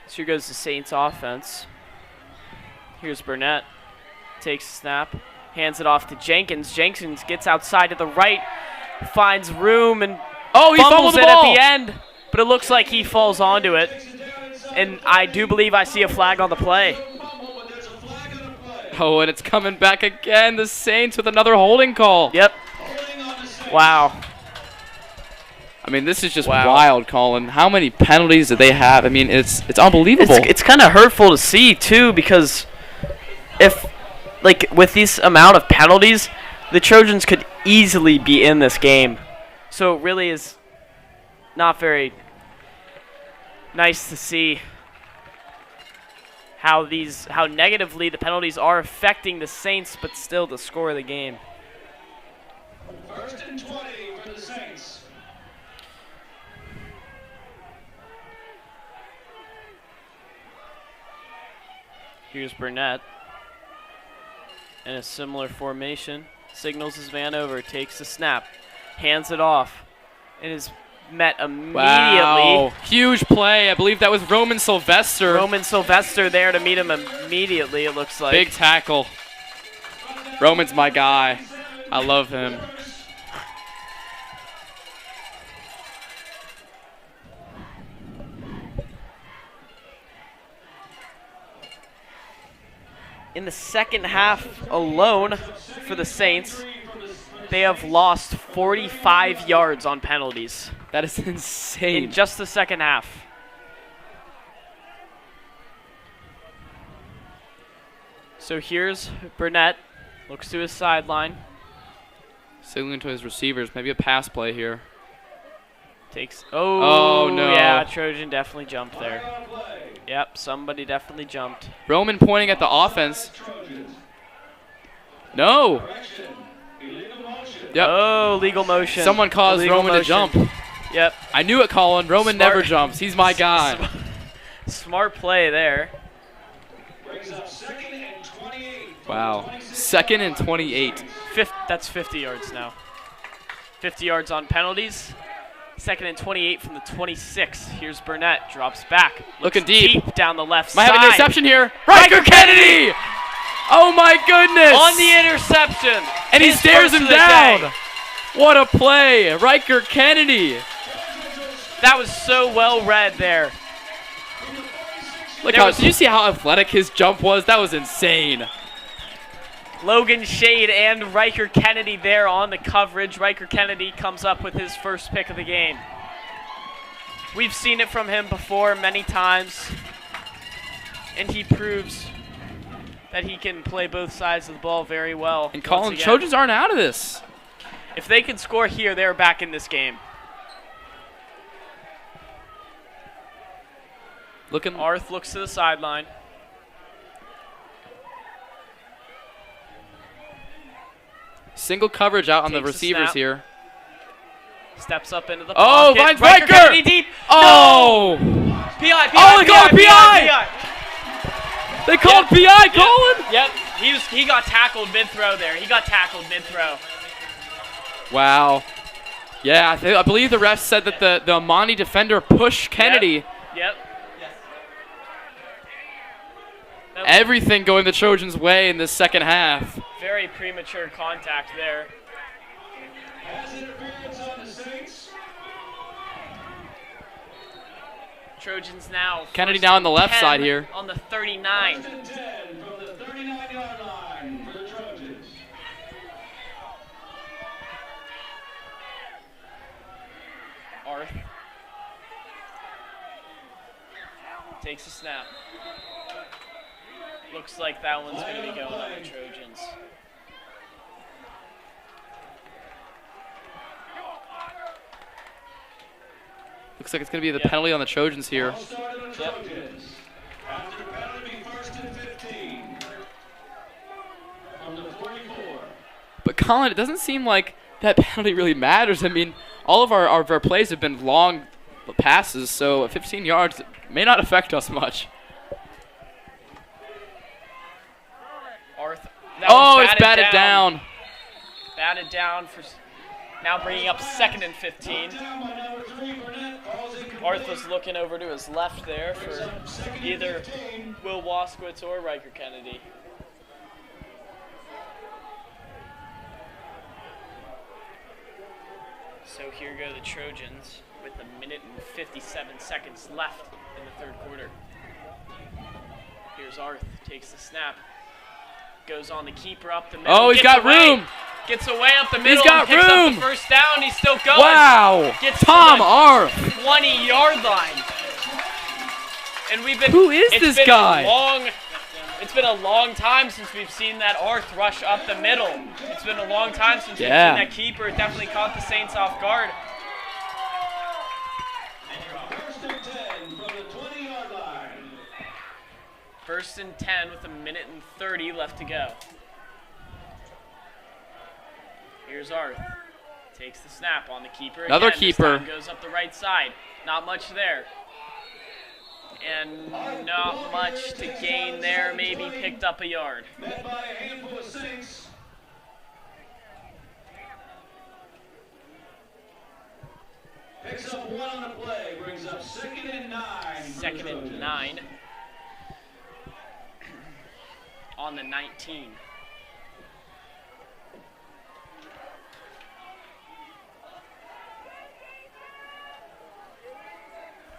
So here goes the Saints offense. Here's Burnett. Takes a snap. Hands it off to Jenkins. Jenkins gets outside to the right. Finds room and
he
fumbles
the
it
ball.
at the end. But it looks like he falls onto it. And I do believe I see a flag on the play.
Oh, and it's coming back again. The Saints with another holding call.
Yep. Wow.
I mean, this is just wild, Colin. How many penalties do they have? I mean, it's unbelievable.
It's kind of hurtful to see, too, because if, like, with this amount of penalties, the Trojans could easily be in this game. So it really is not very nice to see how negatively the penalties are affecting the Saints, but still the score of the game.
1st and 20 for the Saints.
Here's Burnett in a similar formation. Signals his man over, takes the snap, hands it off, and is met immediately.
Wow. Huge play. I believe that was Roman Sylvester.
Roman Sylvester there to meet him immediately, it looks like.
Big tackle. Roman's my guy. I love him.
In the second half alone for the Saints, they have lost 45 yards on penalties.
That is insane.
In just the second half. So here's Burnett, looks to his sideline.
Signaling to his receivers, maybe a pass play here.
Takes,
oh no.
Yeah, Trojan definitely jumped there. Yep, somebody definitely jumped.
Roman pointing at the offense. No. Yep.
Oh, legal motion.
Someone caused
Illegal
Roman
motion.
to jump.
Yep.
I knew it, Colin. Roman never jumps. He's my guy.
Smart play there.
Wow. 2nd and 28.
That's 50 yards now. 50 yards on penalties. 2nd and 28 from the 26. Here's Burnett. Drops back.
Looking deep.
Down the left
Might
side.
have an interception here. Riker Kennedy! Oh my goodness!
On the interception.
And he
His
stares
first
him
of the
down.
day.
What a play. Riker Kennedy.
That was so well read there.
Look did you see how athletic his jump was? That was insane.
Logan Shade and Riker Kennedy there on the coverage. Riker Kennedy comes up with his first pick of the game. We've seen it from him before many times, and he proves that he can play both sides of the ball very well.
And Colin, Trojans aren't out of this.
If they can score here, they're back in this game. Arth looks to the sideline.
Single coverage out on the receivers here.
Steps up into the
pocket. Oh, finds Riker!
Kennedy deep.
Oh!
No! PI,
oh, they called PI! They called PI, Colin?
Yep, he got tackled mid-throw there. He got tackled mid-throw.
Wow. Yeah, I believe the ref said that the Imani defender pushed Kennedy.
Yep.
Everything going the Trojans' way in this second half.
Very premature contact there. Trojans now.
Kennedy now on the left side here.
On the 39.
From the 39-yard line for the Trojans.
Arth takes a snap. Looks like that one's going to be going on the Trojans.
Looks like it's going to be the penalty on the Trojans here.
After penalty, 1st and 15. From the 44.
But Colin, it doesn't seem like that penalty really matters. I mean, all of our plays have been long passes, so 15 yards may not affect us much. Oh, it's batted down.
Batted down for now, bringing up 2nd and 15. Arth was looking over to his left there for either Will Waskowitz or Riker Kennedy. So here go the Trojans with 1:57 seconds left in the 3rd quarter. Here's Arth, takes the snap. Goes on the keeper up the middle.
Oh, he's got room.
Gets away up the middle.
He's got
picks
room.
Up the first down. He's still going.
Wow.
Gets
Tom Arth.
20-yard line. And we've been.
Who is this guy?
It's been a long time since we've seen that Arth rush up the middle. It's been a long time since we've seen that keeper. It definitely caught the Saints off guard.
1st and 10 from the 20-yard line.
1st and 10 with 1:30 left to go. Here's Arth. Takes the snap on the keeper.
Another
Again,
keeper.
This time goes up the right side. Not much there. And not much to gain there. Maybe picked up a yard.
Met by a handful of Saints. Picks up 1 on the play. Brings up 2nd and 9.
2nd and 9. On the 19.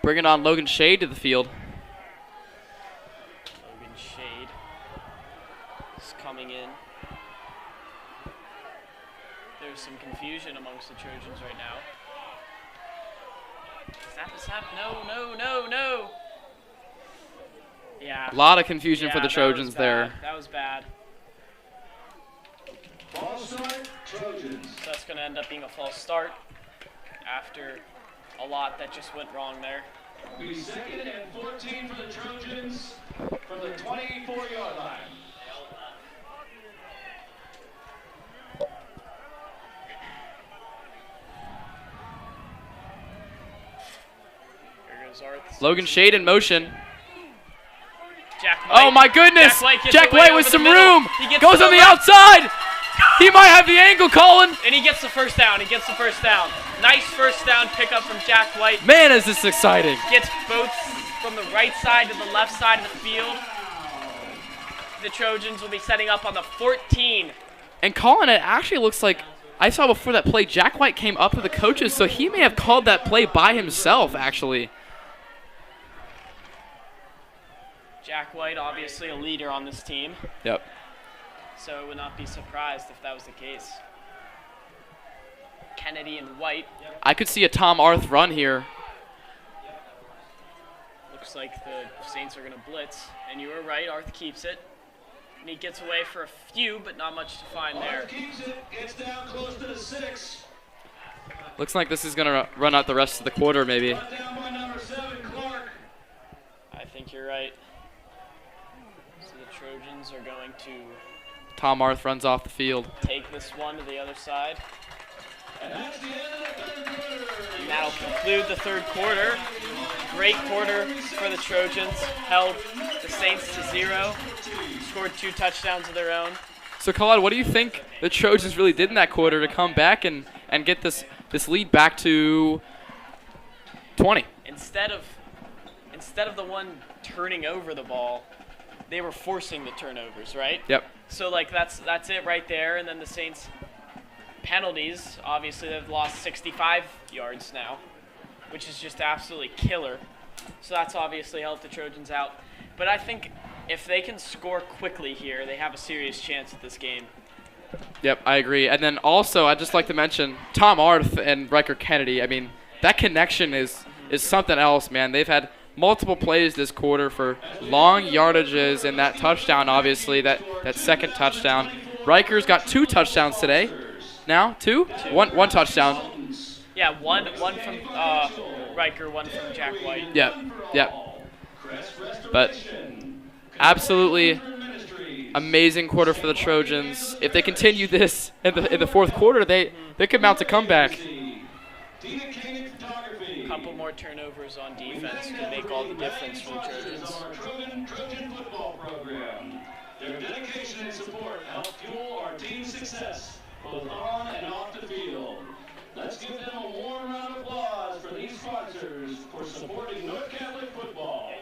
Bringing on Logan Shade to the field.
Logan Shade is coming in. There's some confusion amongst the Trojans right now. Snap. No. Yeah.
A lot of confusion for the Trojans there.
That was bad.
False start, Trojans.
So that's going to end up being a false start after a lot that just went wrong there.
It'll be 2nd and 14 for the Trojans from the 24-yard line.
Here goes Arth.
Logan Shade in motion.
Jack
Oh my goodness! Jack White with some room.
He
Goes on the outside. He might have the angle, Colin.
And he gets the first down. He gets the first down. Nice first down pickup from Jack White.
Man, is this exciting.
Gets both from the right side to the left side of the field. The Trojans will be setting up on the 14.
And Colin, it actually looks like I saw before that play, Jack White came up to the coaches, so he may have called that play by himself, actually.
Jack White, obviously a leader on this team.
Yep.
So I would not be surprised if that was the case. Kennedy and White.
I could see a Tom Arth run here.
Looks like the Saints are going to blitz. And you were right, Arth keeps it. And he gets away for a few, but not much to find there.
Keeps it, gets down close to the 6.
Looks like this is going to run out the rest of the quarter, maybe.
Brought down by number 7, Clark.
I think you're right. So the Trojans are going to
Tom Arth runs off the field.
take this one to the other side.
And that's the end of the third quarter.
And that'll conclude the third quarter. Great quarter for the Trojans. Held the Saints to 0. Scored 2 touchdowns of their own.
So, Colin, what do you think the Trojans really did in that quarter to come back and get this lead back to 20?
Instead of the one turning over the ball, they were forcing the turnovers, right?
Yep.
So like that's it right there. And then the Saints penalties, obviously they've lost 65 yards now, which is just absolutely killer. So that's obviously helped the Trojans out. But I think if they can score quickly here, they have a serious chance at this game.
Yep, I agree. And then also, I'd just like to mention Tom Arth and Riker Kennedy. I mean, that connection is something else, man. They've had multiple plays this quarter for long yardages, and that touchdown, obviously, that second touchdown. Riker's got 2 touchdowns today. Now, 2? One touchdown.
Yeah, one from Riker, one from Jack White.
Yep. But absolutely amazing quarter for the Trojans. If they continue this in the fourth quarter, they could mount a comeback.
A couple more turnovers on defense could make all the difference for the Trojans.
Trojan football program. Their dedication and support help fuel our team's success, both on and off the field. Let's give them a warm round of applause for these sponsors for supporting North Catholic football.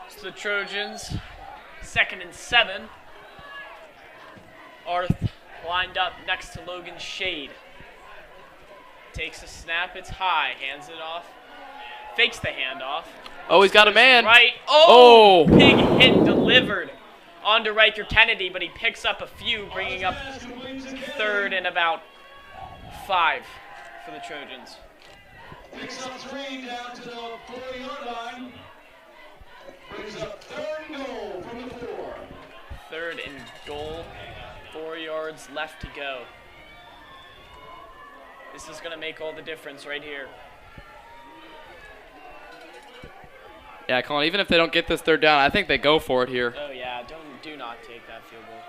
So the Trojans, 2nd and 7. Arth lined up next to Logan Shade. Takes a snap, it's high, hands it off, fakes the handoff.
Oh, he's got a man.
Right.
Oh!
Big hit delivered onto Riker Kennedy, but he picks up a few, bringing up 3rd and about 5 for the Trojans.
Picks up 3 down to the 4-yard line. Brings up 3rd and goal from the 4.
3rd and goal, 4 yards left to go. This is going to make all the difference right here.
Yeah, Colin, even if they don't get this 3rd down, I think they go for it here.
Oh, yeah, do not take that field goal.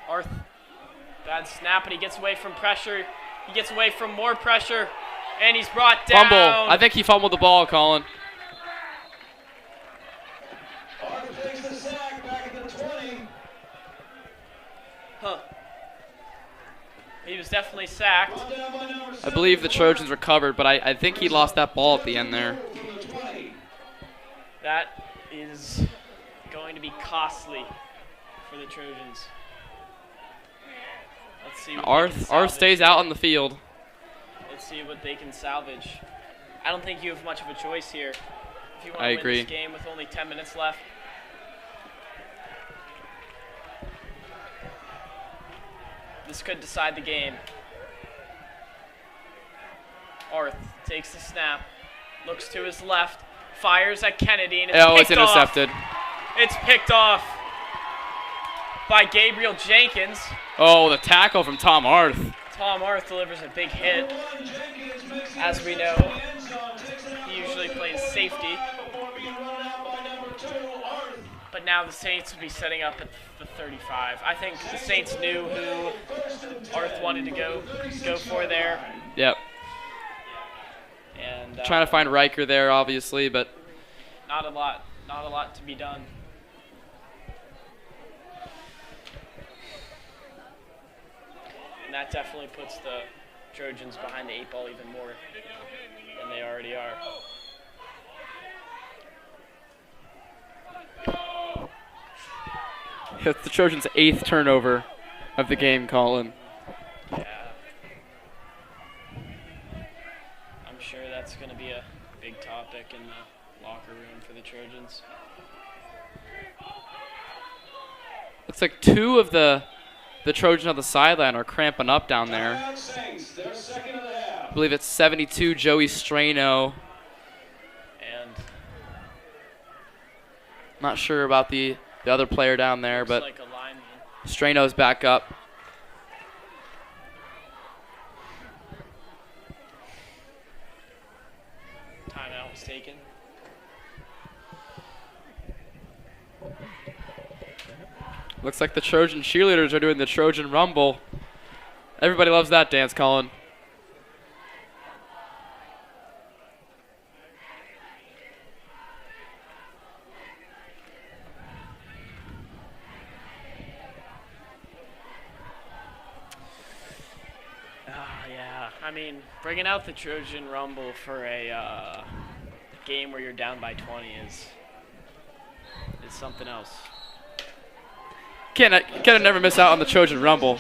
Arth, bad snap, and he gets away from pressure. He gets away from more pressure, and he's brought down.
Fumble. I think he fumbled the ball, Colin.
Arth takes the sack back at the 20.
Huh. He was definitely sacked.
Brought down by number 7.
I believe the Trojans recovered, but I think he lost that ball at the end there.
From the 20.
That is going to be costly for the Trojans. Let's see what they can
Arth
salvage.
stays out on the field.
Let's see what they can salvage. I don't think you have much of a choice here. If you want
I
to win
agree.
this game with only 10 minutes left. This could decide the game. Arth takes the snap, looks to his left, fires at Kennedy, and
Oh, it's
picked off.
intercepted.
It's picked off by Gabriel Jenkins.
Oh, the tackle from Tom Arth.
Tom Arth delivers a big hit. As we know, he usually plays safety.
Before being run out by number 2, Arth.
But now the Saints will be setting up at the 35. I think the Saints knew who Arth wanted to go for there.
Yep.
And
Trying to find Riker there, obviously, but
not a lot to be done. And that definitely puts the Trojans behind the 8 ball even more than they already are.
it's the Trojans' 8th turnover of the game, Colin.
Yeah. I'm sure that's going to be a big topic in the locker room for the Trojans.
Looks like 2 of the Trojans on the sideline are cramping up down there. I believe it's 72, Joey Strano.
And
not sure about the other player down there, but
like a lineman.
Strano's back up.
Timeout was taken.
Looks like the Trojan cheerleaders are doing the Trojan Rumble. Everybody loves that dance, Colin.
Yeah. I mean, bringing out the Trojan Rumble for a game where you're down by 20 is something else.
Can't never miss out on the Trojan Rumble.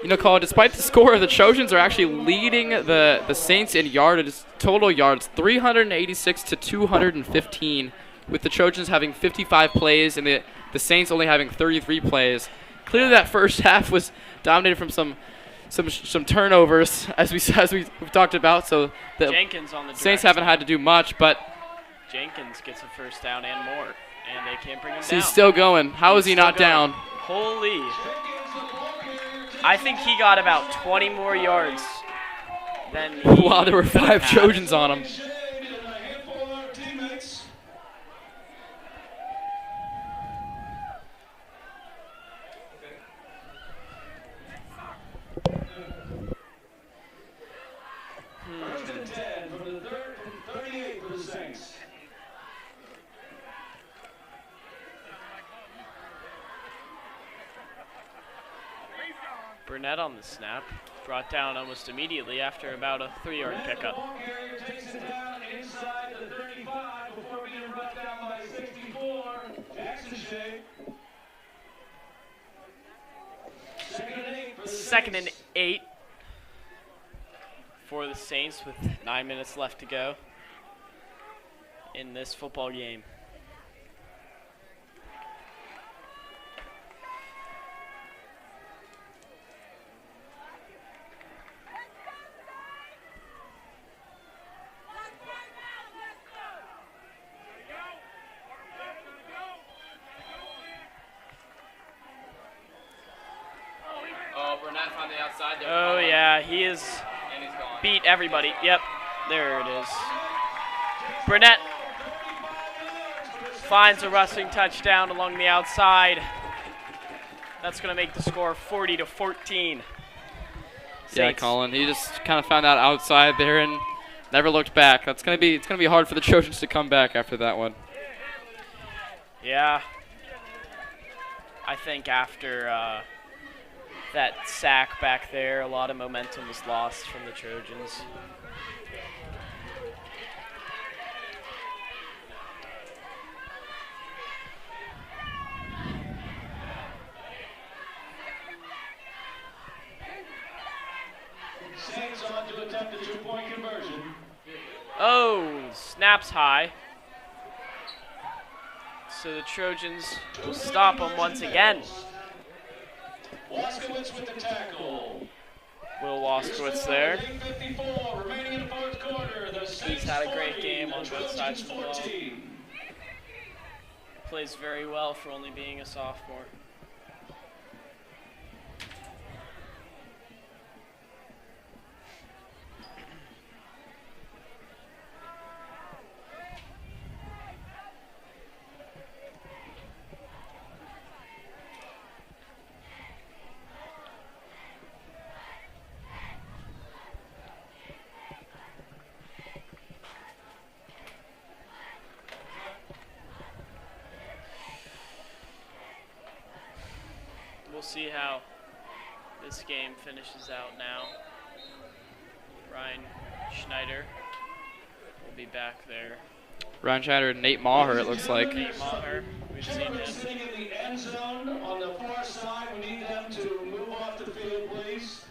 You know, Colin, despite the score, the Trojans are actually leading the Saints in yardage, total yards, 386 to 215, with the Trojans having 55 plays and the Saints only having 33 plays. Clearly, that first half was dominated from some turnovers, as we've talked about. So the
Jenkins on the
Saints haven't had to do much, but
Jenkins gets a first down and more, and they can't bring him
so
down.
he's still going. How is he not down?
Holy. I think he got about 20 more yards than he
Wow, there were 5
had.
Trojans on him.
Burnett on the snap, brought down almost immediately after about a 3-yard pickup. Second and 8 for the Saints with 9 minutes left to go in this football game. Oh, yeah, he is beat everybody. Yep, there it is. Burnett finds a rushing touchdown along the outside. That's going to make the score 40-14.
Yeah, Colin, he just kind of found that outside there and never looked back. It's gonna be hard for the Trojans to come back after that one.
Yeah, I think after that sack back there, a lot of momentum was lost from the Trojans.
Saints on to attempt a 2-point conversion.
Oh, snaps high. So the Trojans will stop him once again.
Waskowitz with the tackle.
Will Waskowitz there.
8:54 remaining in the fourth quarter. The Saints
He's had a great
40,
game on both sides of the ball.
14.
Plays very well for only being a sophomore. see how this game finishes out now. Ryan Schneider will be back there.
Ryan Schneider and Nate Maher, it looks like.
Nate Maher, we've seen him.
Sitting in the end zone on the far side. We need them to move off the field, please.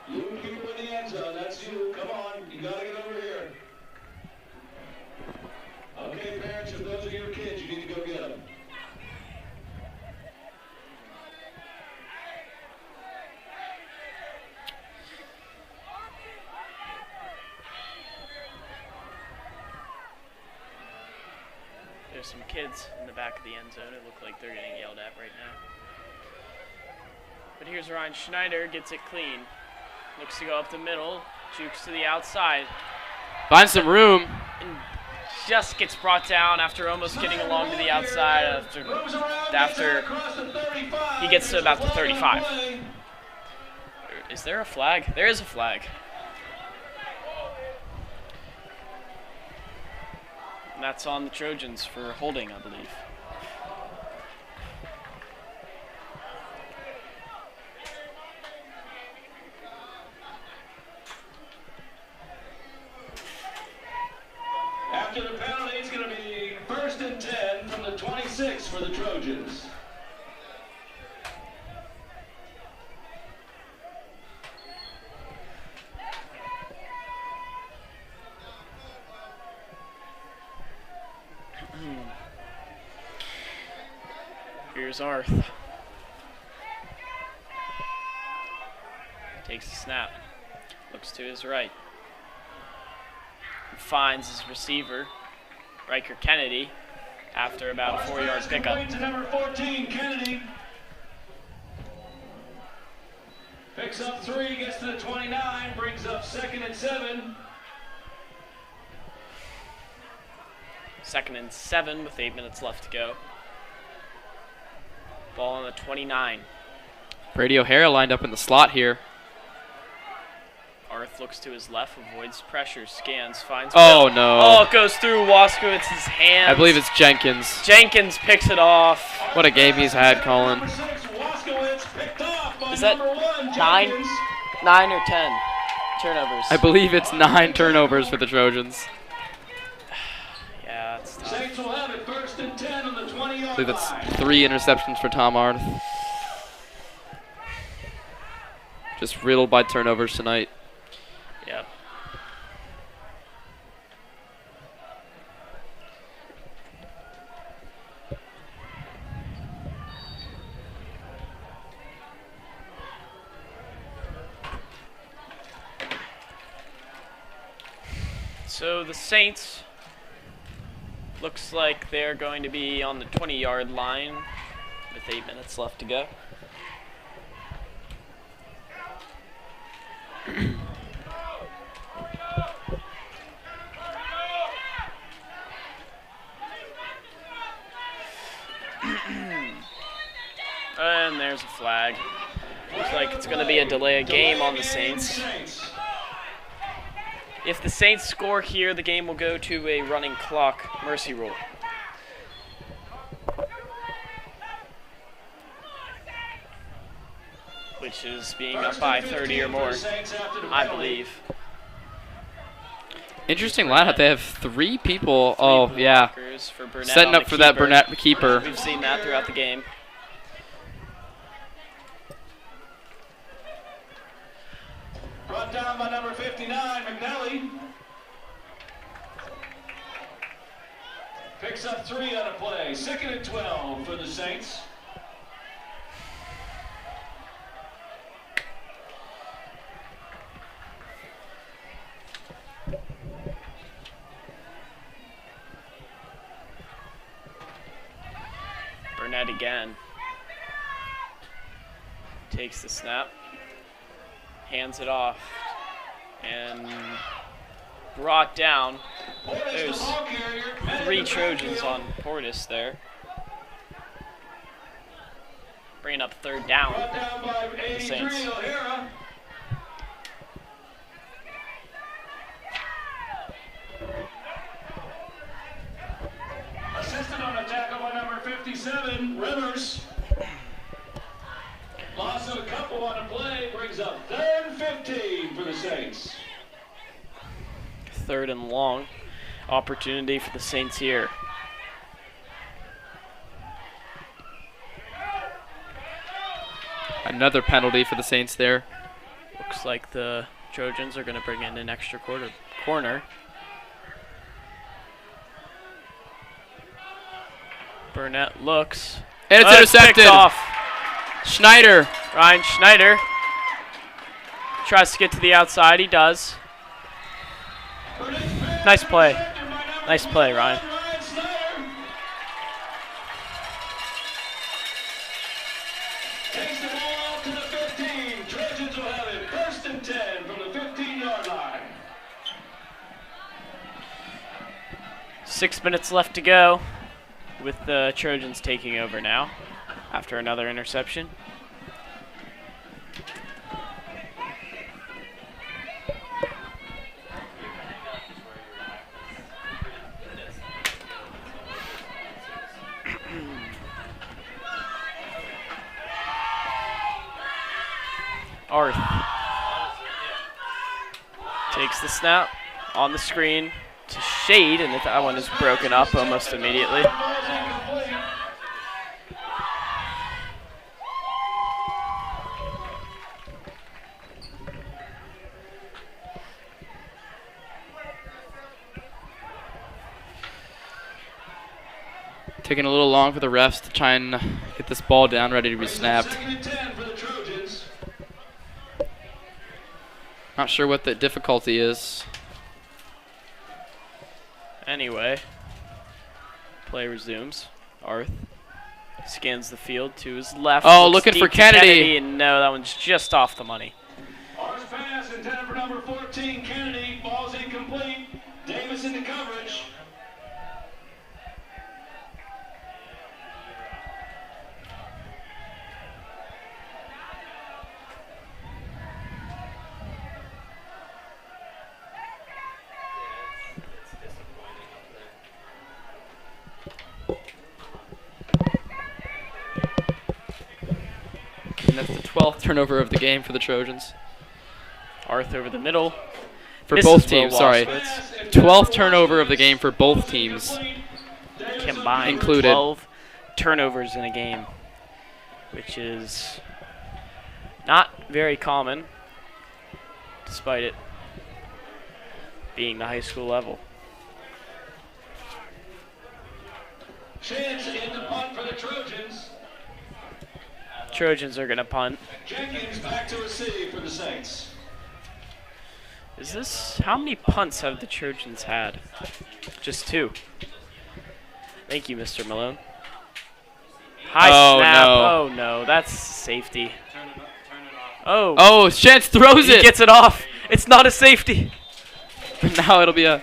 You people in the end zone, that's you. Come on, you gotta get over here. Okay, parents, if those are your kids, you need to go get them.
There's some kids in the back of the end zone. It look like they're getting yelled at right now. But here's Ryan Schneider, gets it clean. Looks to go up the middle, jukes to the outside.
Finds some room.
And just gets brought down after almost getting along to the outside after he gets to about the 35. Is there a flag? There is a flag. And that's on the Trojans for holding, I believe.
After the penalty, it's going to be 1st and 10 from the 26 for the Trojans.
Here's Arth. Takes the snap. Looks to his right. Finds his receiver, Riker Kennedy, after about a 4-yard pickup.
To number 14, Kennedy. Picks up 3, gets to the 29, brings up 2nd and 7.
2nd and 7 with 8 minutes left to go. Ball on the 29.
Brady O'Hara lined up in the slot here.
Arth looks to his left, avoids pressure, scans, finds...
Oh, no.
Oh, it goes through Waskowitz's hands.
I believe it's Jenkins.
Jenkins picks it off.
What a game he's had, Colin.
Is that 9 or 10 turnovers?
I believe it's 9 turnovers for the Trojans.
Yeah, that's tough.
Saints will have it 1st and 10 on the 20-yard
I believe that's
line.
3 interceptions for Tom Arth. Just riddled by turnovers tonight.
Yep. So the Saints looks like they're going to be on the 20-yard line with 8 minutes left to go. And there's a flag. Looks like it's going to be a delay of game on the Saints. If the Saints score here, the game will go to a running clock mercy rule. Which is being up by 30 or more, I believe.
Interesting lineup. They have 3 people. Oh, yeah.
For Burnett
Setting up for that Burnett keeper.
We've seen that throughout the game.
Brought down by number 59, McNally. Picks up 3 on a play. 2nd and 12 for the Saints.
Burnett again. Takes the snap. Hands it off. And brought down. There's 3 Trojans on Portis there. Bringing up 3rd down for the Saints.
Assisted on a tackle by number 57, Rivers. go on to play brings up 3rd and 15 for the Saints.
3rd and long opportunity for the Saints here.
Another penalty for the Saints there.
Looks like the Trojans are going to bring in an extra corner. Burnett looks.
And it's
Picked
intercepted.
off.
Schneider.
Ryan Schneider tries to get to the outside. He does. Nice play. Nice play, Ryan.
Takes the ball out to the 15. Trojans will have it 1st and 10 from the 15-yard line.
6 minutes left to go with the Trojans taking over now after another interception. Arth takes the snap on the screen to Shade, and that one is broken up almost immediately.
Taking a little long for the refs to try and get this ball down, ready to be snapped.
2nd and 10 for the Trojans.
Not sure what the difficulty is.
Anyway, play resumes. Arth scans the field to his left.
Oh,
looks
looking
deep
for
to
Kennedy.
And no, that one's just off the money.
Arth pass intended for number 14, Kennedy. Ball's incomplete. Davis in the coverage.
And that's the 12th turnover of the game for the Trojans.
Arth over the middle.
For
This
both
is Will
teams, sorry.
Waskowitz.
12th turnover of the game for both teams.
Combined
Included.
12 turnovers in a game, which is not very common, despite it being the high school level.
Chance in the punt for the Trojans.
Trojans are going to punt.
Jenkins back to receive for the Saints.
Is this, how many punts have the Trojans had? Just 2. Thank you, Mr. Malone. High snap.
No.
Oh no, that's safety. Oh,
Oh, Chance throws
he
it.
gets it off. It's not a safety.
Now it'll be a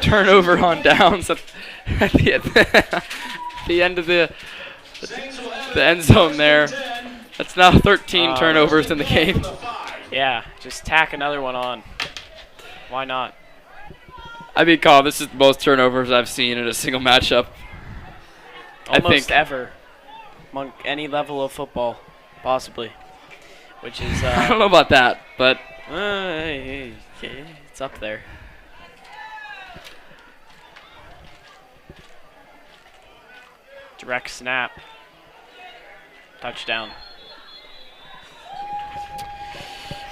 turnover on downs at the end of the end zone there. That's now 13 turnovers in the game.
Yeah, just tack another one on. Why not?
I mean, Colin, this is the most turnovers I've seen in a single matchup.
Almost ever. Among any level of football, possibly. Which is,
I don't know about that, but
it's up there. Direct snap. Touchdown.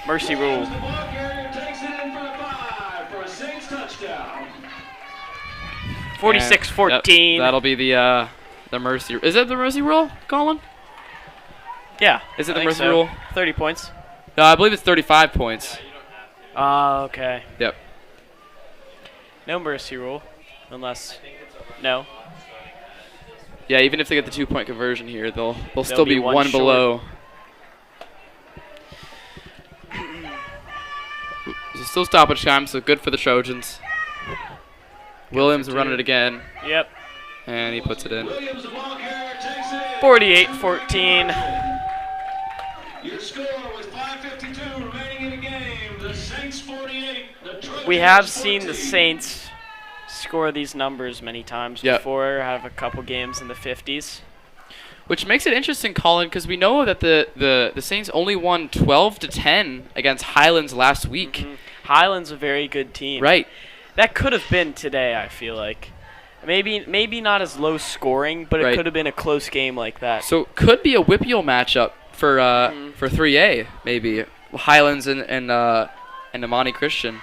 Mercy rule.
The ball carrier takes it in for the 5 for a Saints touchdown.
46-14.
That'll be the mercy. Is it the mercy rule, Colin?
Yeah.
Is it
I
the
think
mercy
so.
rule?
30 points.
No, I believe it's 35 points.
Okay.
Yep.
No mercy rule. Unless. No.
Yeah, even if they get the 2-point conversion here, they'll still be one
short.
below. There's still stoppage time, so good for the Trojans. Williams running it again,
Yep.
and he puts it in.
Williams, the ball carrier, takes it in.
48-14.
Your score was 5:52 remaining in the game. The Saints 48. The Trojans
We have
14.
seen the Saints score these numbers many times
Yep.
before, have a couple games in the 50s.
Which makes it interesting, Colin, because we know that the Saints only won 12-10 against Highlands last week.
Highlands a very good team.
Right.
That could have been today, I feel like. Maybe not as low scoring, but it could have been a close game like that.
So could be a whippeal matchup for 3A, maybe. Highlands and Imani Christian.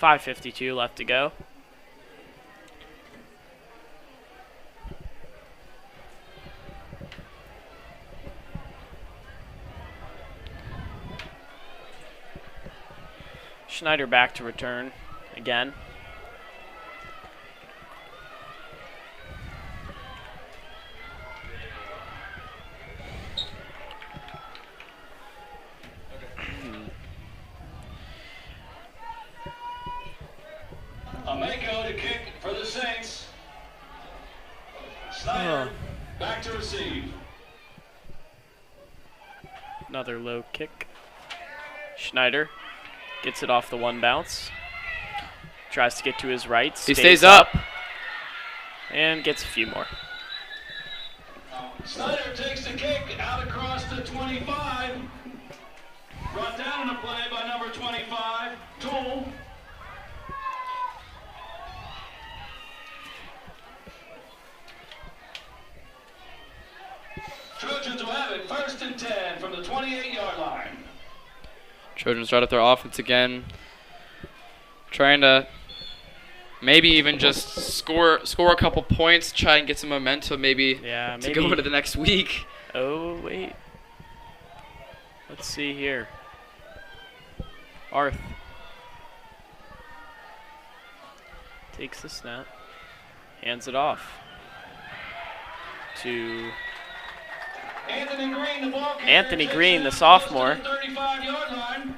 $5:52 left to go. Schneider back to return again.
Ameko to kick for the Saints. Snyder back to receive.
Another low kick. Schneider gets it off the one bounce. Tries to get to his right.
He stays up.
And gets a few more.
Snyder takes the kick out across the 25. Brought down on the play by number 25, Tool. Trojans will have it 1st and 10 from the 28-yard line.
Trojans start up their offense again. Trying to maybe even just score a couple points, try and get some momentum maybe to go into the next week.
Oh, wait. Let's see here. Arth takes the snap, hands it off to
Anthony Green,
the sophomore.
35-yard line.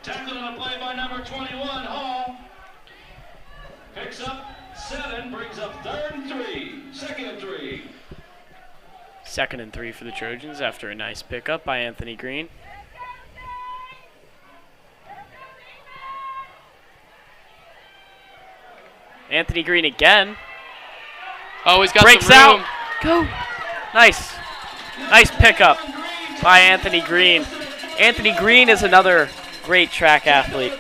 Tackled on a play by number 21, Hall. Picks up 7, brings up 3rd and 3. 2nd and 3.
2nd and 3 for the Trojans after a nice pickup by Anthony Green. Anthony Green again.
Oh, he's got
breaks
some room.
Out. Go. Nice. Nice pickup by Anthony Green. Anthony Green is another great track athlete.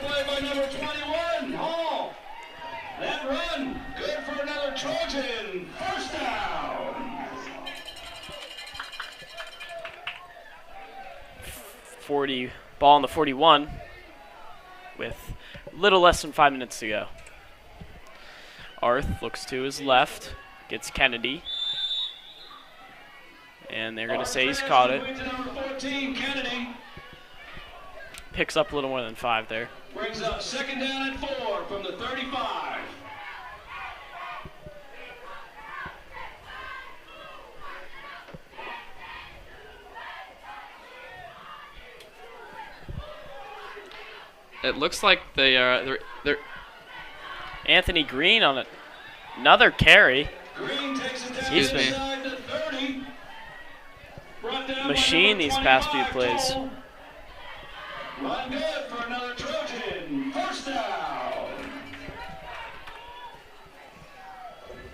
That run, good for another Trojan. 1st down.
40 ball on the 41 with little less than 5 minutes to go. Arth looks to his left, gets Kennedy. And they're going to say he's caught it.
14, Kennedy.
Picks up a little more than 5 there.
Brings up 2nd down and 4 from the 35.
It looks like they're
Anthony Green on another carry.
Green takes it down
Excuse me.
inside the 30. Brought down
Machine
by
these past few
25,
plays.
Cole. Run good for another Trojan. 1st down.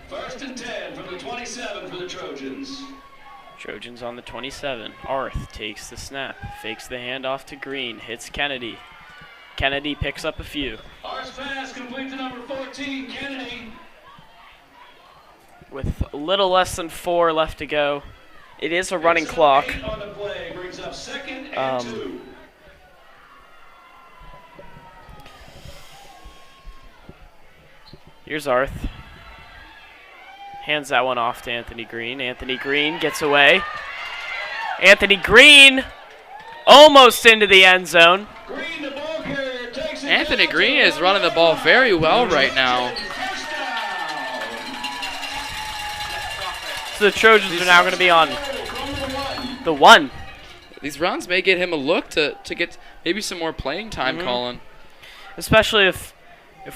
1st and 10 from the 27 for the Trojans.
Trojans on the 27. Arth takes the snap, fakes the handoff to Green, hits Kennedy. Kennedy picks up a few.
Arth's pass complete to number 14, Kennedy.
With a little less than 4 left to go. It is a running clock.
8 on the play, brings up 2nd and 2.
Here's Arth. Hands that one off to Anthony Green. Anthony Green gets away. Anthony Green almost into the end zone.
Green, the ball carrier, takes it
Anthony
down
Green
to
is running the ball very well right now.
First down.
So the Trojans are now going to be on the 1.
These runs may get him a look to get maybe some more playing time, Colin.
Especially if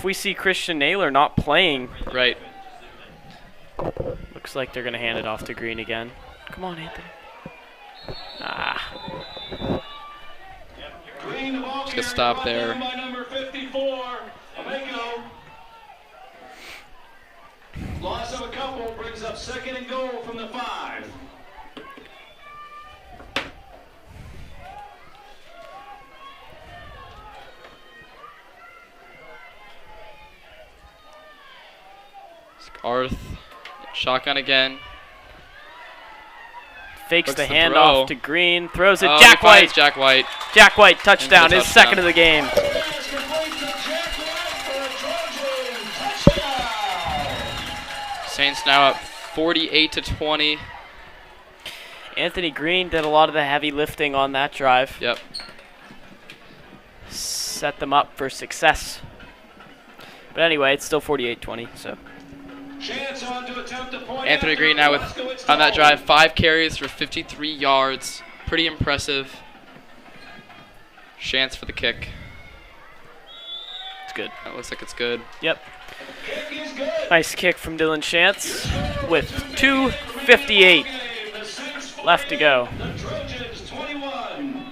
we see Christian Naylor not playing.
Right.
Looks like they're going to hand it off to Green again. Come on, Anthony.
Green, the ball
Just
carrier,
stop
brought
there.
down by number 54, Ameko. brings up 2nd and goal from the 5.
Arth, shotgun again.
Fakes
Looks
the
the
handoff
throw.
to Green. Throws it.
Oh,
Jack
he finds
White.
Jack White.
Jack White touchdown. His
touchdown.
2nd of the game.
Pass complete to Jack White for a Trojan touchdown.
Saints now up 48-20.
Anthony Green did a lot of the heavy lifting on that drive.
Yep.
Set them up for success. But anyway, it's still 48-20, so.
Chance on to attempt the point.
Anthony
after
Green now with
Moskowitz
on that
double.
drive 5 carries for 53 yards. Pretty impressive. Chance for the kick.
It's good.
That looks like it's good.
Yep.
Kick is good.
Nice kick from Dylan Chance with 2:58
The Saints
left to go.
The Trojans 21.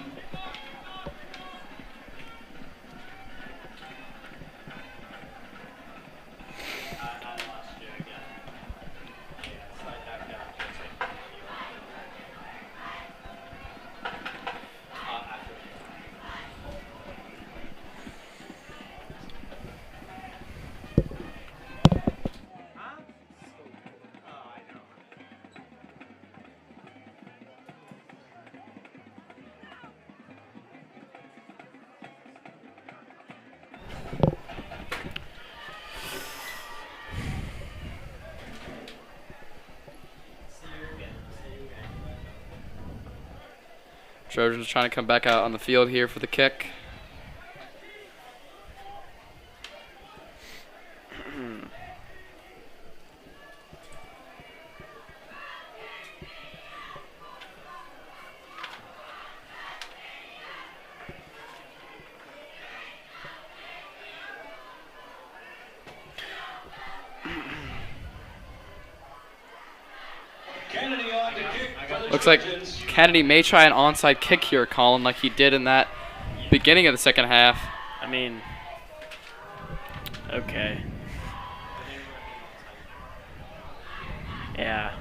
Trojans trying to come back out on the field here for the kick.
Kennedy on to kick for the
Looks like
Trojans.
Kennedy may try an onside kick here, Colin, like he did in that beginning of the second half.
I mean, okay. Yeah.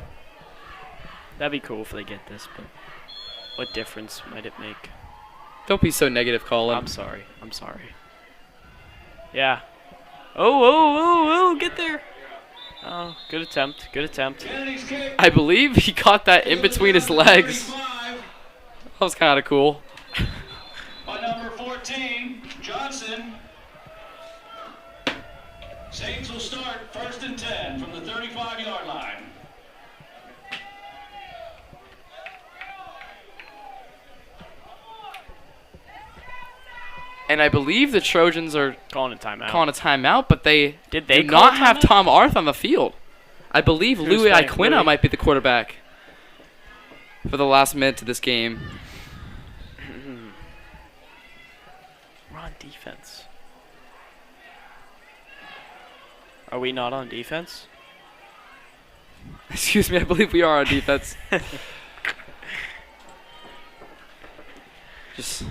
That'd be cool if they get this, but what difference might it make?
Don't be so negative, Colin.
I'm sorry. I'm sorry. Yeah. Oh, get there. Oh, good attempt. Good attempt.
Kennedy's kick.
I believe he caught that in between his legs.
35
That was kind of cool.
by number 14, Johnson. Saints will start 1st and 10 from the 35-yard line.
And I believe the Trojans are
Calling a timeout.
calling a timeout, but they
Did they
do
call
not
a
have
timeout?
Tom Arth on the field. I believe
Who's
Louis
playing?
Iquina
Louis?
might be the quarterback for the last minute of this game.
We're on defense. Are we not on defense?
Excuse me, I believe we are on defense. Just,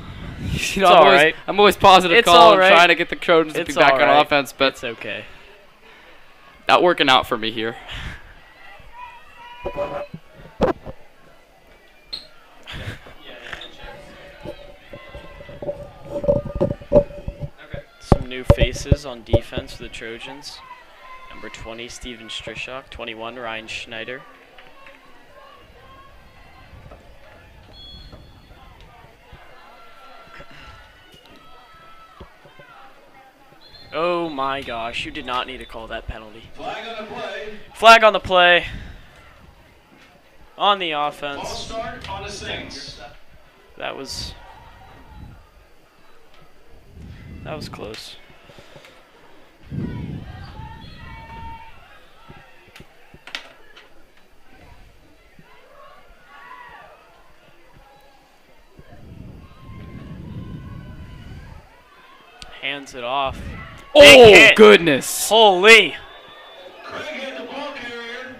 It's all right.
I'm always positive,
It's
Colin.
all
I'm
right.
trying to get the Trojans to
It's
be back
all
on
right.
offense, but
It's okay.
not working out for me here.
Some new faces on defense for the Trojans. Number 20, Steven Strishock. 21, Ryan Schneider. Oh my gosh, you did not need to call that penalty.
Flag on the play.
Flag on the play. On the
False
offense.
start on the Saints.
That was close. Hands it off. Big
Oh,
hit.
goodness.
Holy.
Craig had the ball carrier.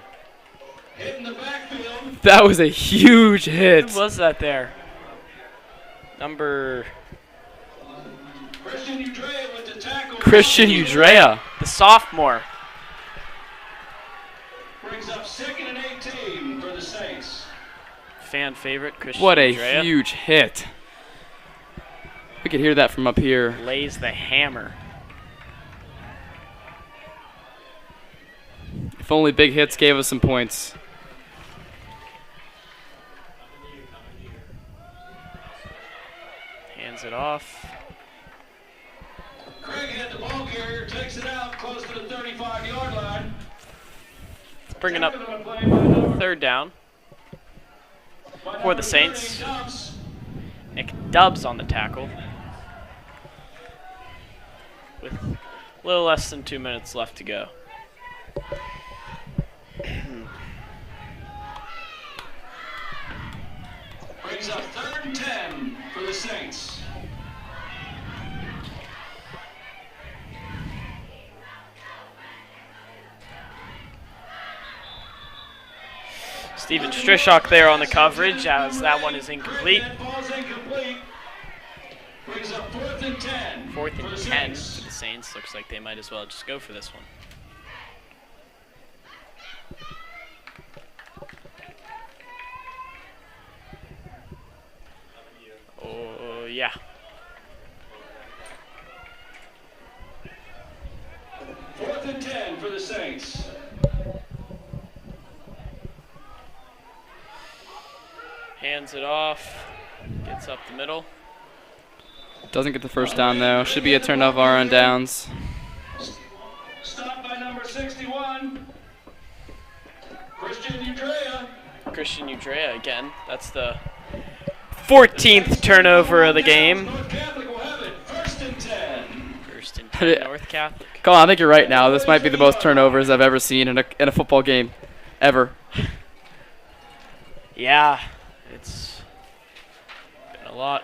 Hitting the backfield.
That was a huge hit.
Who was that there? Number
Christian Udrea with the tackle.
Christian Udrea.
the sophomore.
Brings up 2nd and 18 for the Saints.
Fan favorite, Christian
What a
Udrea
huge hit. We could hear that from up here.
lays the hammer.
If only big hits gave us some points.
Hands it off.
Craig hit the ball carrier, takes it out close to the 35-yard line.
It's bringing up third down for the Saints. Nick Dubs on the tackle with a little less than 2 minutes left to go.
Brings up 3rd and 10 for the Saints.
Steven Strishok there on the coverage as that one is incomplete.
That ball's incomplete. Brings up 4th and 10.
4th
for
and
the
10
Saints.
for the Saints. Looks like they might as well just go for this one. Oh, yeah.
Fourth and 10 for the Saints.
Hands it off. Gets up the middle.
Doesn't get the first down, though. Should be a turnover on downs.
Stopped by number 61. Christian Udrea.
Christian Udrea again. That's the 14th turnover of the game.
North Catholic will have it. 1st and 10.
First and 10, North Catholic.
Colin, I think you're right now. This might be the most turnovers I've ever seen in a football game. Ever.
Yeah, it's been a lot.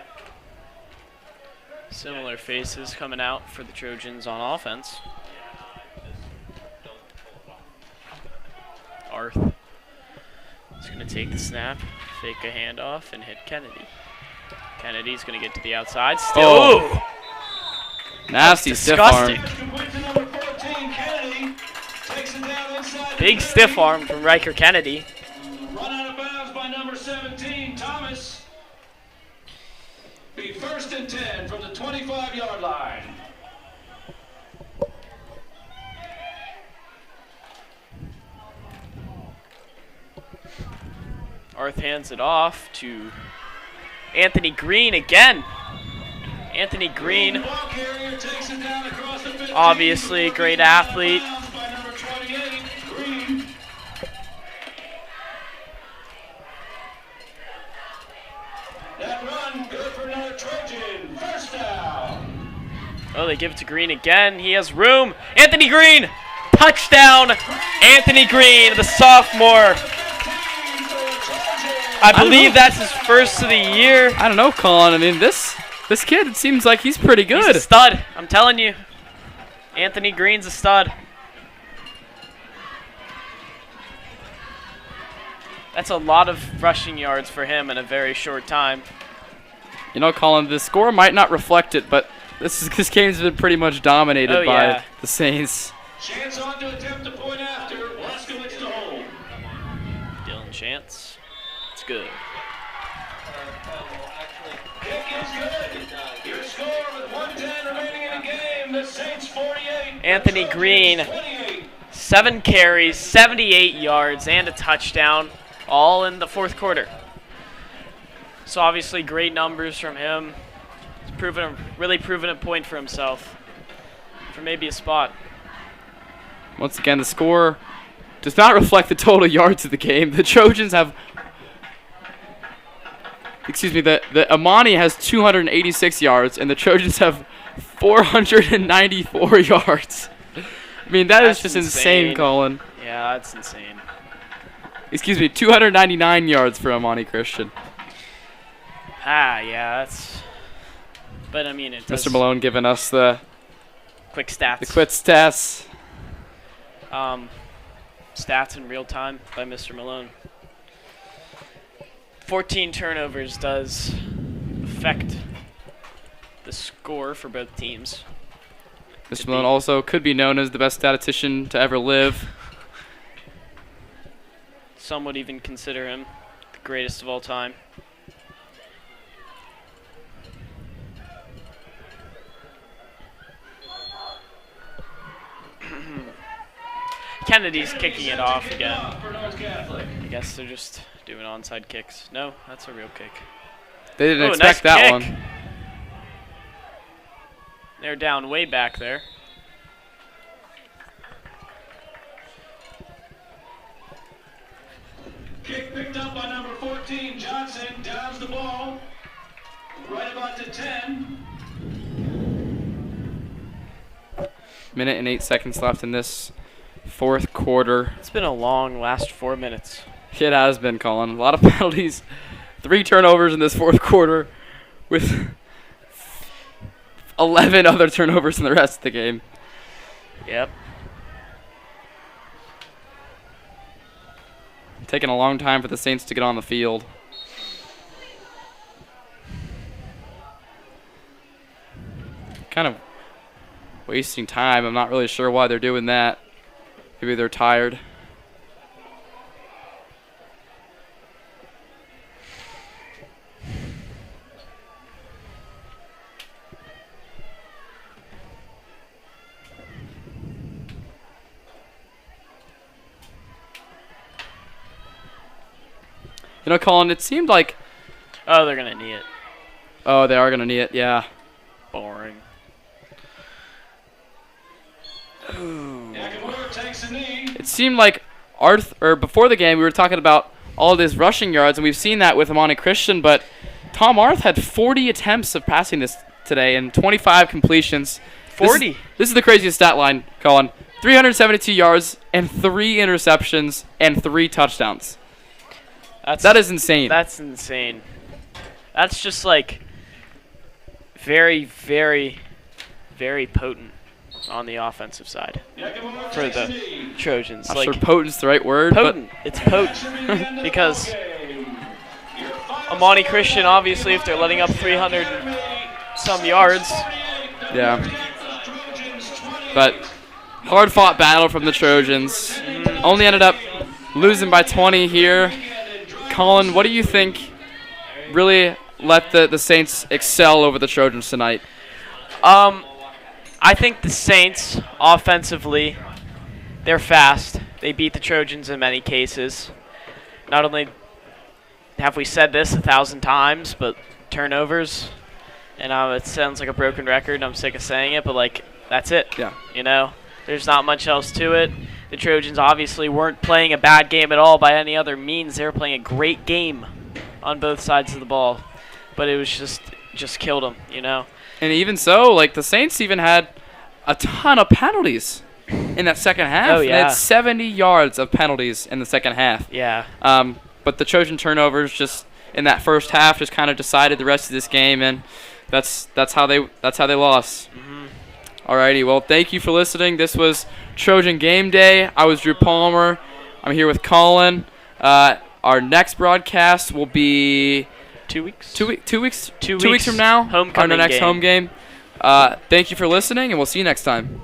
Similar faces coming out for the Trojans on offense. Arth is going to take the snap, fake a handoff, and hit Kennedy. Kennedy's going to get to the outside. Still.
Oh. Nasty stiff arm.
Disgusting.
Complete to number 14, Kennedy. Takes it down inside. the
Big
30.
stiff arm from Riker Kennedy.
Run out of bounds by number 17, Thomas. Be 1st and 10 from the 25-yard line.
Arth hands it off to Anthony Green again. Anthony Green,
The ball carrier takes it down across the 15.
obviously a great athlete.
Out of bounds by number 28, Green. That run, good for another Trojan. 1st down.
Oh, they give it to Green again. He has room. Anthony Green, touchdown. Anthony Green, the sophomore.
15 for Trojan.
I believe that's his first of the year.
I don't know, Colin. I mean, this kid, it seems like he's pretty
He's
good.
a stud. I'm telling you. Anthony Green's a stud. That's a lot of rushing yards for him in a very short time.
You know, Colin, the score might not reflect it, but this game's been pretty much dominated
Oh,
by
yeah.
the Saints.
Chance on to attempt the point after. Laskowitz to hold.
Dylan Chance. It's good.
Kick is good. Your score with 1:10 remaining in the game. The Saints 48.
Anthony
the Trojans
Green.
28.
7 carries, 78 yards, and a touchdown, all in the fourth quarter. So obviously great numbers from him. He's really proven a point for himself for maybe a spot.
Once again, the score does not reflect the total yards of the game. The Trojans have... Excuse me, the Imani has 286 yards, and the Trojans have 494 yards. I mean, that's just insane, Colin.
Yeah, that's insane.
Excuse me, 299 yards for Imani Christian.
Yeah, that's... But, I mean, it does...
Mr. Malone giving us the
Quick stats.
quick stats.
Stats in real time by Mr. Malone. 14 turnovers does affect the score for both teams.
Mr. Malone also could be known as the best statistician to ever live.
Some would even consider him the greatest of all time. Kennedy's kicking it off again. I guess they're just doing onside kicks. No, that's a real kick.
They didn't
Ooh,
expect
nice
that
kick.
one.
They're down way back there.
Kick picked up by number 14, Johnson. Downs the ball. Right about to 10.
Minute and 8 seconds left in this fourth quarter.
It's been a long last 4 minutes.
It has been, Colin. A lot of penalties. 3 turnovers in this fourth quarter with 11 other turnovers in the rest of the game.
Yep.
Taking a long time for the Saints to get on the field. Kind of wasting time. I'm not really sure why they're doing that. Maybe they're tired. You know, Colin, it seemed like...
Oh, they're going to knee it.
Oh, they are going to knee it, yeah.
Boring.
It seemed like before the game we were talking about all of his rushing yards, and we've seen that with Imani Christian, but Tom Arth had 40 attempts of passing this today and 25 completions.
40?
This is the craziest stat line, Colin. 372 yards and 3 interceptions and 3 touchdowns. That is insane.
That's insane. That's just like very, very, very potent on the offensive side for the Trojans.
Not
like,
sure potent's the right word.
Potent. It's potent because Imani Christian, obviously, if they're letting up 300 some yards.
Yeah. But hard-fought battle from the Trojans. Only ended up losing by 20 here. Colin, what do you think really let the Saints excel over the Trojans tonight?
I think the Saints, offensively, they're fast. They beat the Trojans in many cases. Not only have we said this 1,000 times, but turnovers. And it sounds like a broken record, and I'm sick of saying it, but, like, that's it.
Yeah.
You know, there's not much else to it. The Trojans obviously weren't playing a bad game at all by any other means. They were playing a great game on both sides of the ball. But it was just killed them, you know.
And even so, like, the Saints even had a ton of penalties in that second half.
Oh, yeah.
They had 70 yards of penalties in the second half.
Yeah.
But the Trojan turnovers just in that first half just kind of decided the rest of this game, and that's how they lost.
Mm-hmm.
Alrighty, well, thank you for listening. This was Trojan Game Day. I was Drew Palmer. I'm here with Colin. Our next broadcast will be
2 weeks.
2 weeks.
2
2 weeks from now.
Homecoming
our next
game.
home game. Thank you for listening, and we'll see you next time.